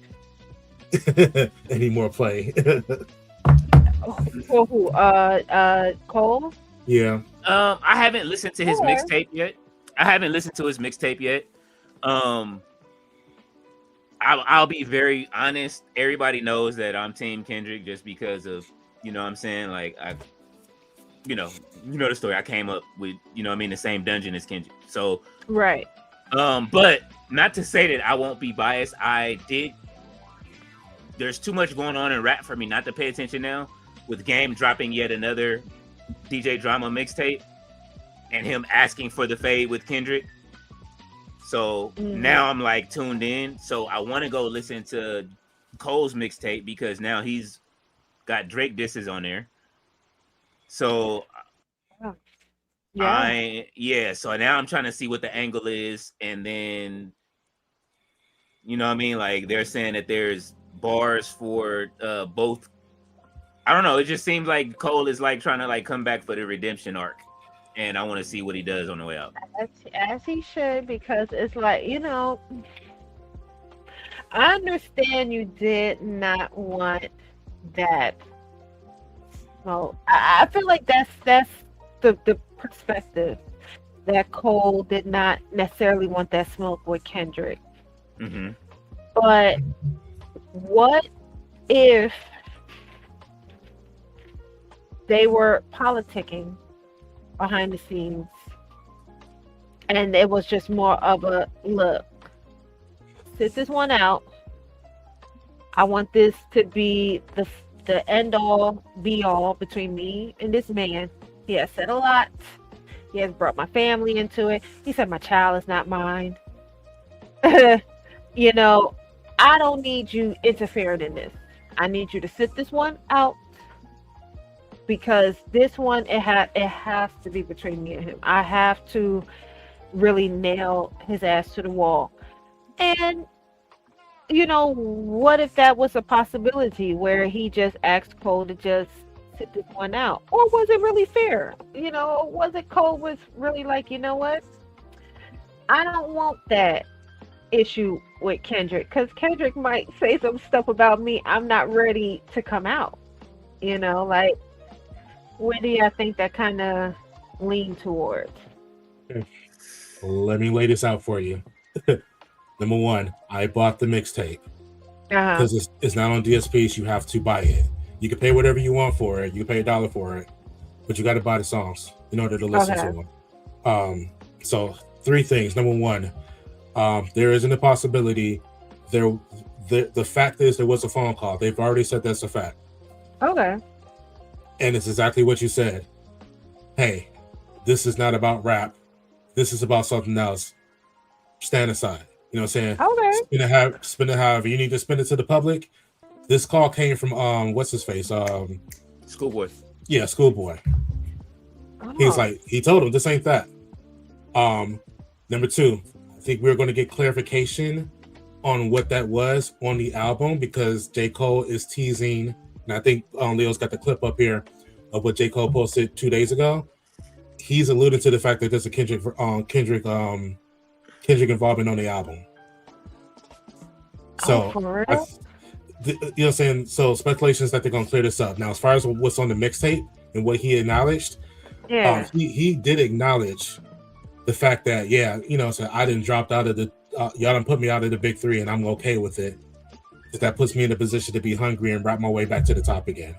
him any more play. For who? Cole? Yeah. I haven't listened to his mixtape yet. I'll be very honest. Everybody knows that I'm Team Kendrick just because of, you know what I'm saying? Like, you know the story. I came up with, the same dungeon as Kendrick. So, right. But not to say that I won't be biased. There's too much going on in rap for me not to pay attention now, with Game dropping yet another DJ Drama mixtape and him asking for the fade with Kendrick. So now I'm like tuned in. So I want to go listen to Cole's mixtape because now he's got Drake disses on there. So so now I'm trying to see what the angle is, and then like they're saying that there's bars for both. I don't know, it just seems like Cole is like trying to like come back for the redemption arc, and I want to see what he does on the way out. As he should, because it's like, I understand you did not want that. Well, I feel like that's the perspective, that Cole did not necessarily want that smoke with Kendrick. Mm-hmm. But what if they were politicking behind the scenes and it was just more of a, look, sit this one out. I want this to be the end all be all between me and this man. He has said a lot. He has brought my family into it. He said my child is not mine. I don't need you interfering in this. I need you to sit this one out, because this one, it has to be between me and him. I have to really nail his ass to the wall. And what if that was a possibility where he just asked Cole to just sit this one out? Or was it really fair? Was it Cole was really like, you know what? I don't want that issue with Kendrick, because Kendrick might say some stuff about me I'm not ready to come out. Like, where do you think that kind of lean towards? Let me lay this out for you. Number one, I bought the mixtape because it's not on DSPs. You have to buy it. You can pay whatever you want for it. You can pay $1 for it, but you got to buy the songs in order to listen to them. So 3 things. Number one, there isn't a possibility. The fact is there was a phone call. They've already said that's a fact. Okay. And it's exactly what you said. Hey, this is not about rap. This is about something else. Stand aside. You know what I'm saying? Okay. Spend it however you need to spend it to the public. This call came from what's his face? Schoolboy. Yeah, Schoolboy. He's Oh, like, he told him this ain't that. Number two, I think we're going to get clarification on what that was on the album because J. Cole is teasing, and I think Leo's got the clip up here of what J. Cole posted 2 days ago. He's alluding to the fact that there's a Kendrick involvement on the album. So, for real? you know what I'm saying? So speculation is that they're going to clear this up. Now, as far as what's on the mixtape and what he acknowledged, Yeah. he did acknowledge the fact that, yeah, you know, so I didn't drop out of the, y'all done put me out of the big three and I'm okay with it. Because that puts me in a position to be hungry and wrap my way back to the top again.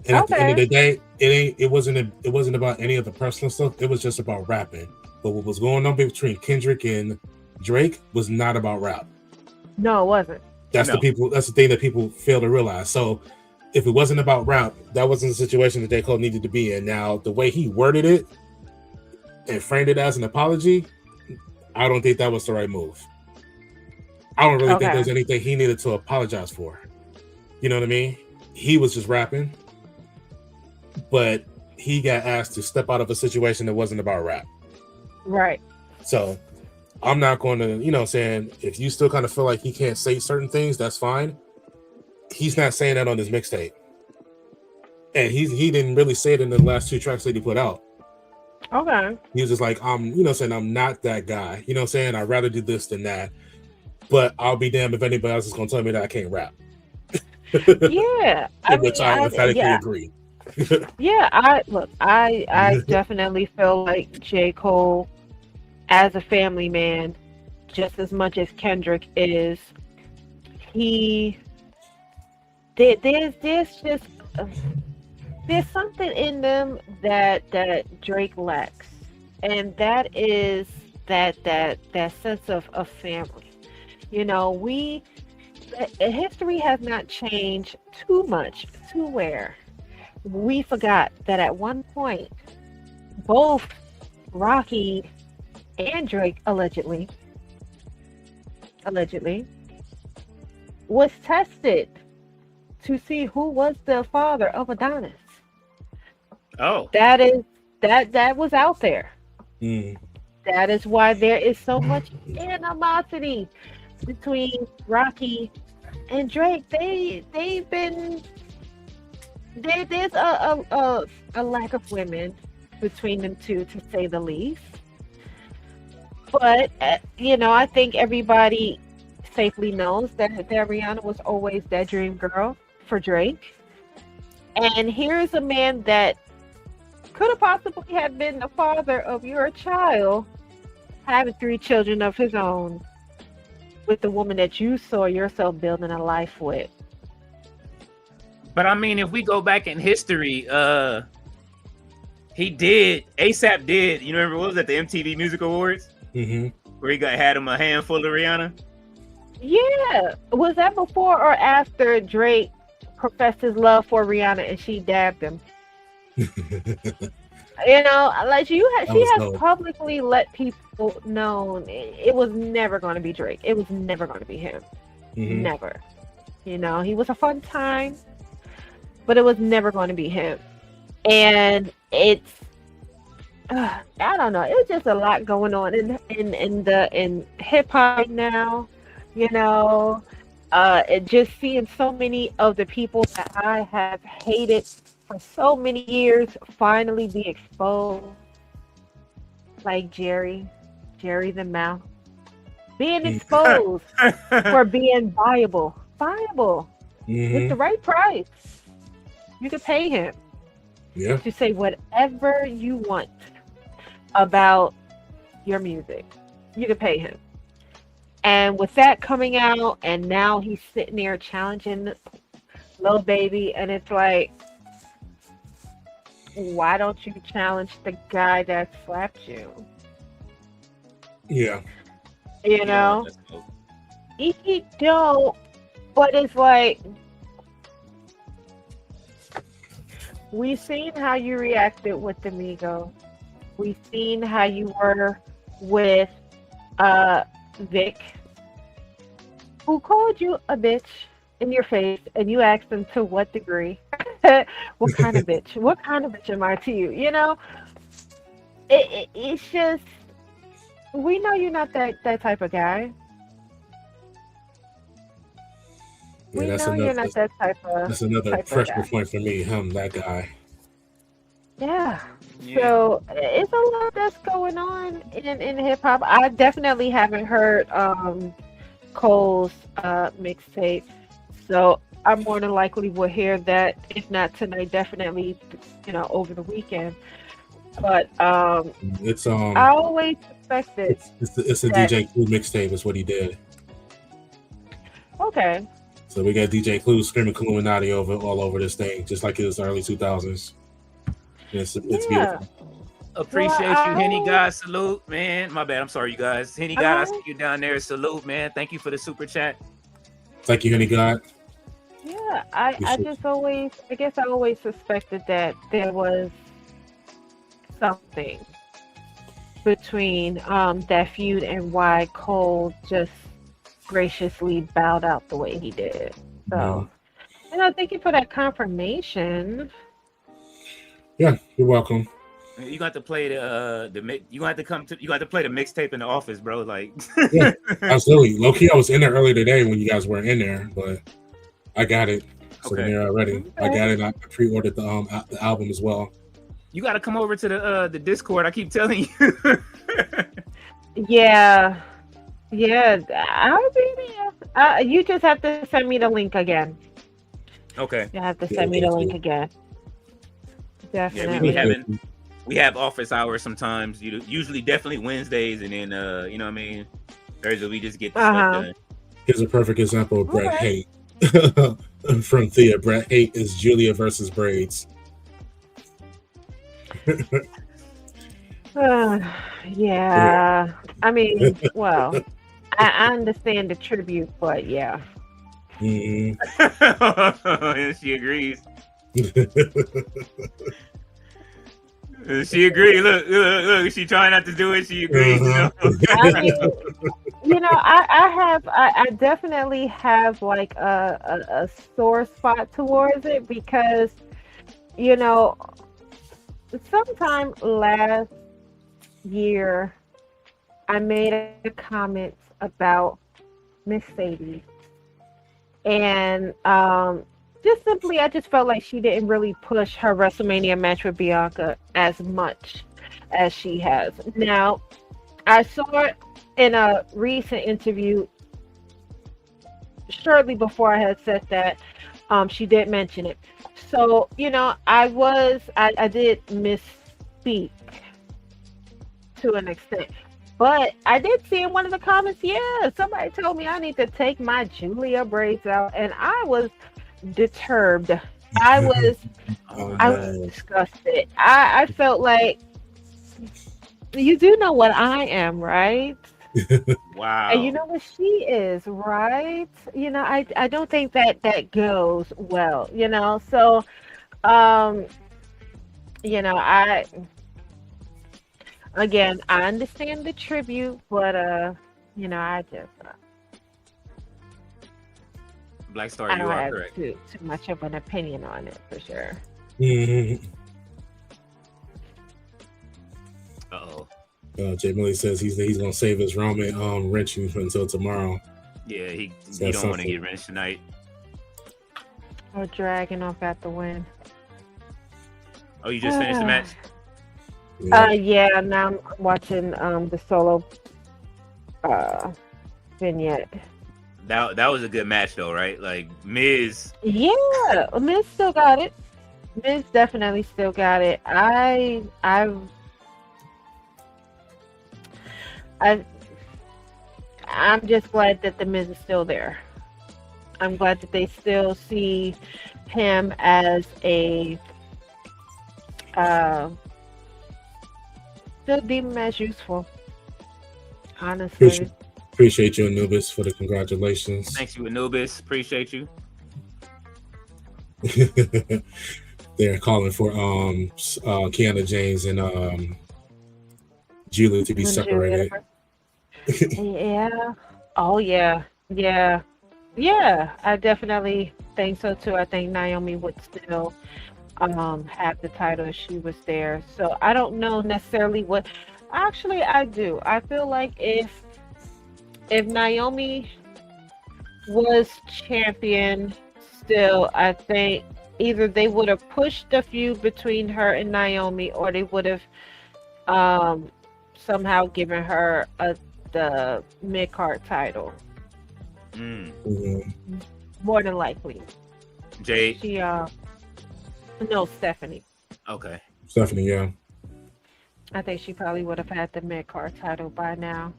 And at the end of the day, it wasn't about any of the personal stuff. It was just about rapping. But what was going on between Kendrick and Drake was not about rap. No, it wasn't. That's No. that's the thing that people fail to realize. So if it wasn't about rap, that wasn't the situation that J. Cole needed to be in. Now, the way he worded it and framed it as an apology, I don't think that was the right move. I don't really think Okay. there's anything he needed to apologize for. You know what I mean? He was just rapping, but he got asked to step out of a situation that wasn't about rap. Right. So I'm not going to, you know what I'm saying, if you still kind of feel like he can't say certain things, that's fine. He's not saying that on his mixtape. And he didn't really say it in the last 2 tracks that he put out. Okay. He was just like, you know what I'm saying, I'm not that guy. You know what I'm saying? I'd rather do this than that. But I'll be damned if anybody else is going to tell me that I can't rap. Yeah. Which I emphatically yeah. agree. Yeah, I definitely feel like J. Cole, as a family man, just as much as Kendrick is, there's something in them that Drake lacks, and that is that sense of family. You know, history has not changed too much to where we forgot that at one point, both Rocky and Drake allegedly was tested to see who was the father of Adonis. Oh, That was out there. Mm. That is why there is so much animosity between Rocky and Drake. They've been there's a lack of women between them two, to say the least. But you know, I think everybody safely knows that Rihanna was always that dream girl for Drake. And here's a man that could have possibly have been the father of your child, having 3 children of his own with the woman that you saw yourself building a life with. but I mean, if we go back in history, ASAP did. You remember what was that? The MTV Music Awards, Mm-hmm. where he had him a handful of Rihanna. Yeah, was that before or after Drake professed his love for Rihanna and she dabbed him? You know, like she That has was dope. publicly let people know it was never going to be Drake. It was never going to be him. Mhm. Never. You know, he was a fun time, but it was never going to be him. And it's, I don't know. It's just a lot going on in hip hop now. You know, and just seeing so many of the people that I have hated for so many years finally be exposed, like Jerry the Mouth, being exposed for being viable Mhm. with the right price. You could pay him Yeah. to say whatever you want about your music. You could pay him. And with that coming out, and now he's sitting there challenging Lil Baby, and it's like, why don't you challenge the guy that slapped you? Yeah. You know? He don't, but it's like, we've seen how you reacted with the Migos. We've seen how you were with Vic, who called you a bitch in your face and you ask them to what degree, what kind of bitch? What kind of bitch am I to you? You know, it's just we know you're not that type of guy. Yeah, We that's know you're another not that that's another type of pressure guy. point for me. That guy. Yeah. Yeah. So it's a lot that's going on in hip hop. I definitely haven't heard Cole's mixtape, so I more than likely will hear that, if not tonight, definitely, over the weekend. But It's I always suspected it's a that. DJ Clue mixtape. Is what he did. Okay. So we got DJ Clue screaming Illuminati all over this thing, just like it was early 2000s. It's Yeah. beautiful. Appreciate Well, you, Henny God. Salute, man. My bad. I'm sorry, you guys. Henny God, I Uh-huh. see you down there. Salute, man. Thank you for the super chat. Thank you, Henny God. Yeah, I guess I always suspected that there was something between that feud and why Cole just graciously bowed out the way he did. So, thank you for that confirmation. Yeah, you're welcome. You got to play you got to play the mixtape in the office, bro. Like, Yeah, absolutely. Low key, I was in there earlier today when you guys weren't in there, but I got it. So when Okay. they're ready, I got it. I pre-ordered the album as well. You got to come over to the Discord. I keep telling you. Yeah, I'll be there. You just have to send me the link again. Okay. You have to send me the link again. Yeah, Definitely. we have office hours sometimes. Usually, definitely Wednesdays, and then you know what I mean. Thursday we just get the stuff done. Here's a perfect example of Brett Okay. Hate from Thea. Brett Hate is Julia versus Braids. Yeah. I mean, well, I understand the tribute, but yeah. Mhm. She agrees. She agrees. Look. She trying not to do it. She agrees. Uh-huh. I mean, I definitely have like a sore spot towards it because, sometime last year, I made a comment about Miss Sadie. And just simply, I just felt like she didn't really push her WrestleMania match with Bianca as much as she has. Now, I saw it in a recent interview shortly before I had said that. She did mention it. So, I did misspeak to an extent. But I did see in one of the comments, somebody told me I need to take my Julia braids out, and I was disturbed. I was disgusted. I felt like, you do know what I am, right? Wow. And you know what she is, right? I don't think that goes well, So, Again, I understand the tribute, but I just Black Star, I you don't are have correct. too much of an opinion on it for sure. Mhm. Uh-oh. Jay Millie says he's gonna save his Roman wrenching until tomorrow. Yeah, he So don't that's want to something. get wrenched tonight. Oh, Dragunov got the win. Oh, you just finished the match? Yeah. Now I'm watching the solo vignette. That was a good match though, right? Like Miz. Yeah, Miz still got it. Miz definitely still got it. I'm just glad that the Miz is still there. I'm glad that they still see him as a still deem him as useful. Honestly. Appreciate you, Anubis, for the congratulations. Thanks you, Anubis. Appreciate you. They're calling for Kiana James and Julia to be separated. Yeah. Oh yeah. Yeah. Yeah, I definitely think so too. I think Naomi would still have the title if she was there. So I don't know necessarily what. Actually, I do. I feel like if Naomi was champion still, I think either they would have pushed the feud between her and Naomi, or they would have um somehow given her the mid card title. Mm. Mhm. More than likely. Jade. She no, Stephanie. Okay. Stephanie, yeah. I think she probably would have had the mid card title by now.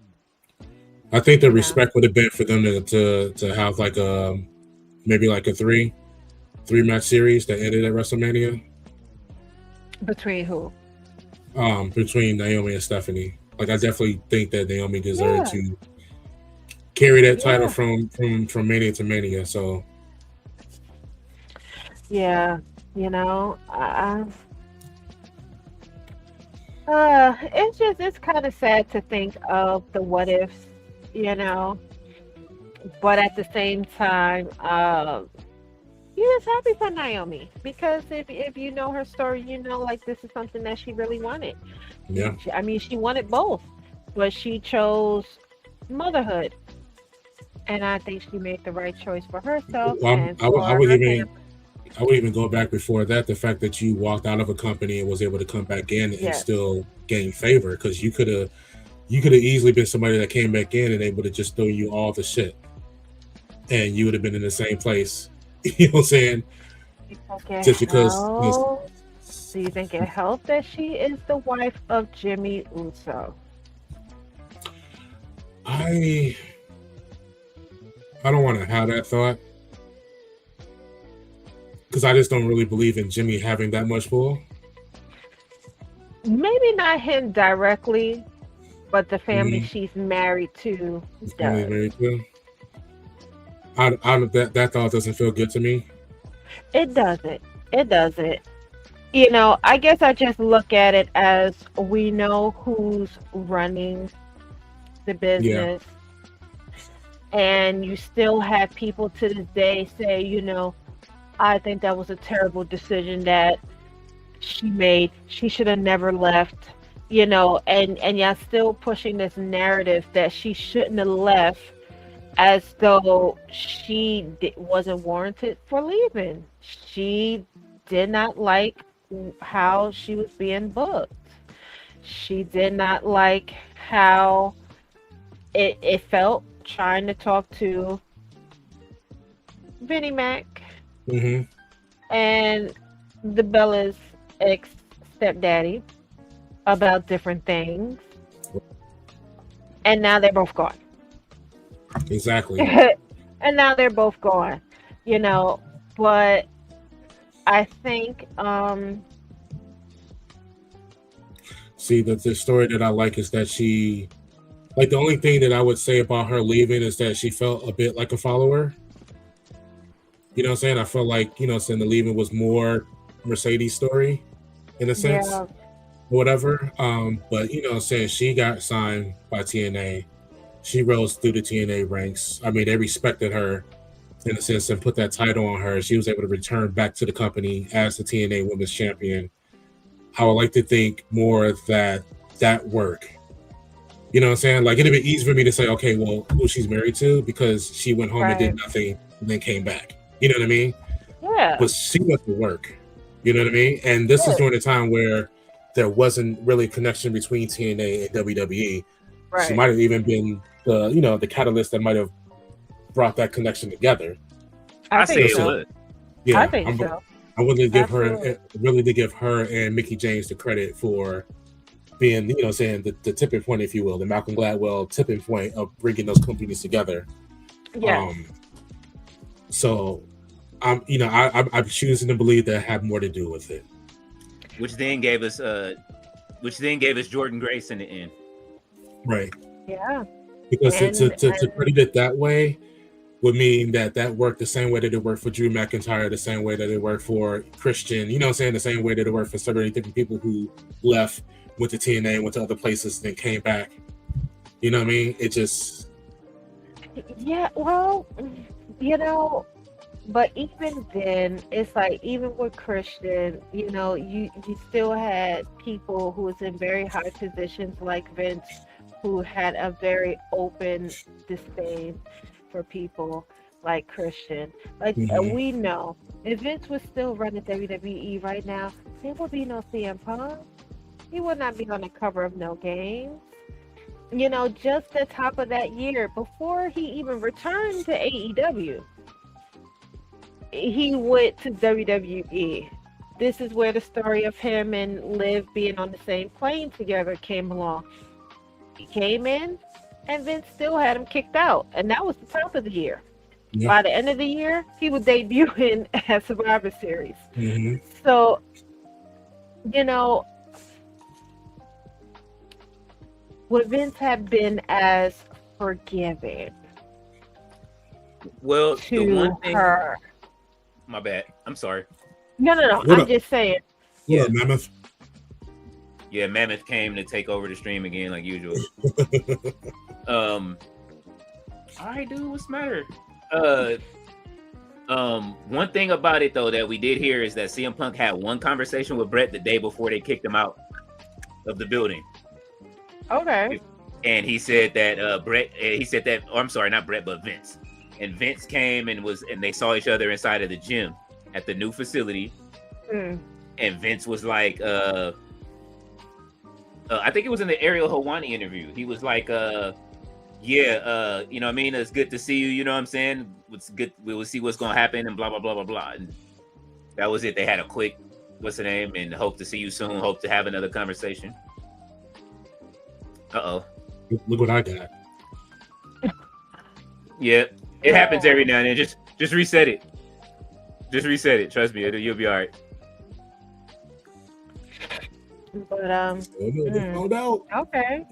I think the Yeah. respect would have been for them to have like a maybe like a three match series that ended at WrestleMania. Between who? Between Naomi and Stephanie. Like I definitely think that Naomi deserved Yeah. to carry that title Yeah. from Mania to Mania. So Yeah, it's kind of sad to think of the what ifs, you know, but at the same time, you're just happy for Naomi because if you know her story, you know, like this is something that she really wanted. yeah. I mean, she wanted both, but she chose motherhood, and I think she made the right choice for herself and I for would her even family. I would even go back before that. The fact that you walked out of a company and was able to come back in and Yes. still gain favor, because you could have easily been somebody that came back in and they would have just thrown you all the shit, and you would have been in the same place. You know what I'm saying? Do you think it Just because helps? Do you think it helped that she is the wife of Jimmy Uso? I don't want to have that thought because I just don't really believe in Jimmy having that much pull. Maybe not him directly, but the family Mhm. she's married to It's only does. very true. That thought doesn't feel good to me. It doesn't. It doesn't. You know, I guess I just look at it as we know who's running the business, and you still have people to this day say, you know, I think that was a terrible decision that she made. She should have never left, you know, and y'all still pushing this narrative that she shouldn't have left as though she wasn't warranted for leaving. She did not like how she was being booked. She did not like how it felt trying to talk to Vinnie Mac Hmm. and the Bella's ex stepdaddy about different things. And now they're both gone. Exactly. And now they're both gone, you know. But I think See, the story that I like is that she, like, the only thing that I would say about her leaving is that she felt a bit like a follower. You know what I'm saying? I felt like, you know, saying the leaving was more Mercedes' story in a sense, yeah, or whatever. But you know what I'm saying, she got signed by TNA. She rose through the TNA ranks. I mean, they respected her in a sense and put that title on her. She was able to return back to the company as the TNA Women's Champion. I would like to think more that work. You know what I'm saying? Like, it'd be easy for me to say, okay, well, who she's married to, because she went home and did right. nothing and then came back. You know what I mean? Yeah, But she went to work. You know what I mean? And this is yeah, during a time where there wasn't really a connection between TNA and WWE. She right. might have even been the catalyst that might have brought that connection together. I I say think it So so. would. yeah, I think so. I'm willing to give her Absolutely. and Mickey James the credit for being, you know, saying the tipping point, if you will, the Malcolm Gladwell tipping point of bringing those companies together. Yes. So I'm choosing to believe that had more to do with it. Which then gave us Jordan Grace in the end. Right. Yeah. Because to And credit it that way would mean that worked the same way that it worked for Drew McIntyre, the same way that it worked for Christian, you know what I'm saying, the same way that it worked for so many different people who left, went to TNA, went to other places, then came back. You know what I mean? It just yeah, well, You know, but even then, it's like even with Christian, you know, you still had people who was in very high positions like Vince, who had a very open disdain for people like Christian. Like Mhm. we know, if Vince was still running WWE right now, there would be no CM Punk. He would not be on the cover of No Game. You know, just the top of that year, before he even returned to AEW, he went to WWE. This is where the story of him and Liv being on the same plane together came along. He came in, and Vince still had him kicked out, and that was the top of the year. Yeah. By the end of the year, he was debuting at Survivor Series. hmm So, you know, would Vince have been as forgiving Well, the to one thing, her? my bad. I'm sorry. No. What I'm up? just saying. What up, Mammoth? Yeah, Mammoth came to take over the stream again, like usual. All right, dude, what's the matter? One thing about it though that we did hear is that CM Punk had one conversation with Brett the day before they kicked him out of the building, Okay. and he said that Brett, he said that, oh, I'm sorry, not Brett, but Vince, and Vince came and they saw each other inside of the gym at the new facility, Mm. and Vince was like, I think it was in the Ariel Helwani interview. He was like, yeah, you know what I mean? It's good to see you. You know what I'm saying? It's good. We will see what's going to happen and blah, blah, blah, blah, blah. And that was it. They had a quick, what's the name? And hope to see you soon. Hope to have another conversation. Uh-oh. Look what I got. Yeah. It happens every now and then. Just reset it. Just reset it. Trust me. You'll be all right. But Found out. okay.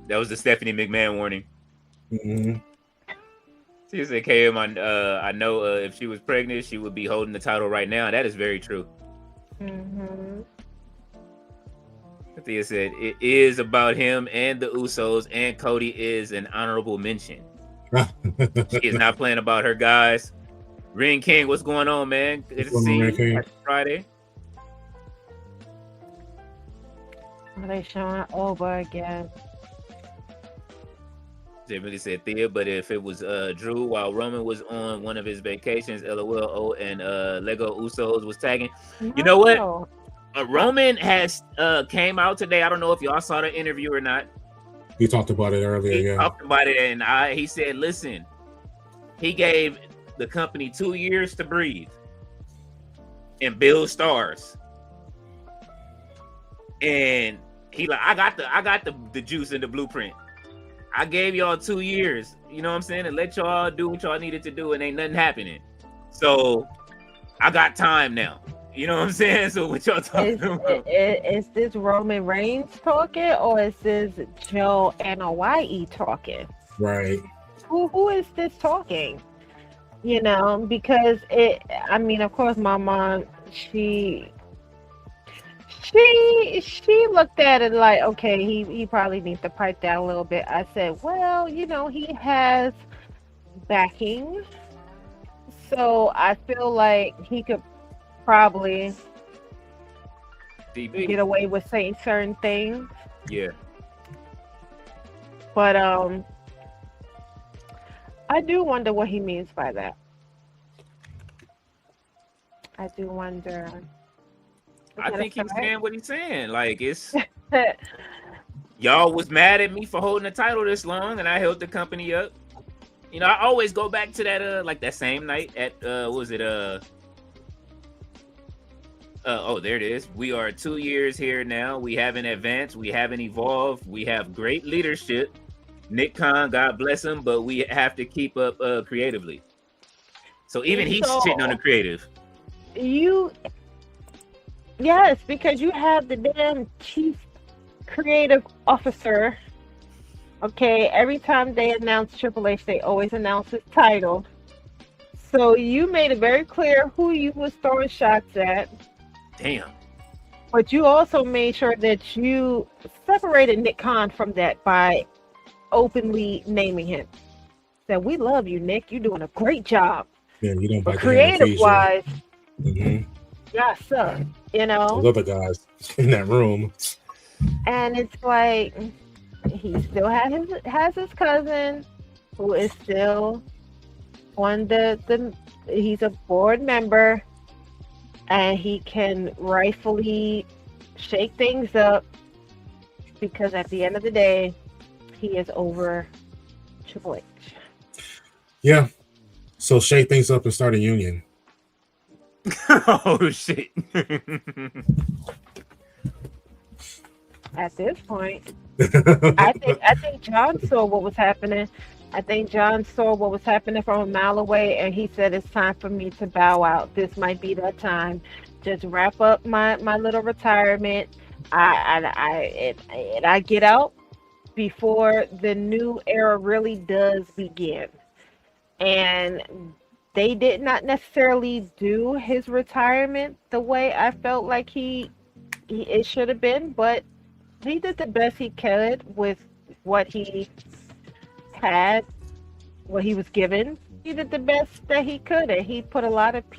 That was the Stephanie McMahon warning. Mhm. She said, KM, I know if she was pregnant, she would be holding the title right now. That is very true. Mm-hmm. Thea said, it is about him and the Usos, and Cody is an honorable mention. She is not playing about her guys. Ring King, what's going on, man? Good to What's see going on, you. Ring King? Happy Friday. Are they showing over again? Jamie said Thea, but if it was Drew while Roman was on one of his vacations, LOL, and Lego Usos was tagging. You know what? No. Roman has came out today. I don't know if y'all saw the interview or not. He talked about it earlier. He Yeah. talked about it, and he said, listen, he gave the company 2 years to breathe and build stars. And he like, I got the juice and the blueprint. I gave y'all 2 years, you know what I'm saying, and let y'all do what y'all needed to do, and ain't nothing happening. So I got time now. You know what I'm saying? So what y'all talking about? Is this Roman Reigns talking, or is this Joe Anoa'i talking? Right. Who is this talking? You know, because I mean, of course, my mom, she looked at it like, okay, he probably needs to pipe down a little bit. I said, well, you know, he has backing, so I feel like he could probably DB. get away with saying certain things. Yeah. But I do wonder what he means by that. I do wonder. I think he's correct? saying what he's saying. Like, it's y'all was mad at me for holding the title this long, and I held the company up. You know, I always go back to that like that same night at what was it oh, there it is. We are 2 years here now. We haven't advanced. We haven't evolved. We have great leadership. Nick Khan, God bless him, but we have to keep up creatively. So even he's sitting on the creative. Yes, because you have the damn chief creative officer. Okay, every time they announce Triple H, they always announce his title. So you made it very clear who you was throwing shots at. Damn. But you also made sure that you separated Nick Khan from that by openly naming him. Said, "We love you, Nick. You're doing a great job." Yeah, you don't But bite the hand that creative feeds you. wise, Mhm. y'all suck. You Those know, other guys in that room. and it's like he still has his cousin who is still on the he's a board member, and he can rightfully shake things up because at the end of the day, he is over Triple H. Yeah. So shake things up and start a union. Oh shit. At this point, I think John saw what was happening. I think John saw what was happening from a mile away, and he said, "It's time for me to bow out. This might be that time. Just wrap up my little retirement. I get out before the new era really does begin." And they did not necessarily do his retirement the way I felt like it should have been, but he did the best he could with what he had, what he was given. He did the best that he could, and he pushed a lot of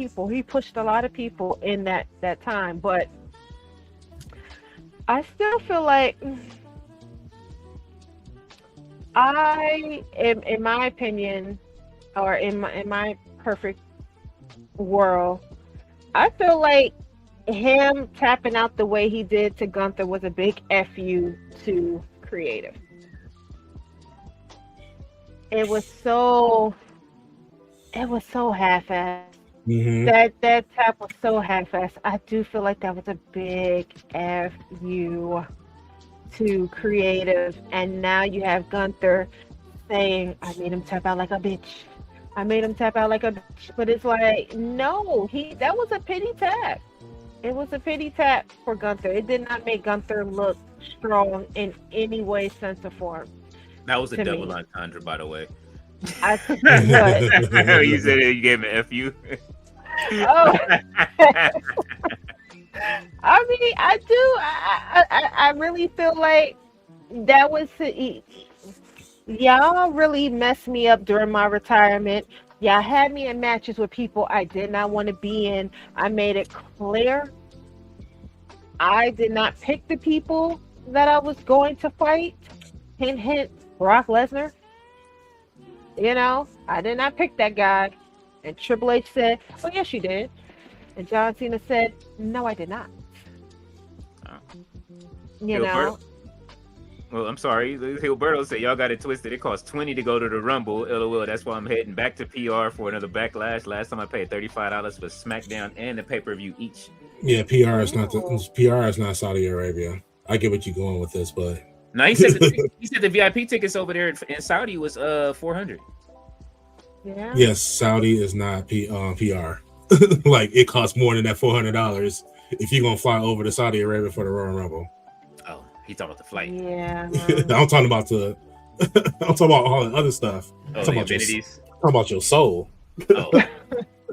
people in that time. But I still feel like in my opinion, or in my perfect world, I feel like him tapping out the way he did to Gunther was a big FU to creative. It was so half-assed. Mhm. That tap was so half-assed. I do feel like that was a big FU to creative, and now you have Gunther saying, "I made him tap out like a bitch. I made him tap out like a bitch." But it's like, no, that was a pity tap. It was a pity tap for Gunther. It did not make Gunther look strong in any way, sense, or form. That was a To double me. entendre, by the way. I what? You said you gave him an FU. Oh. I mean, I do. I really feel like that was y'all really messed me up during my retirement. Y'all had me in matches with people I did not want to be in. I made it clear I did not pick the people that I was going to fight. Hint, hint, Brock Lesnar. You know, I did not pick that guy. And Triple H said, "Oh, yes, you did." And John Cena said, "No, I did not." You know? Well, I'm sorry. Gilberto said y'all got it twisted. It costs $20 to go to the Rumble. LOL. That's why I'm heading back to PR for another Backlash. Last time I paid $35 for SmackDown and the pay-per-view each. Yeah, PR is not Saudi Arabia. I get what you're going with this, but No, he said the VIP tickets over there in Saudi was $400. Yeah. yes, Saudi is not PR. Like, it costs more than that $400 if you're gonna fly over to Saudi Arabia for the Royal Rumble. Oh, he talking about the flight. Yeah. I'm talking about I'm talking about all the other stuff. Oh, I'm the talking about amenities. talking about your soul. Oh,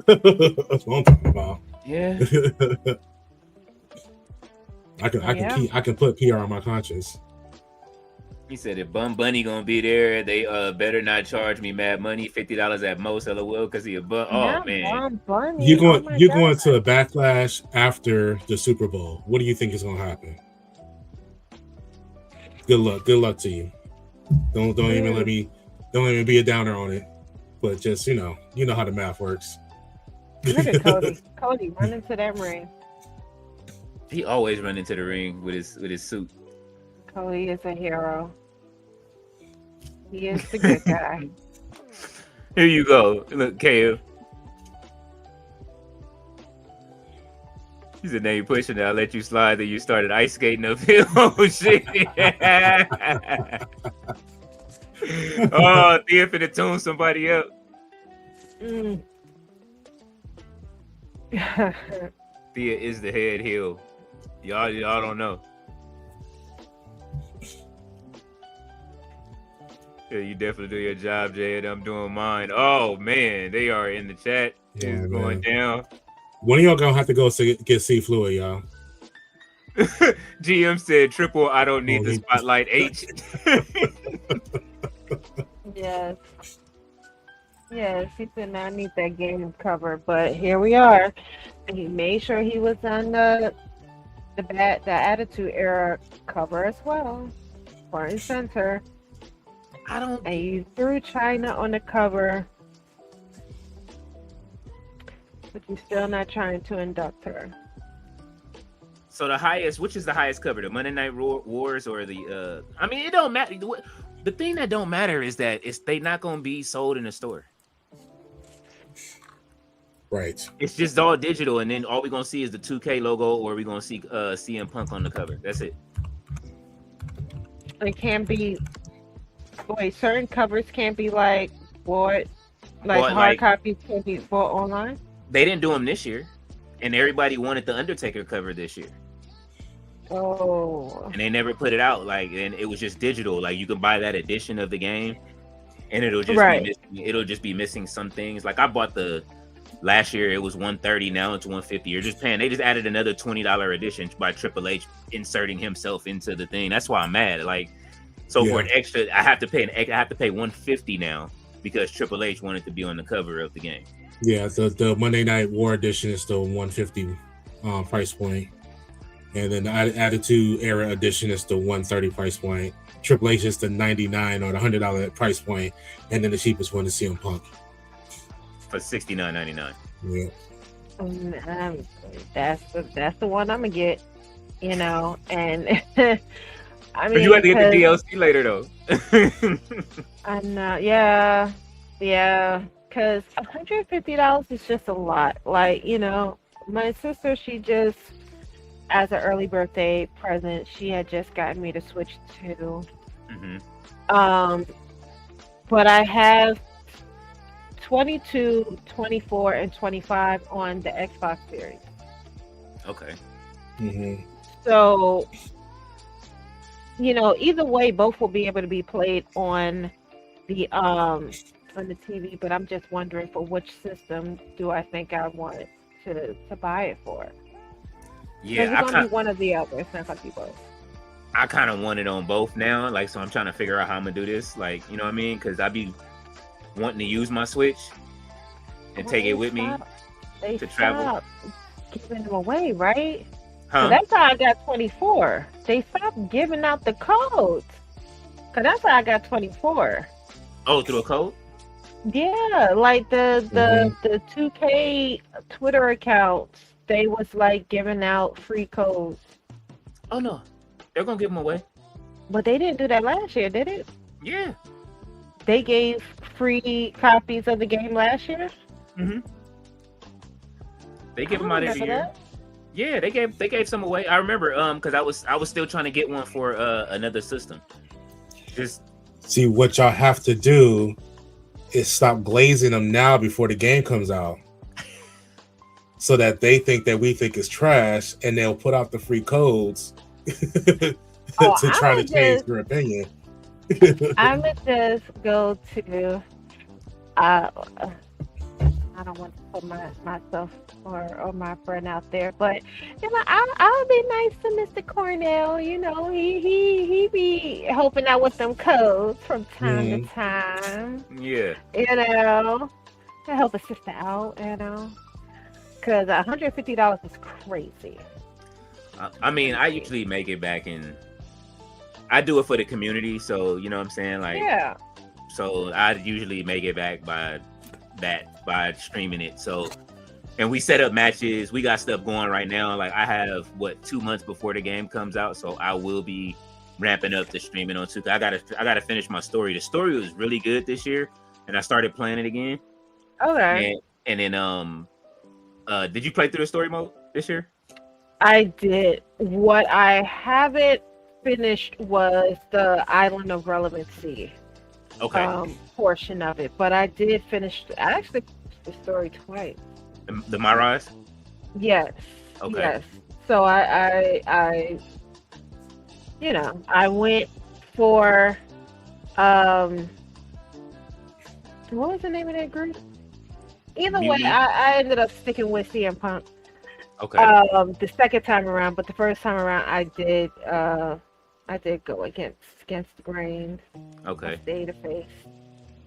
That's what I'm talking about. yeah. I can put PR on my conscience. He said if Bum Bunny gonna be there, they better not charge me mad money, $50 at most, LOL, because he a bum. Oh Yeah, man. Bum Bunny. You're Oh my going God. to a Backlash after the Super Bowl. What do you think is gonna happen? Good luck to you. Don't even be a downer on it. But just you know how the math works. Look at Cody. Cody run into that ring. He always run into the ring with his suit. Cody is a hero. He is the good guy. Here you go. Look, KF. He said, "Now you pushing it. I'll let you slide." Then you started ice skating uphill. Oh shit! Oh, Thea finna tune somebody up. Mm. Thea is the head heel. Y'all don't know. Yeah, you definitely do your job, Jay. I'm doing mine. Oh man, they are in the chat. Yeah, It's going down. When are y'all gonna have to go get C Fluid, y'all? GM said triple. I don't need the spotlight. H. Yes. Yes, he said now I need that game cover, but here we are. And he made sure he was on the Attitude Era cover as well, front and center. I don't. And you threw China on the cover, but you're still not trying to induct her. So the highest, which is the highest cover, the Monday Night Wars or the? I mean, it don't matter. The thing that don't matter is that they not gonna be sold in the store. Right. It's just all digital, and then all we're gonna see is the 2K logo, or we're gonna see CM Punk on the cover. That's it. It can't be. Wait, certain covers can't be like bought, hard copies can't be bought online. They didn't do them this year, and everybody wanted the Undertaker cover this year. Oh. And they never put it out, and it was just digital. Like, you can buy that edition of the game, and it'll just be missing some things. Like, I bought the last year, it was $130, now it's $150. You're just paying. They just added another $20 edition by Triple H inserting himself into the thing. That's why I'm mad. For an extra, I have to pay $150 now because Triple H wanted to be on the cover of the game. Yeah, the Monday Night War edition is the $150 price point. And then the Attitude Era edition is the $130 price point. Triple H is the $99 or the $100 price point, and then the cheapest one is CM Punk for $69.99. Yeah, that's the one I'm gonna get. And I mean, but you have to get the DLC later though. I know, yeah, because $150 is just a lot. My sister, she just, as an early birthday present, she had just gotten me to Switch 2. Mm-hmm. But I have 22, 24, and 25 on the Xbox Series. Okay. Mm-hmm. So, either way, both will be able to be played on the TV. But I'm just wondering, for which system do I think I want to buy it for? Yeah, it's gonna be one or the other. It's not gonna be both. I kind of want it on both now. So I'm trying to figure out how I'm gonna do this. You know what I mean? Because I be wanting to use my Switch and take it with me to travel. Giving them away, right? Huh? So that's how I got 24. They stopped giving out the codes. Cause that's how I got 24. Oh, through a code? Yeah, like the 2K Twitter accounts, they was giving out free codes. Oh no, they're gonna give them away. But they didn't do that last year, did it? Yeah. They gave free copies of the game last year. Mm-hmm. They give them out every year. That. Yeah, they gave some away. I remember because I was still trying to get one for another system. Just see, what y'all have to do is stop glazing them now before the game comes out, so that they think that we think it's trash, and they'll put out the free codes to try to change their opinion. I'm gonna just go to. I don't want to put myself or my friend out there, but I'll be nice to Mr. Cornell. He be helping out with them codes from time to time. Yeah. To help a sister out. Because $150 is crazy. I mean, I usually make it back in. I do it for the community, so you know what I'm saying. Yeah. So I usually make it back by streaming it. So, and we set up matches. We got stuff going right now. I have 2 months before the game comes out, so I will be ramping up the streaming on 2K. I gotta finish my story. The story was really good this year, and I started playing it again. Okay. And then did you play through the story mode this year? I did. What I haven't finished was the Island of Relevancy. Okay. Portion of it, but I did finish. I actually finished the story twice. The Mirage? Yes. Okay. Yes. So I went for what was the name of that group? Either way, I ended up sticking with CM Punk. Okay. The second time around, but the first time around, I did go against the grain. Okay. Stay to face.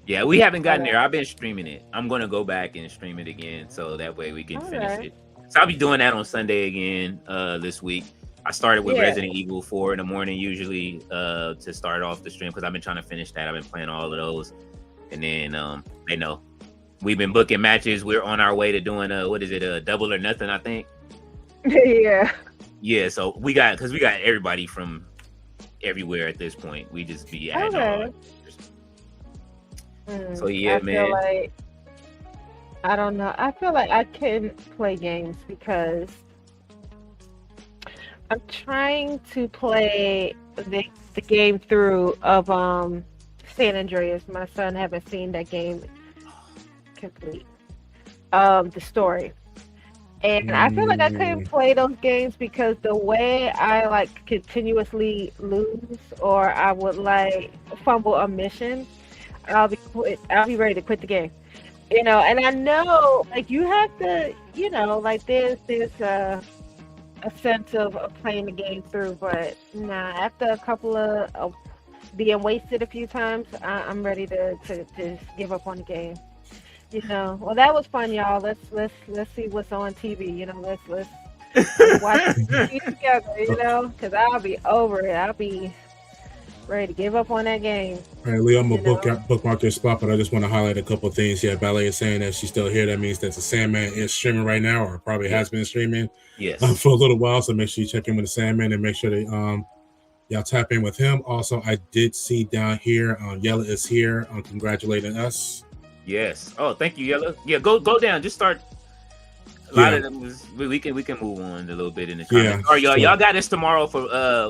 Yeah, we haven't gotten there. I've been streaming it. I'm gonna go back and stream it again, so that way we can finish it. So I'll be doing that on Sunday again this week. I started with Resident Evil 4 in the morning usually to start off the stream because I've been trying to finish that. I've been playing all of those, and then they know we've been booking matches. We're on our way to doing a double or nothing, I think. Yeah. So we got everybody from everywhere at this point. We just be adding on. So yeah, man. I don't know. I feel like I couldn't play games because I'm trying to play the game through of San Andreas. My son haven't seen that game complete. The story. And I feel like I couldn't play those games because the way I like continuously lose or I would like fumble a mission, I'll be ready to quit the game. You know, and I know like you have to, you know, like there's a sense of playing the game through, but nah, after a couple of being wasted a few times, I'm ready to just give up on the game. You know, well, that was fun, y'all. Let's see what's on TV. You know, let's watch TV together. You know, because I'll be over it. I'll be ready to give up on that game. All right, Leo, I'm gonna bookmark your spot, but I just want to highlight a couple of things. Yeah, Ballet is saying that she's still here. That means that the Sandman is streaming right now, or probably has been streaming for a little while. So make sure you check in with the Sandman and make sure that y'all tap in with him. Also, I did see down here, Yella is here, congratulating us. Yes. Oh, thank you, Yella. Yeah, go down. Just start. A lot of them we can move on a little bit in the comments. All right, y'all got us tomorrow for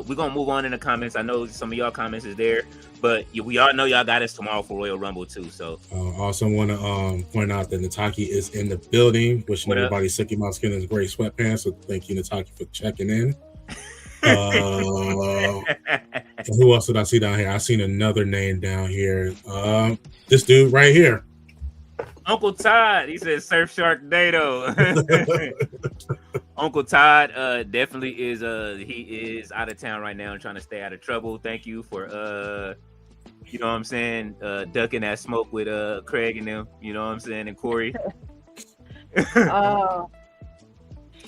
we're gonna move on in the comments. I know some of y'all comments is there, but we all know y'all got us tomorrow for Royal Rumble too. So also want to point out that Nataki is in the building, wishing everybody Silky Mouse Skin is great sweatpants. So thank you, Nataki, for checking in. Who else did I see down here? I seen another name down here. This dude right here. Uncle Todd, he says Surf Sharknado. Uncle Todd definitely is he is out of town right now and trying to stay out of trouble. Thank you for you know what I'm saying, ducking that smoke with Craig and them, you know what I'm saying, and Corey.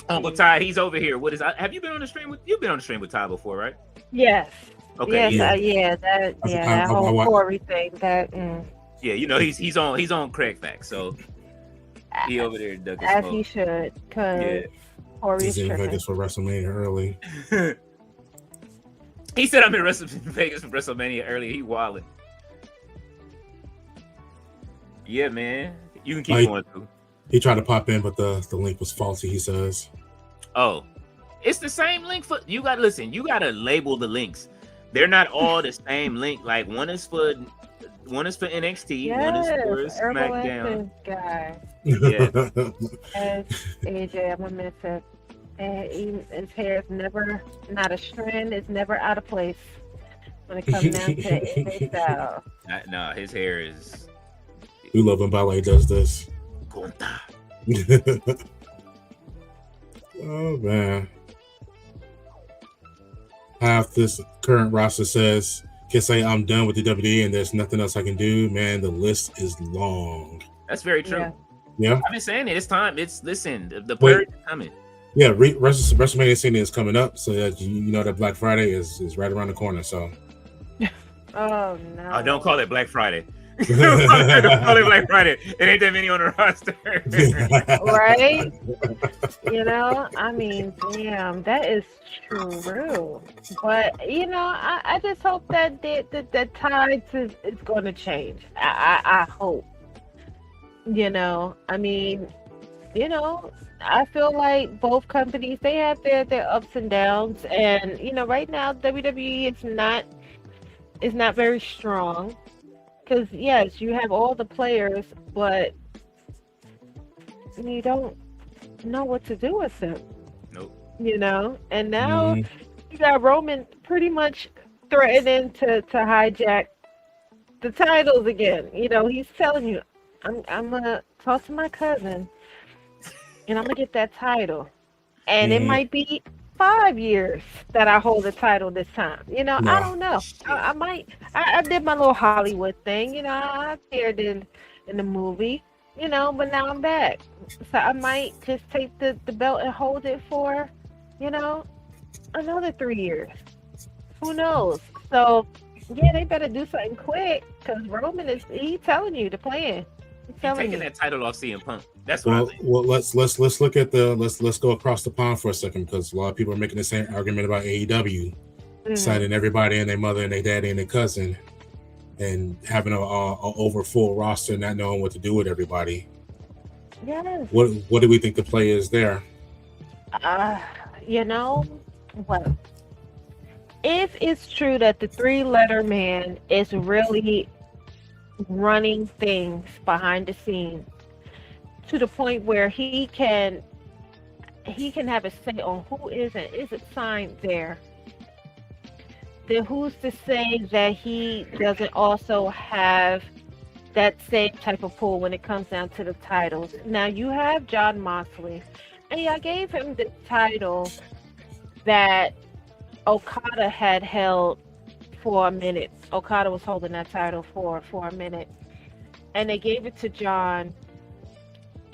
Uncle Todd, he's over here. What is have you been on the stream with Todd before, right? Yes. Okay. Yes, that whole Corey thing. Yeah, you know he's on Craig Facts, so he over there ducking as smoke. He should, cause Corey's in Vegas for WrestleMania early. He said I'm in Vegas for WrestleMania early. He wildin'. Yeah, man, you can keep going through. He tried to pop in, but the link was faulty. He says, "Oh, it's the same link for you. Got to listen. You got to label the links. They're not all the same link. Like one is for NXT, one is for SmackDown. Guy. Yeah. As AJ, I'm gonna miss it. And his hair is never not a strand. It's never out of place when it comes down to AJ style. No, his hair is. We love when Ballet does this. Oh man. Half this current roster says, can say I'm done with the WWE and there's nothing else I can do. Man, the list is long. That's very true. Yeah. I've been saying it. It's time. Listen, the bird is coming. Yeah, WrestleMania City is coming up, so that you know that Black Friday is right around the corner. So. Oh no! Oh, don't call it Black Friday. Don't call it Black Friday. It ain't that many on the roster. Right? You know, I mean, damn, that is true. But you know, I just hope that the tides is going to change. I hope. You know, I mean, you know, I feel like both companies, they have their ups and downs, and you know, right now WWE is not very strong. Because yes, you have all the players, but you don't know what to do with them. Nope. You know, and now you got Roman pretty much threatening to hijack the titles again. You know, he's telling you, I'm gonna talk to my cousin, and I'm gonna get that title, and it might be 5 years that I hold the title this time. You know, I No. don't know. I might. I did my little Hollywood thing. You know, I appeared in the movie. You know, but now I'm back, so I might just take the belt and hold it for, you know, another 3 years. Who knows? So yeah, they better do something quick because Roman he telling you the plan. He's He's telling taking you. that title off CM Punk. That's what I Well, think. well, let's look at let's go across the pond for a second because a lot of people are making the same argument about AEW Mhm. signing everybody and their mother and their daddy and their cousin, and having a over full roster, not knowing what to do with everybody. Yes. What do we think the play is there? You know, well, if it's true that the three-letter man is really running things behind the scenes to the point where he can have a say on who isn't signed there, then who's to say that he doesn't also have that same type of pull when it comes down to the titles? Now you have John Moxley, and I gave him the title that Okada had held for a minute. Okada was holding that title for a minute, and they gave it to John,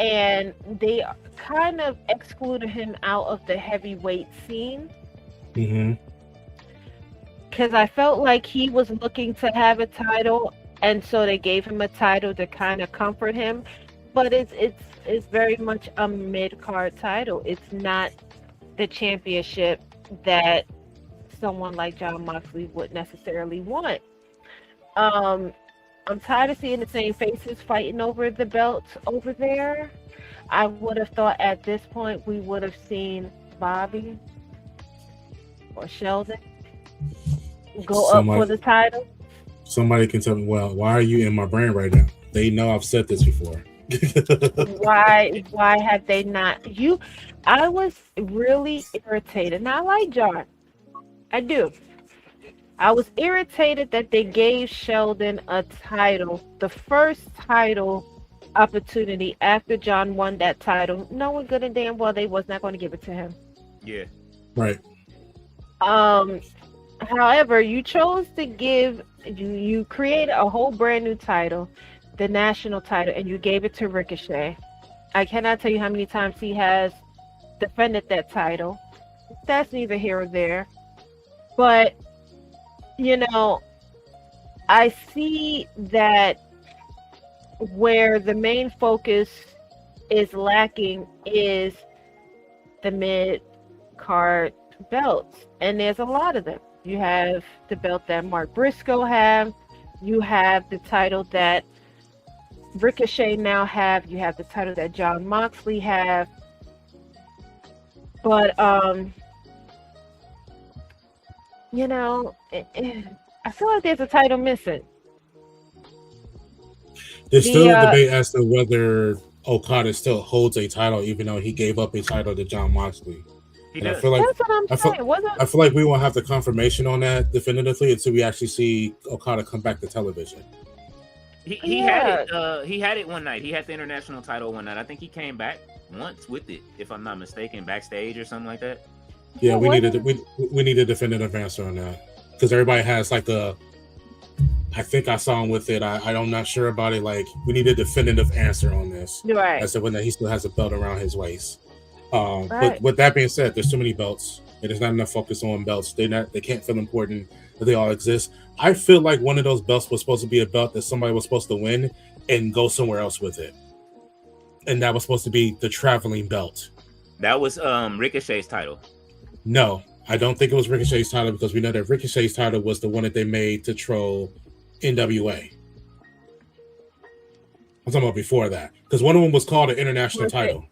and they kind of excluded him out of the heavyweight scene Mm-hmm. because I felt like he was looking to have a title, and so they gave him a title to kind of comfort him. But it's very much a mid-card title. It's not the championship that someone like John Moxley would necessarily want. I'm tired of seeing the same faces fighting over the belts over there. I would have thought at this point we would have seen Bobby or Sheldon go up for the title. Somebody can tell me, well, why are you in my brain right now? They know I've said this before. Why have they not? I was really irritated. Now I like John. I do. I was irritated that they gave Sheldon a title, the first title opportunity after John won that title, knowing good and damn well they was not going to give it to him. Yeah. Right. However, you chose to give you created a whole brand new title, the national title, and you gave it to Ricochet. I cannot tell you how many times he has defended that title. That's neither here or there. But, you know, I see that where the main focus is lacking is the mid-card belts. And there's a lot of them. You have the belt that Mark Briscoe have. You have the title that Ricochet now have. You have the title that John Moxley have. But, you know, I feel like there's a title missing. There's still a debate as to whether Okada still holds a title, even though he gave up a title to John Moxley. And I feel like That's what I'm saying. I feel like we won't have the confirmation on that definitively until we actually see Okada come back to television. He had it. He had it one night. He had the international title one night. I think he came back once with it, if I'm not mistaken, backstage or something like that. Yeah, we need a definitive answer on that because everybody has like a. I think I saw him with it. I'm not sure about it. Like we need a definitive answer on this. Right. As to whether he still has a belt around his waist. Right. But with that being said, there's too many belts. And there's not enough focus on belts. They can't feel important that they all exist. I feel like one of those belts was supposed to be a belt that somebody was supposed to win and go somewhere else with it. And that was supposed to be the traveling belt. That was Ricochet's title. No, I don't think it was Ricochet's title because we know that Ricochet's title was the one that they made to troll NWA. I'm talking about before that. Because one of them was called an international title.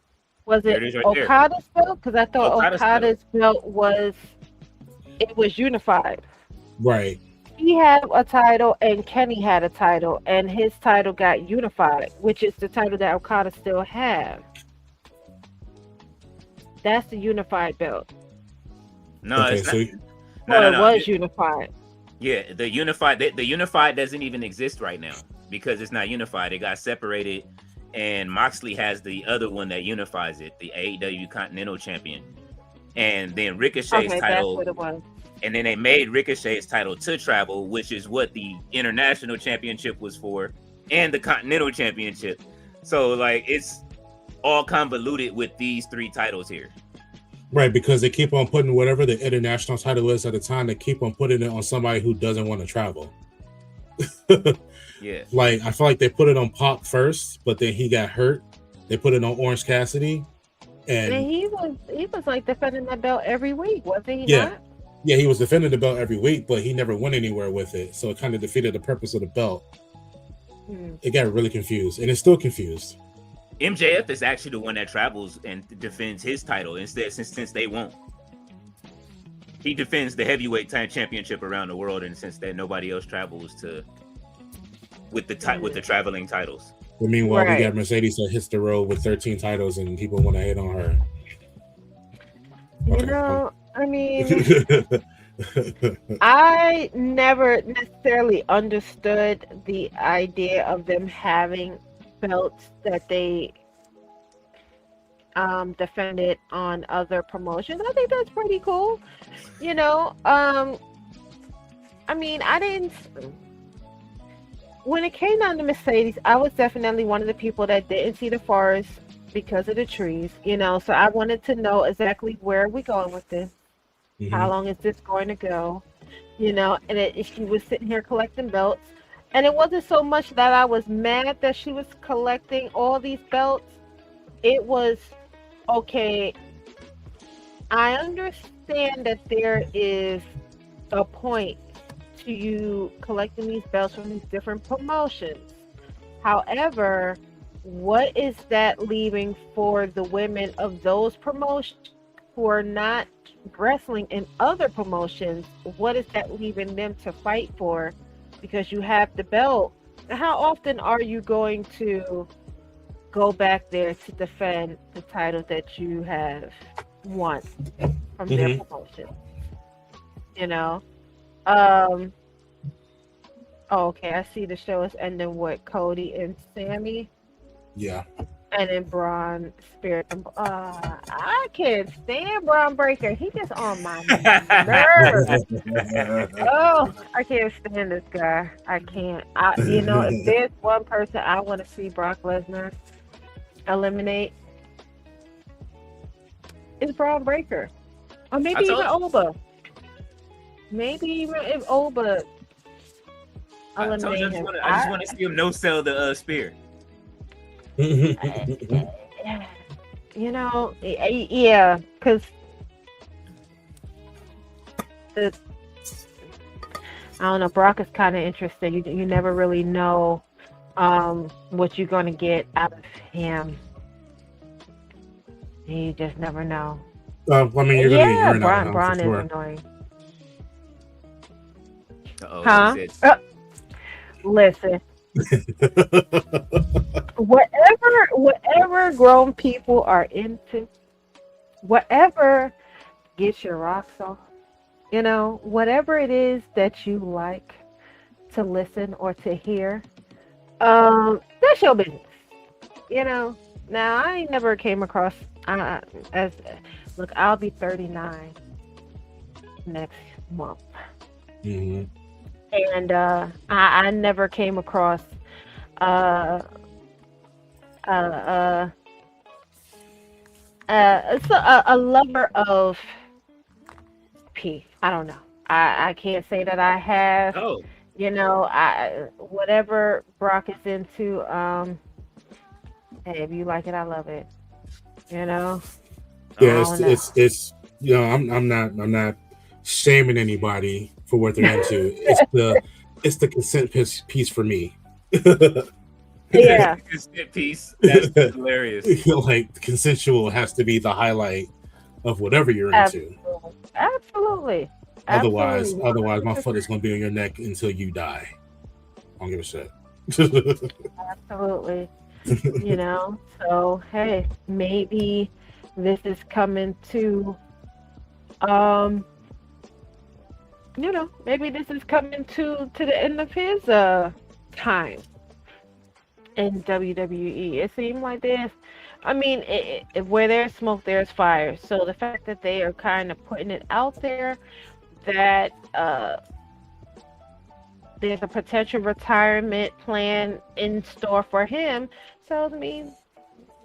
Was it Okada's belt? Because I thought Okada's belt was unified. Right. He had a title and Kenny had a title, and his title got unified, which is the title that Okada still have. That's the unified belt. No, okay, it's so not. No, it was unified. Yeah, the unified doesn't even exist right now because it's not unified. It got separated, and Moxley has the other one that unifies it, the AEW Continental Champion. and then Ricochet's Okay, that's title, what it was. and then they made Ricochet's title to travel, which is what the international championship was for, and the continental championship. So like it's all convoluted with these 3 titles here. Right, because they keep on putting whatever the international title is at the time, they keep on putting it on somebody who doesn't want to travel. Yeah. Like, I feel like they put it on Pac first, but then he got hurt. They put it on Orange Cassidy. And And he was like defending that belt every week, wasn't he? Yeah. Not? yeah, he was defending the belt every week, but he never went anywhere with it. So it kind of defeated the purpose of the belt. It got really confused, and it's still confused. MJF is actually the one that travels and defends his title instead, since they won't. He defends the heavyweight championship around the world, and since that nobody else travels with the traveling titles. But meanwhile, Right. we got Mercedes that hits the road with 13 titles, and people want to hate on her. You Okay. know, I mean, I never necessarily understood the idea of them having belts that they defended on other promotions. I think that's pretty cool. You know, I mean, when it came down to Mercedes, I was definitely one of the people that didn't see the forest because of the trees, you know, so I wanted to know exactly where we're going with this. How long is this going to go? You know, and she was sitting here collecting belts. And it wasn't so much that I was mad that she was collecting all these belts. It was, okay, I understand that there is a point to you collecting these belts from these different promotions. However, what is that leaving for the women of those promotions who are not wrestling in other promotions? What is that leaving them to fight for? Because you have the belt. How often are you going to go back there to defend the title that you have won from their promotion? You know? Oh, okay, I see the show is ending with Cody and Sammy. Yeah. And then Braun Spirit. I can't stand Braun Breaker. He just on my nerves. Oh, I can't stand this guy. I can't. You know, if there's one person I want to see Brock Lesnar eliminate, it's Braun Breaker. Or maybe even Oba. Maybe even if Oba eliminate him. I just want to see him no-sell the spear. You know, yeah, because I don't know, Brock is kind of interesting. You never really know what you're going to get out of him. You just never know. I mean, you're going to get urine out of him, Braun for sure. is annoying. Huh? Listen. Whatever grown people are into, whatever gets your rocks off, you know, whatever it is that you like to listen or to hear, that's your business, you know. Now, I ain't never came across look, I'll be 39 next month. And I never came across a lover of peace. I don't know. I can't say that I have. Oh. You know, whatever Brock is into, hey, if you like it, I love it. You know. Yeah, it's you know, I'm not shaming anybody for what they're into. It's the consent piece for me. Yeah. Consent piece. That's hilarious. Like, consensual has to be the highlight of whatever you're into. Absolutely. Otherwise, my foot is going to be on your neck until you die. I don't give a shit. Absolutely. You know, so hey, maybe this is coming to, you know, maybe this is coming to the end of his time in WWE. It seemed like there's I mean, where there's smoke, there's fire. So the fact that they are kind of putting it out there that there's a potential retirement plan in store for him tells me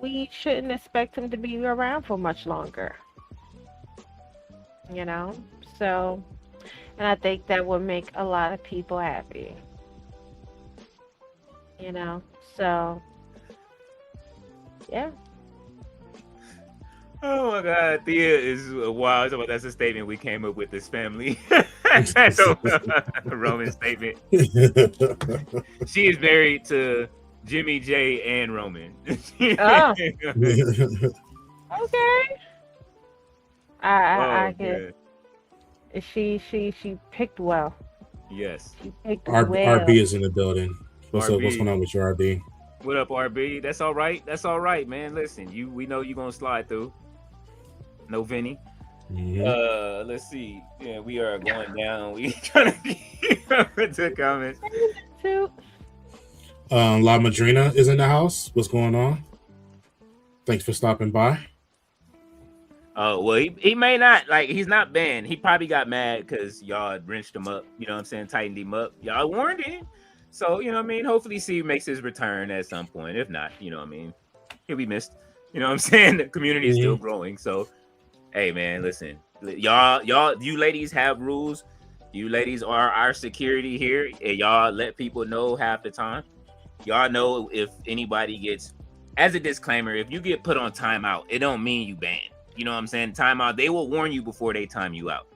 we shouldn't expect him to be around for much longer. You know? So, and I think that would make a lot of people happy. You know? So, yeah. Oh my God, Thea is wild. So that's a statement we came up with this family. So, Roman's statement. She is married to Jimmy J and Roman. Oh. Okay. I Oh, get. She picked well. yes. She picked RB well. is in the building. What's up? What's RB. going on with your RB? What up, RB? That's all right. That's all right, man. Listen, we know you're gonna slide through. No Vinny. Mhm. Let's see. Yeah, we are going down. We trying to keep up with the comments. Too. La Madrina is in the house. What's going on? Thanks for stopping by. Oh, well, he may not, like, he's not banned. He probably got mad because y'all wrenched him up, you know what I'm saying, tightened him up. Y'all warned him. So, you know what I mean? Hopefully Steve makes his return at some point. If not, you know what I mean? He'll be missed. You know what I'm saying? The community is still growing. So, hey, man, listen. Y'all, you ladies have rules. You ladies are our security here. And y'all let people know half the time. Y'all know if anybody gets, as a disclaimer, if you get put on timeout, it don't mean you banned. You know what I'm saying? Timeout, they will warn you before they time you out.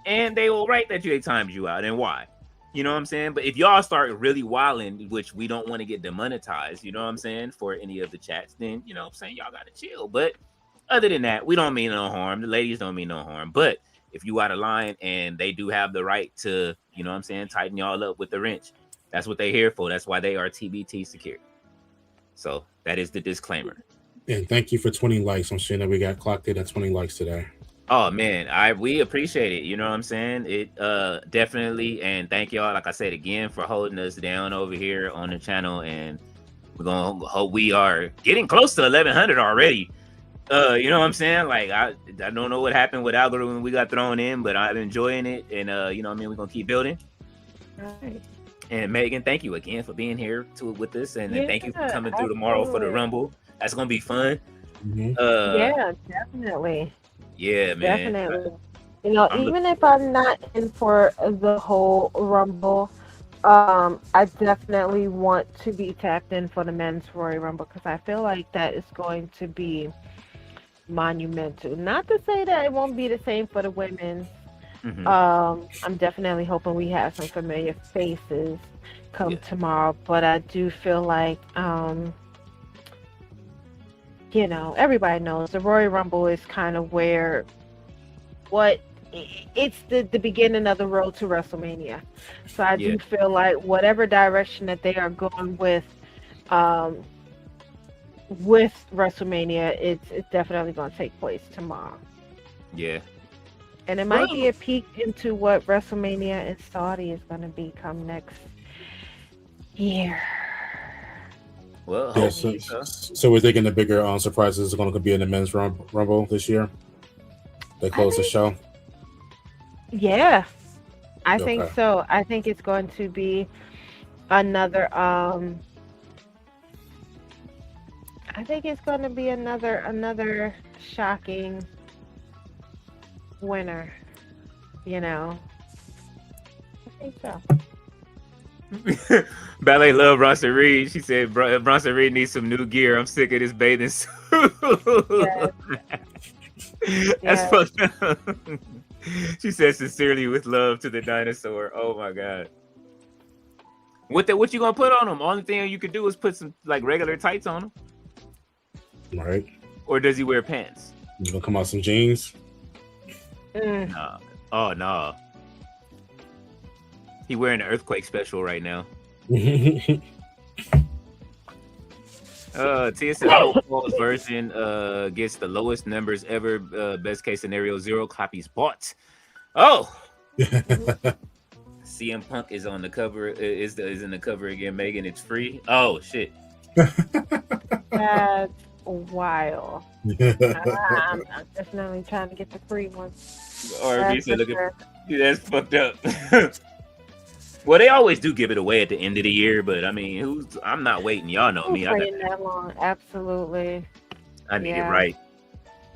And they will write that they timed you out and why. You know what I'm saying? But if y'all start really wilding, which we don't want to get demonetized, you know what I'm saying, for any of the chats, then, you know what I'm saying, y'all got to chill. But other than that, we don't mean no harm. The ladies don't mean no harm. But if you out of line and they do have the right to, you know what I'm saying, tighten y'all up with the wrench, that's what they're here for. That's why they are TBT secure. So that is the disclaimer. And thank you for 20 likes. I'm seeing that we got clocked in at 20 likes today. Oh man, we appreciate it. You know what I'm saying? It definitely, and thank y'all, like I said again, for holding us down over here on the channel. And we're gonna hope we are getting close to 1100 already. You know what I'm saying? Like I don't know what happened with algorithm we got thrown in, but I'm enjoying it. And you know what I mean, we're gonna keep building. Right. And Megan, thank you again for being here with us, and Yeah, thank you for coming through tomorrow for the absolutely. Rumble. That's gonna be fun. Yeah, definitely. Yeah, man. Definitely. You know, I'm even if I'm not in for the whole Rumble, I definitely want to be tapped in for the men's Royal Rumble because I feel like that is going to be monumental. Not to say that it won't be the same for the women. I'm definitely hoping we have some familiar faces come tomorrow, but I do feel like you know, everybody knows the Royal Rumble is kind of where it's the beginning of the road to WrestleMania. So I do feel like whatever direction that they are going with WrestleMania, it's definitely going to take place tomorrow. Yeah. And it might be a peek into what WrestleMania in Saudi is going to become next year. Well, yeah, so we're thinking the bigger surprises are going to be in the men's rumble this year. They close the show. Yeah, I think so. I think it's going to be another. I think it's going to be another shocking winner. You know, I think so. Ballet love Bronson Reed. She said Bronson Reed needs some new gear. I'm sick of this bathing suit. That's fucked up. She said sincerely with love to the dinosaur. Oh my god. What you gonna put on him? Only thing you could do is put some like regular tights on him. Right. Or does he wear pants? You gonna come out some jeans? Nah. Oh no. He wearing an earthquake special right now. TSL Paul's version gets the lowest numbers ever. Best case scenario, 0 copies bought. Oh, CM Punk is on the cover. Is in the cover again, Megan. It's free. Oh shit. That's while. I'm definitely trying to get the free one. Or That's said, for look at sure. that's fucked up. Well, they always do give it away at the end of the year, but I mean, I'm not waiting. Y'all know Who's me. I waiting that long? Absolutely. need it Yeah. right.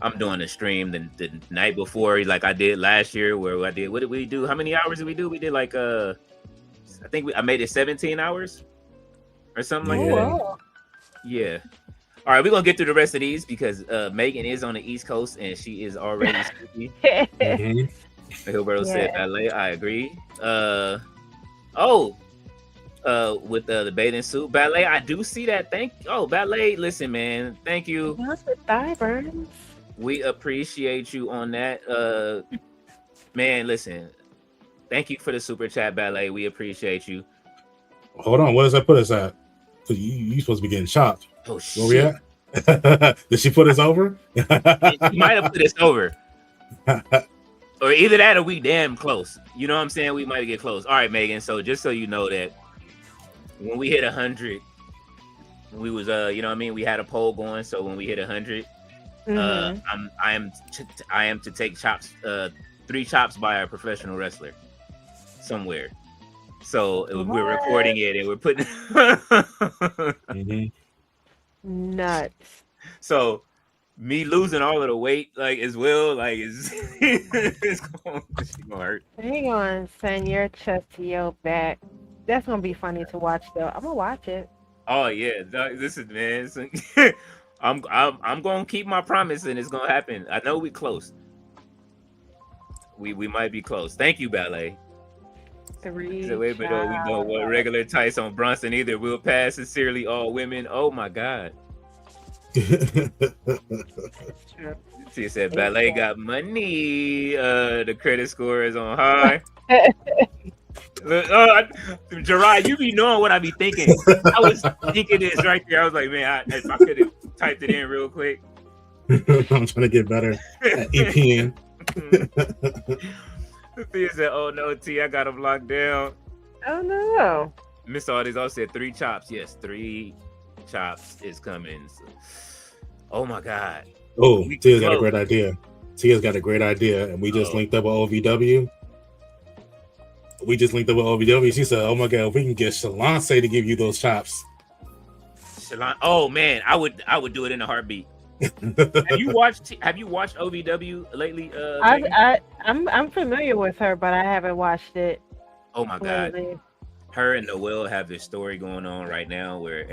I'm doing a stream the night before, like I did last year, where I did. What did we do? How many hours did we do? We did like I think I made it 17 hours or something like Yeah. that. Whoa. Yeah. All right, we're gonna get through the rest of these because Megan is on the East Coast and she is already sleepy. Mhm. Hilberto said Yeah. ballet. I agree. With the bathing suit ballet, I do see that. Ballet. Listen, man. Thank you. Not the thigh burns. We appreciate you on that. Man, listen. Thank you for the super chat, ballet. We appreciate you. Hold on, where does that put us at? Because you supposed to be getting chopped. Oh Where we shit! at? Did she put us over? She might have put us over, or either that or we damn close. You know what I'm saying? We might get close. All right, Megan. So just so you know that when we hit 100, we was you know what I mean. We had a poll going. So when we hit 100, Mhm. I am to take chops, 3 chops by a professional wrestler somewhere. So we're What? recording it and we're putting. Mhm. Nuts. So me losing all of the weight, like as well, like it's gonna hurt. Hang on, send your chest to your back. That's gonna be funny to watch though. I'm gonna watch it. Oh yeah, listen, man. I'm gonna keep my promise and it's gonna happen. I know we close. We might be close. Thank you, ballet. 3 So wait, but we know what chops. regular tights on Bronson either. We'll pass sincerely all women. Oh my god. True. She said ballet got money. The credit score is on high. Gerard, you be knowing what I be thinking. I was thinking this right there. I was like, man, if I could have typed it in real quick. I'm trying to get better at EPN. Thea said, oh no, T, I got him locked down. Oh no. Miss Audis also said 3 chops. Yes, 3 chops is coming. So, oh my god. Oh, We Tia's got a close. great idea. Tia's got a great idea, and we just linked up with OVW. She said, "Oh my god, if we can get Shalance to give you those chops." Shalon, oh man, I would do it in a heartbeat. Have you watched OVW lately? Megan? I'm familiar with her, but I haven't watched it Oh my god. lately. Her and Noel have this story going on right now where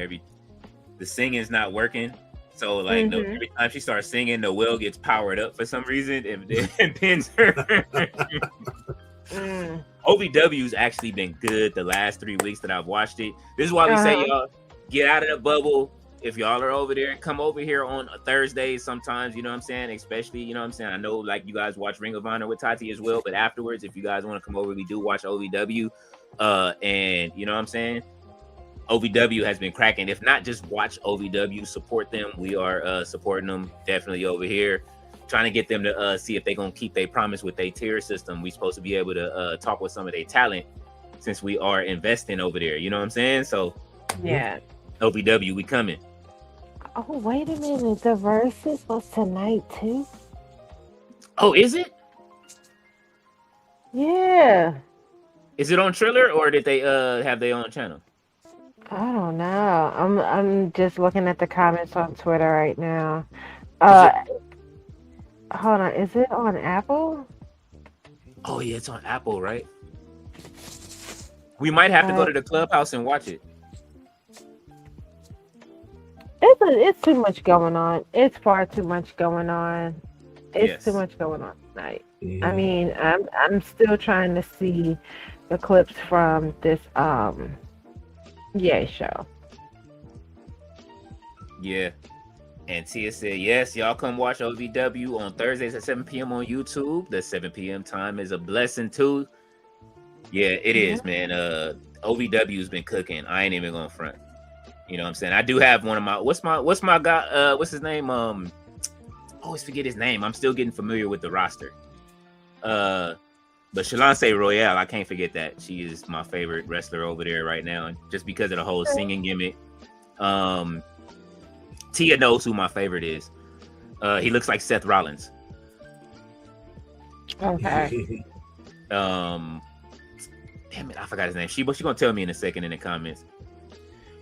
the singing's not working. So like Mhm. every time she starts singing, Noel gets powered up for some reason and pins her. Mm. OVW's actually been good the last 3 weeks that I've watched it. This is why we say y'all get out of the bubble. If y'all are over there, come over here on a Thursday sometimes, you know what I'm saying? Especially, you know what I'm saying? I know like you guys watch Ring of Honor with Tati as well, but afterwards, if you guys want to come over, we do watch OVW. And you know what I'm saying? OVW has been cracking. If not, just watch OVW, support them. We are supporting them definitely over here. Trying to get them to see if they're gonna keep their promise with their tier system. We're supposed to be able to talk with some of their talent since we are investing over there. You know what I'm saying? So Yeah. OVW, we coming. Oh, wait a minute. The verses was tonight too? Oh, is it? Yeah. Is it on Triller or did they have their own channel? I don't know. I'm just looking at the comments on Twitter right now. Hold on. Is it on Apple? Oh yeah, it's on Apple, right? We might have to go to the clubhouse and watch it. It's too much going on. It's far too much going on. It's Yes. too much going on tonight. I mean, I'm still trying to see the clips from this show. Yeah. And Tia said, yes, y'all come watch OVW on Thursdays at 7 p.m. on YouTube. The 7 p.m. time is a blessing too. Yeah, it is, man. OVW's been cooking. I ain't even gonna front. You know what I'm saying? I do have one of my what's my guy what's his name? I always forget his name. I'm still getting familiar with the roster. But Shalance Royale, I can't forget that. She is my favorite wrestler over there right now, just because of the whole singing gimmick. Tia knows who my favorite is. He looks like Seth Rollins. Okay. Damn it, I forgot his name. She gonna tell me in a second in the comments.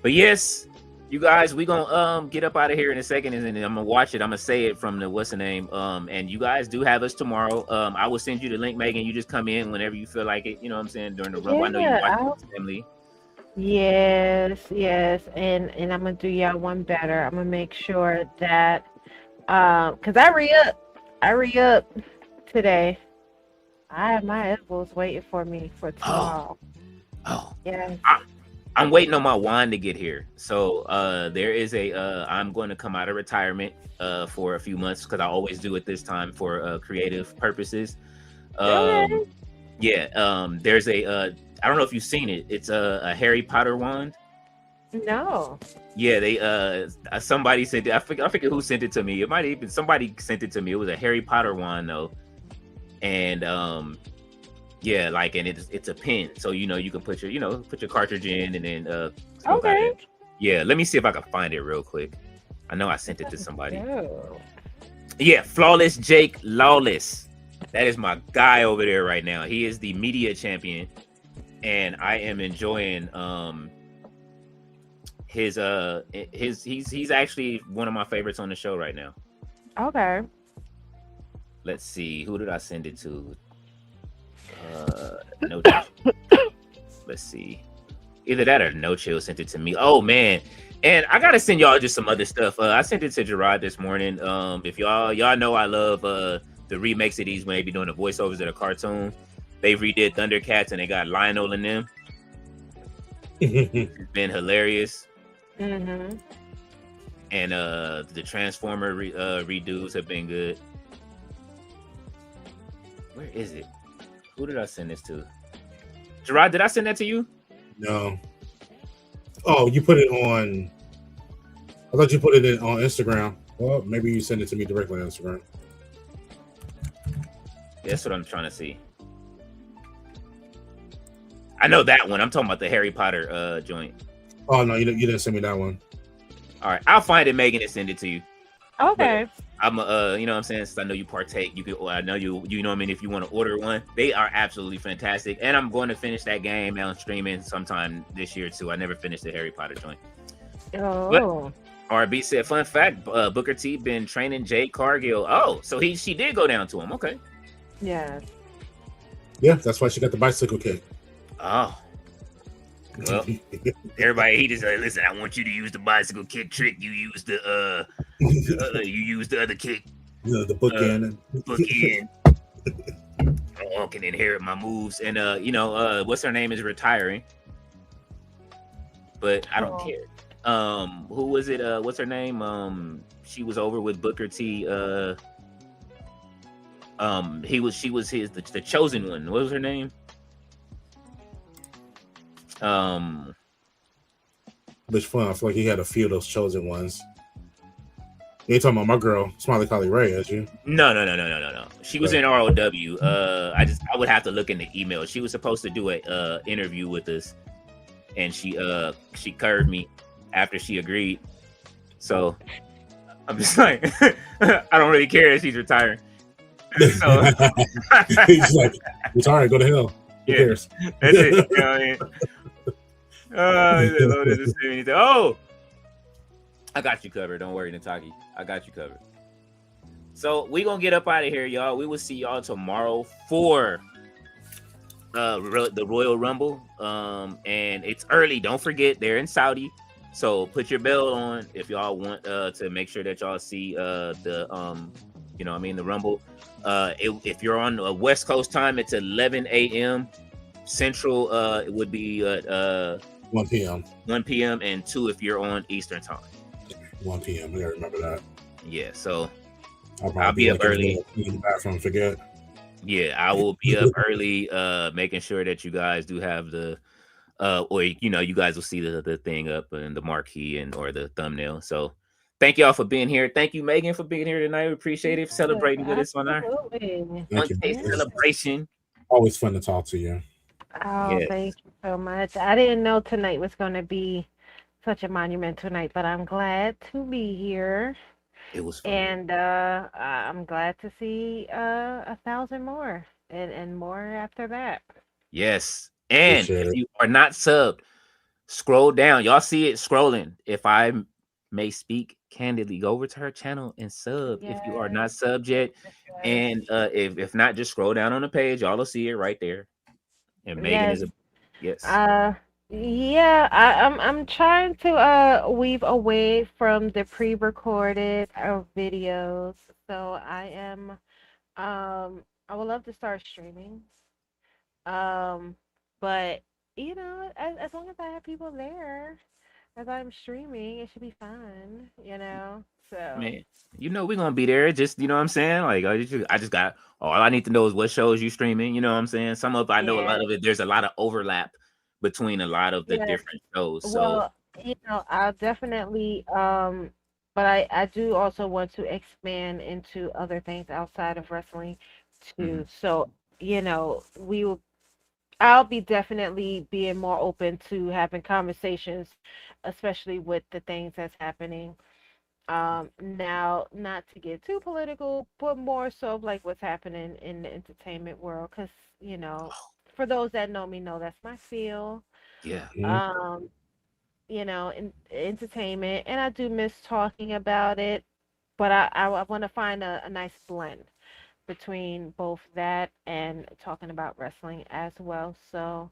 But yes, you guys, we gonna get up out of here in a second, and then I'm gonna watch it. I'm gonna say it from the what's the name. And you guys do have us tomorrow. I will send you the link, Megan. You just come in whenever you feel like it. You know what I'm saying, during the run. I know you watch the family. Yes, and I'm gonna do y'all one better. I'm gonna make sure that because I re-up today. I have my edibles waiting for me for tomorrow. Oh. Yeah. I'm waiting on my wand to get here. So there is I'm going to come out of retirement for a few months because I always do it this time for creative purposes. Okay. Yeah. There's I don't know if you've seen it. It's a Harry Potter wand. No. Yeah, they somebody sent it. I forget who sent it to me. It might even somebody sent it to me. It was a Harry Potter wand though. And yeah, like, and it's a pen, so you can put your cartridge in, and then Okay. Yeah, let me see if I can find it real quick. I know I sent it to somebody. Oh. Yeah, Flawless Jake Lawless. That is my guy over there right now. He is the media champion, and I am enjoying he's actually one of my favorites on the show right now. Okay. Let's see, who did I send it to? No Chill. Let's see. Either that or No Chill sent it to me. Oh man. And I gotta send y'all just some other stuff. I sent it to Gerard this morning. If y'all know I love the remakes of these when they be doing the voiceovers of the cartoon. They redid Thundercats and they got Lionel in them. It's been hilarious. Mm-hmm. And the Transformer redos have been good. Where is it? Who did I send this to? Gerard, did I send that to you? No. Oh, you put it on. I thought you put it on Instagram. Well, maybe you send it to me directly on Instagram. That's what I'm trying to see. I know that one. I'm talking about the Harry Potter joint. Oh no, you didn't send me that one. All right, I'll find it, Megan, and send it to you. Okay. But I'm you know what I'm saying, since I know you partake, you can, I know you know what I mean, if you want to order one, they are absolutely fantastic. And I'm going to finish that game on streaming sometime this year too. I never finished the Harry Potter joint. Oh. RB said, fun fact, Booker T been training Jade Cargill. Oh, so she did go down to him. Okay. Yes. Yeah, that's why she got the bicycle kick. Oh. Well, everybody, he just listen. I want you to use the bicycle kick trick. You use the you use the other kick. The bookend. Bookend. I can inherit my moves, and what's her name is retiring, but I don't care. Who was it? What's her name? She was over with Booker T. She was the chosen one. What was her name? Which fun. I feel like he had a few of those chosen ones. You ain't talking about my girl, Smiley Collie Ray, as you? No. She was in ROW. I would have to look in the email. She was supposed to do a interview with us, and she curved me after she agreed. So I'm just like, I don't really care that she's retiring. So he's like, retire, go to hell. Who cares? That's it. You know what I mean? Oh, I got you covered. Don't worry, Nataki. I got you covered. So we gonna get up out of here, y'all. We will see y'all tomorrow for the Royal Rumble. And it's early. Don't forget, they're in Saudi. So put your bell on if y'all want to make sure that y'all see the Rumble. If you're on a West Coast time, it's 11 a.m. Central. It would be 1 p.m. 1 p.m. and 2 if you're on Eastern time. 1 p.m. I gotta remember that. Yeah, so I'll be up early. In the bathroom, forget. Yeah, I will be up early, making sure that you guys do have the you guys will see the thing up in the marquee or the thumbnail. So thank y'all for being here. Thank you, Megan, for being here tonight. We appreciate it. Celebrating with us on our celebration. Always fun to talk to you. Oh, yes. Thank you so much. I didn't know tonight was going to be such a monumental night, but I'm glad to be here. It was fun. And I'm glad to see 1,000 more and more after that. Yes. And Appreciate if it. you are not subbed, scroll down. Y'all see it scrolling. If I may speak candidly, go over to her channel and sub if you are not subbed yet. And if not, just scroll down on the page. Y'all will see it right there. And Megan Yes. is a yes. Yeah, I'm trying to weave away from the pre-recorded videos. So I would love to start streaming. But you know, as long as I have people there as I'm streaming, it should be fun, you know. So Man, you know we're gonna be there. Just you know what I'm saying. Like I just got all I need to know is what shows you streaming. You know what I'm saying. Some of I know a lot of it. There's a lot of overlap between a lot of the yeah. different shows. So Well, you know, I'll definitely but I do also want to expand into other things outside of wrestling too. So, you know, I'll be definitely being more open to having conversations, especially with the things that's happening. Now, not to get too political, but more so of like what's happening in the entertainment world, because, you know, for those that know me know that's my field. yeah, Um, you know, in entertainment, and I do miss talking about it, but I want to find a nice blend between both that and talking about wrestling as well. So,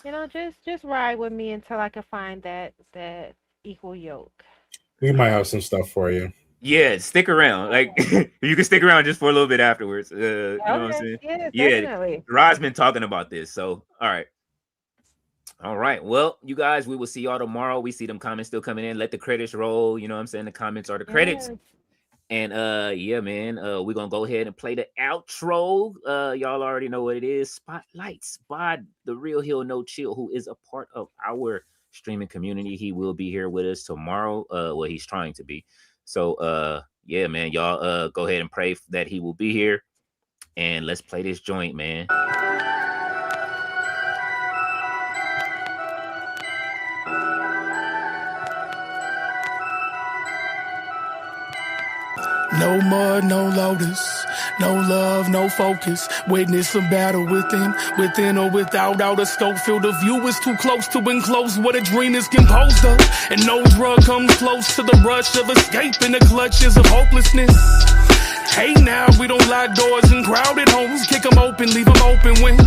you know, just ride with me until I can find that equal yoke. We might have some stuff for you. yeah. Stick around. Like you can stick around just for a little bit afterwards. You know what I'm saying? Yeah, Yeah, definitely. Rod's been talking about this. So all right. All right. Well, you guys, we will see y'all tomorrow. We see them comments still coming in. Let the credits roll. You know what I'm saying? The comments are the credits. Yes. And yeah, man, we're gonna go ahead and play the outro. Y'all already know what it is. Spotlights by the Real Heel No Chill, who is a part of our streaming community. He will be here with us tomorrow. Well, he's trying to be. So yeah, man, y'all go ahead and pray that he will be here. And let's play this joint, man. No mud, no lotus, no love, no focus. Witness a battle within or without. Outer scope, field of view is too close to enclose what a dream is composed of. And no drug comes close to the rush of escape in the clutches of hopelessness. Hey now, we don't lock doors in crowded homes. Kick them open, leave them open when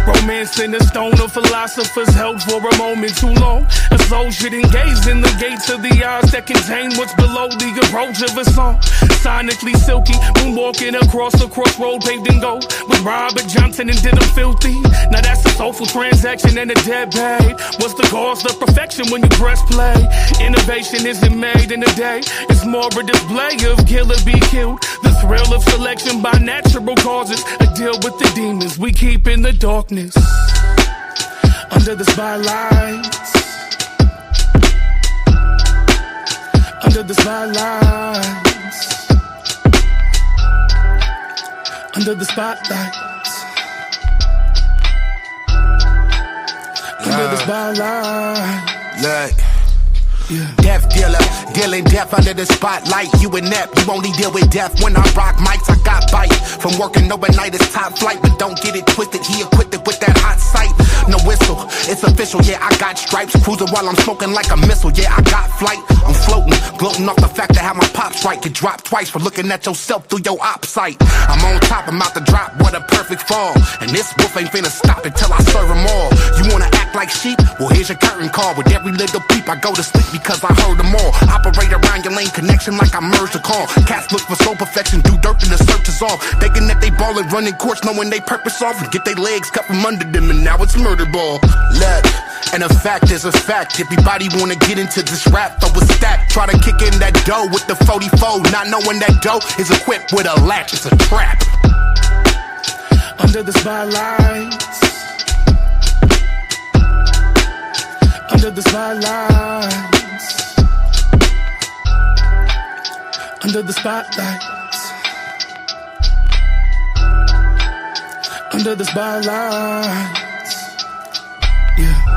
romance in the stone of philosophers held for a moment too long. A soul should engage in the gates of the eyes that contain what's below the approach of a song. Sonically silky, moonwalking across the crossroad paved in gold with Robert Johnson and did them filthy. Now that's a soulful transaction and a dead paid. What's the cost of perfection when you press play? Innovation isn't made in a day. It's more a display of kill or be killed. The thrill of selection by natural causes. A deal with the demons we keep in the darkness. Under the spotlights. Under the spotlights. Under the spotlights. Under the spotlights. Look. Death dealer, dealing death under the spotlight. You inept, you only deal with death when I rock mics. I got bite from working overnight, it's top flight. But don't get it twisted, he equipped with that hot sight. No whistle, it's official, yeah, I got stripes. Cruising while I'm smoking like a missile, yeah, I got flight. I'm floating, gloating off the fact that how my pops right. Get dropped twice for looking at yourself through your op sight. I'm on top, I'm out to drop, what a perfect fall. And this wolf ain't finna stop until I serve them all. You wanna act like sheep? Well, here's your curtain call. With every little peep, I go to sleep because I heard them all. Operate around your lane connection like I merged a call. Cats look for soul perfection, do dirt and the search is off. Thinking that they ballin', running courts, knowing they purpose off. And get their legs cut from under them, and now it's murder ball. Look, and a fact is a fact. Everybody wanna get into this rap, throw a stack. Try to kick in that dough with the 44, not knowing that dough is equipped with a latch, it's a trap. Under the spotlights. Under the spotlights. Under the spotlights. Under the spotlights. Yeah.